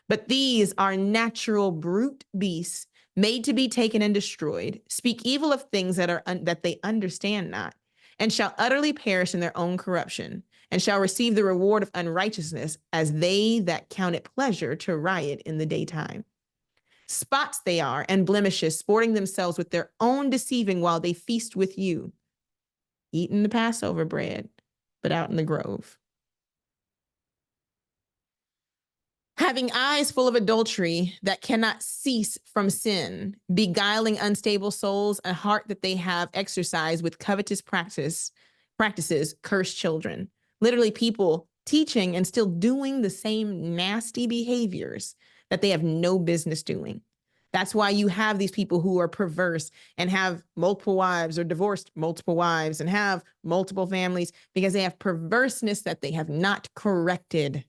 But these are natural brute beasts, made to be taken and destroyed, speak evil of things that they understand not, and shall utterly perish in their own corruption, and shall receive the reward of unrighteousness, as they that count it pleasure to riot in the daytime. Spots they are, and blemishes, sporting themselves with their own deceiving while they feast with you, eating the Passover bread, but out in the grove. Having eyes full of adultery that cannot cease from sin, beguiling unstable souls, a heart that they have exercised with covetous practices, cursed children. Literally people teaching and still doing the same nasty behaviors that they have no business doing. That's why you have these people who are perverse and have multiple wives, or divorced multiple wives and have multiple families, because they have perverseness that they have not corrected.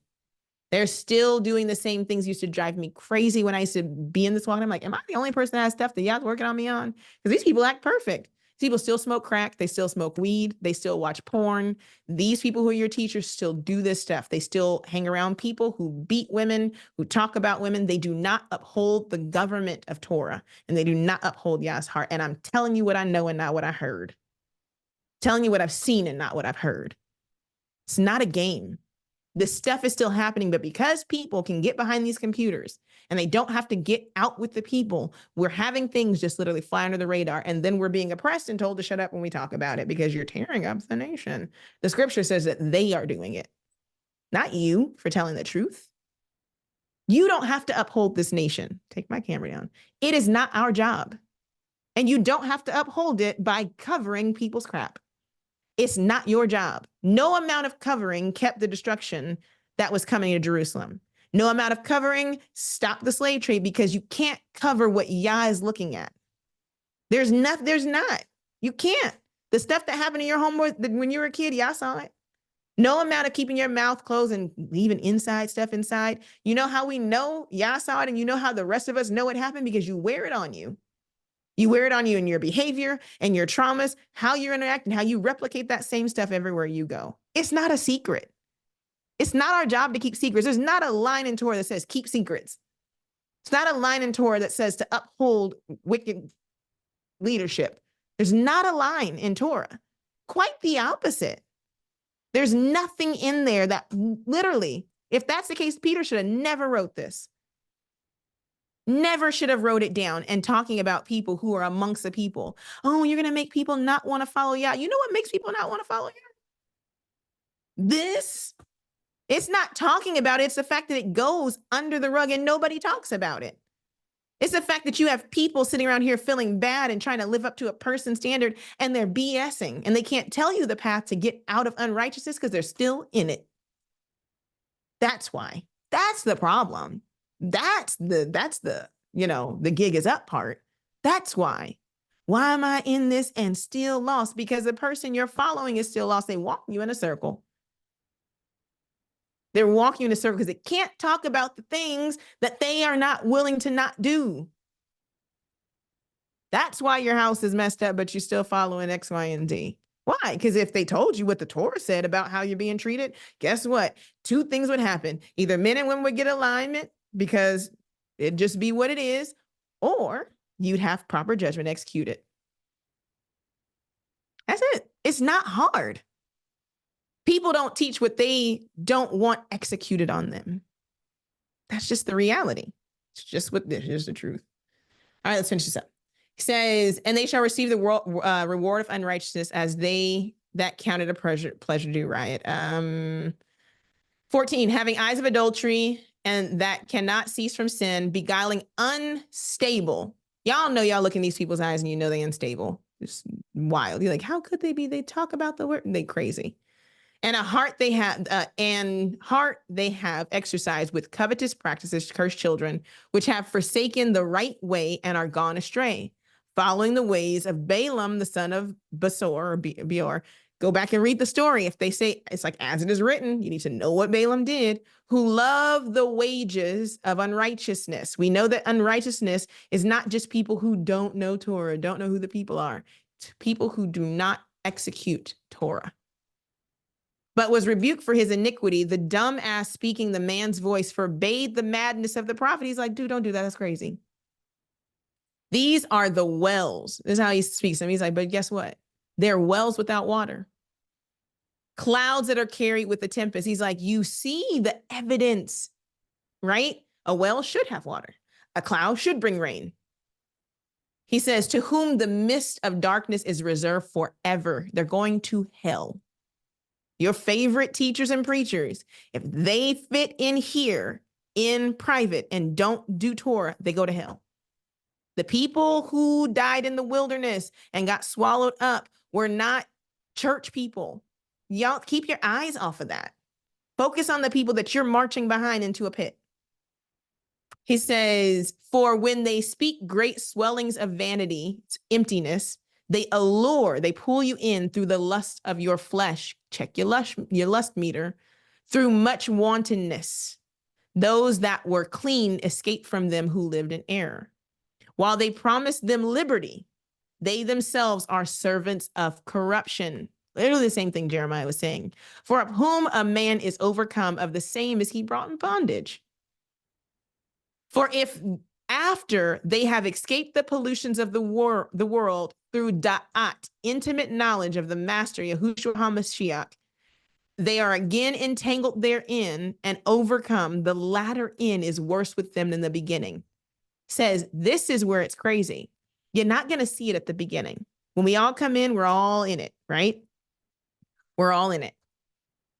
They're still doing the same things. Used to drive me crazy when I used to be in this walk. I'm like, am I the only person that has stuff that y'all's working on me on? Because these people act perfect. These people still smoke crack. They still smoke weed. They still watch porn. These people who are your teachers still do this stuff. They still hang around people who beat women, who talk about women. They do not uphold the government of Torah, and they do not uphold Yah's heart. And I'm telling you what I know and not what I heard. Telling you what I've seen and not what I've heard. It's not a game. This stuff is still happening, but because people can get behind these computers and they don't have to get out with the people, we're having things just literally fly under the radar, and then we're being oppressed and told to shut up when we talk about it, because you're tearing up the nation. The scripture says that they are doing it, not you, for telling the truth. You don't have to uphold this nation. Take my camera down. It is not our job. And you don't have to uphold it by covering people's crap. It's not your job. No amount of covering kept the destruction that was coming to Jerusalem. No amount of covering stopped the slave trade, because you can't cover what Yah is looking at. There's not. You can't. The stuff that happened in your home when you were a kid, Yah saw it. No amount of keeping your mouth closed and leaving stuff inside. You know how we know Yah saw it, and you know how the rest of us know it happened? Because you wear it on you. You wear it on you in your behavior and your traumas, how you interact, and how you replicate that same stuff everywhere you go. It's not a secret. It's not our job to keep secrets. There's not a line in Torah that says keep secrets. It's not a line in Torah that says to uphold wicked leadership. There's not a line in Torah. Quite the opposite. There's nothing in there that literally, if that's the case, Peter should have never wrote this. Never should have wrote it down, and talking about people who are amongst the people. Oh, you're going to make people not want to follow Yah. You know what makes people not want to follow Yah? This. It's not talking about it. It's the fact that it goes under the rug and nobody talks about it. It's the fact that you have people sitting around here feeling bad and trying to live up to a person's standard, and they're BSing, and they can't tell you the path to get out of unrighteousness because they're still in it. That's why. That's the problem. That's the, the gig is up part. That's why. Why am I in this and still lost? Because the person you're following is still lost. They walk you in a circle. They're walking in a circle because they can't talk about the things that they are not willing to not do. That's why your house is messed up, but you're still following X, Y, and Z. Why? Because if they told you what the Torah said about how you're being treated, guess what? Two things would happen. Either men and women would get alignment because it'd just be what it is, or you'd have proper judgment executed. That's it. It's not hard. People don't teach what they don't want executed on them. That's just the reality. It's just what this is, the truth. All right, let's finish this up. He says, and they shall receive the reward of unrighteousness as they that counted a pleasure do riot. 14, having eyes of adultery and that cannot cease from sin, beguiling unstable. Y'all know y'all look in these people's eyes and you know they're unstable. It's wild. You're like, how could they be? They talk about the word. They crazy. And a heart they have, exercised with covetous practices, cursed children, which have forsaken the right way and are gone astray, following the ways of Balaam, the son of Beor. Go back and read the story. If they say, it's like, as it is written, you need to know what Balaam did, who loved the wages of unrighteousness. We know that unrighteousness is not just people who don't know Torah, don't know who the people are. It's people who do not execute Torah. But was rebuked for his iniquity. The dumb ass speaking the man's voice forbade the madness of the prophet. He's like, dude, don't do that. That's crazy. These are the wells. This is how he speaks to them. He's like, but guess what? They're wells without water. Clouds that are carried with the tempest. He's like, you see the evidence, right? A well should have water. A cloud should bring rain. He says, to whom the mist of darkness is reserved forever. They're going to hell. Your favorite teachers and preachers, if they fit in here in private and don't do Torah, they go to hell. The people who died in the wilderness and got swallowed up were not church people. Y'all keep your eyes off of that. Focus on the people that you're marching behind into a pit. He says, for when they speak great swellings of vanity, emptiness, they allure, they pull you in through the lust of your flesh. Check your lust meter. Through much wantonness. Those that were clean escaped from them who lived in error. While they promised them liberty, they themselves are servants of corruption. Literally the same thing Jeremiah was saying. For of whom a man is overcome, of the same is he brought in bondage. For if after they have escaped the pollutions of the world through da'at, intimate knowledge of the master Yahushua HaMashiach, they are again entangled therein and overcome, the latter end is worse with them than the beginning. Says, this is where it's crazy. You're not going to see it at the beginning. When we all come in, we're all in it, right? We're all in it.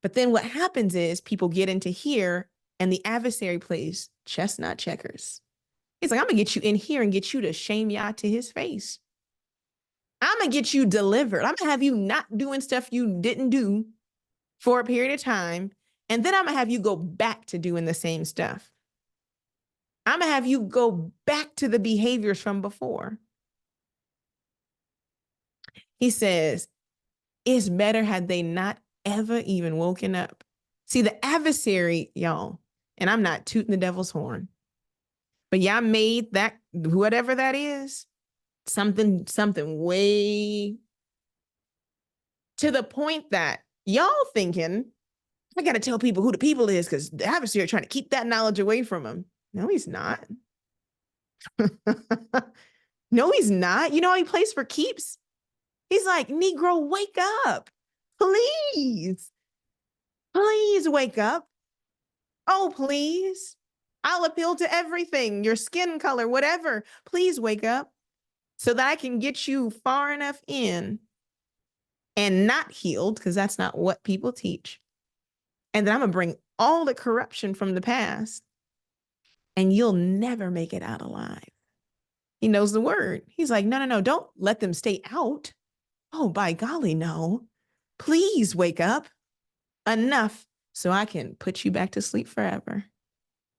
But then what happens is people get into here and the adversary plays chestnut checkers. He's like, I'm going to get you in here and get you to shame Yah to his face. I'm going to get you delivered. I'm going to have you not doing stuff you didn't do for a period of time. And then I'm going to have you go back to doing the same stuff. I'm going to have you go back to the behaviors from before. He says, it's better had they not ever even woken up. See, the adversary, y'all, and I'm not tooting the devil's horn, but y'all made that, whatever that is, something way to the point that y'all thinking, I got to tell people who the people is because the adversary trying to keep that knowledge away from him. No, he's not. No, he's not. You know, he plays for keeps. He's like, Negro, wake up. Please. Please wake up. Oh, please. I'll appeal to everything, your skin color, whatever. Please wake up so that I can get you far enough in and not healed, because that's not what people teach. And then I'm going to bring all the corruption from the past and you'll never make it out alive. He knows the word. He's like, no, don't let them stay out. Oh, by golly, no. Please wake up enough so I can put you back to sleep forever.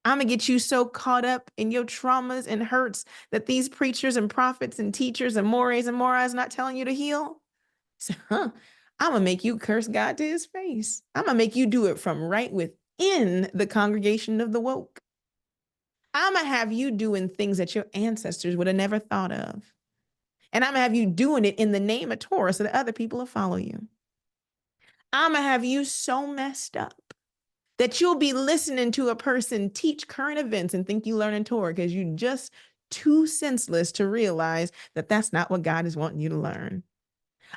I'm going to get you so caught up in your traumas and hurts that these preachers and prophets and teachers and mores and morais not telling you to heal. So, I'm going to make you curse God to his face. I'm going to make you do it from right within in the congregation of the woke. I'm going to have you doing things that your ancestors would have never thought of. And I'm going to have you doing it in the name of Torah so that other people will follow you. I'm going to have you so messed up that you'll be listening to a person teach current events and think you learning Torah because you're just too senseless to realize that that's not what God is wanting you to learn.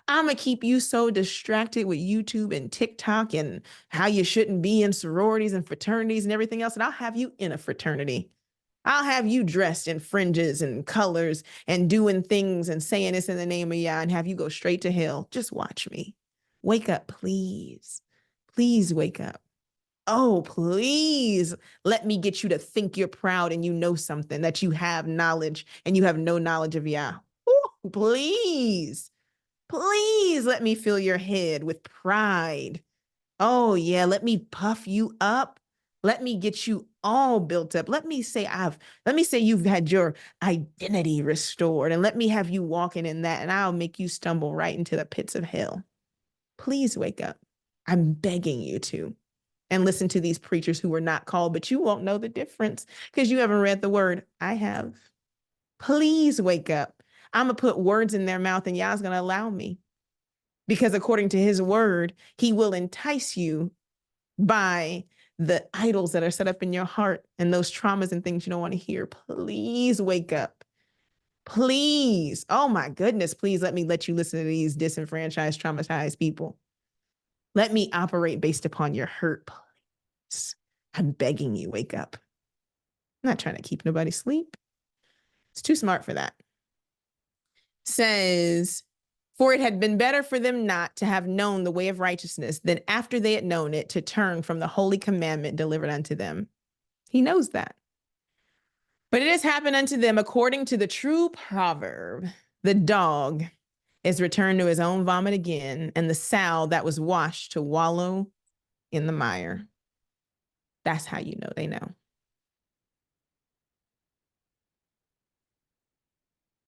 I'm going to keep you so distracted with YouTube and TikTok and how you shouldn't be in sororities and fraternities and everything else. And I'll have you in a fraternity. I'll have you dressed in fringes and colors and doing things and saying this in the name of Yah and have you go straight to hell. Just watch me. Wake up, please. Please wake up. Oh, please let me get you to think you're proud and you know something, that you have knowledge and you have no knowledge of Yah. Ooh, please. Please let me fill your head with pride. Oh, yeah, let me puff you up. Let me get you all built up. Let me say you've had your identity restored, and let me have you walking in that, and I'll make you stumble right into the pits of hell. Please wake up. I'm begging you to. And listen to these preachers who were not called, but you won't know the difference because you haven't read the word. I have. Please wake up. I'm going to put words in their mouth and Yah's going to allow me. Because according to his word, he will entice you by the idols that are set up in your heart and those traumas and things you don't want to hear. Please wake up. Please. Oh my goodness. Please let you listen to these disenfranchised, traumatized people. Let me operate based upon your hurt. Please. I'm begging you, wake up. I'm not trying to keep nobody asleep. It's too smart for that. Says, for it had been better for them not to have known the way of righteousness than after they had known it to turn from the holy commandment delivered unto them. He knows that. But it has happened unto them according to the true proverb. The dog is returned to his own vomit again, and the sow that was washed to wallow in the mire. That's how you know they know.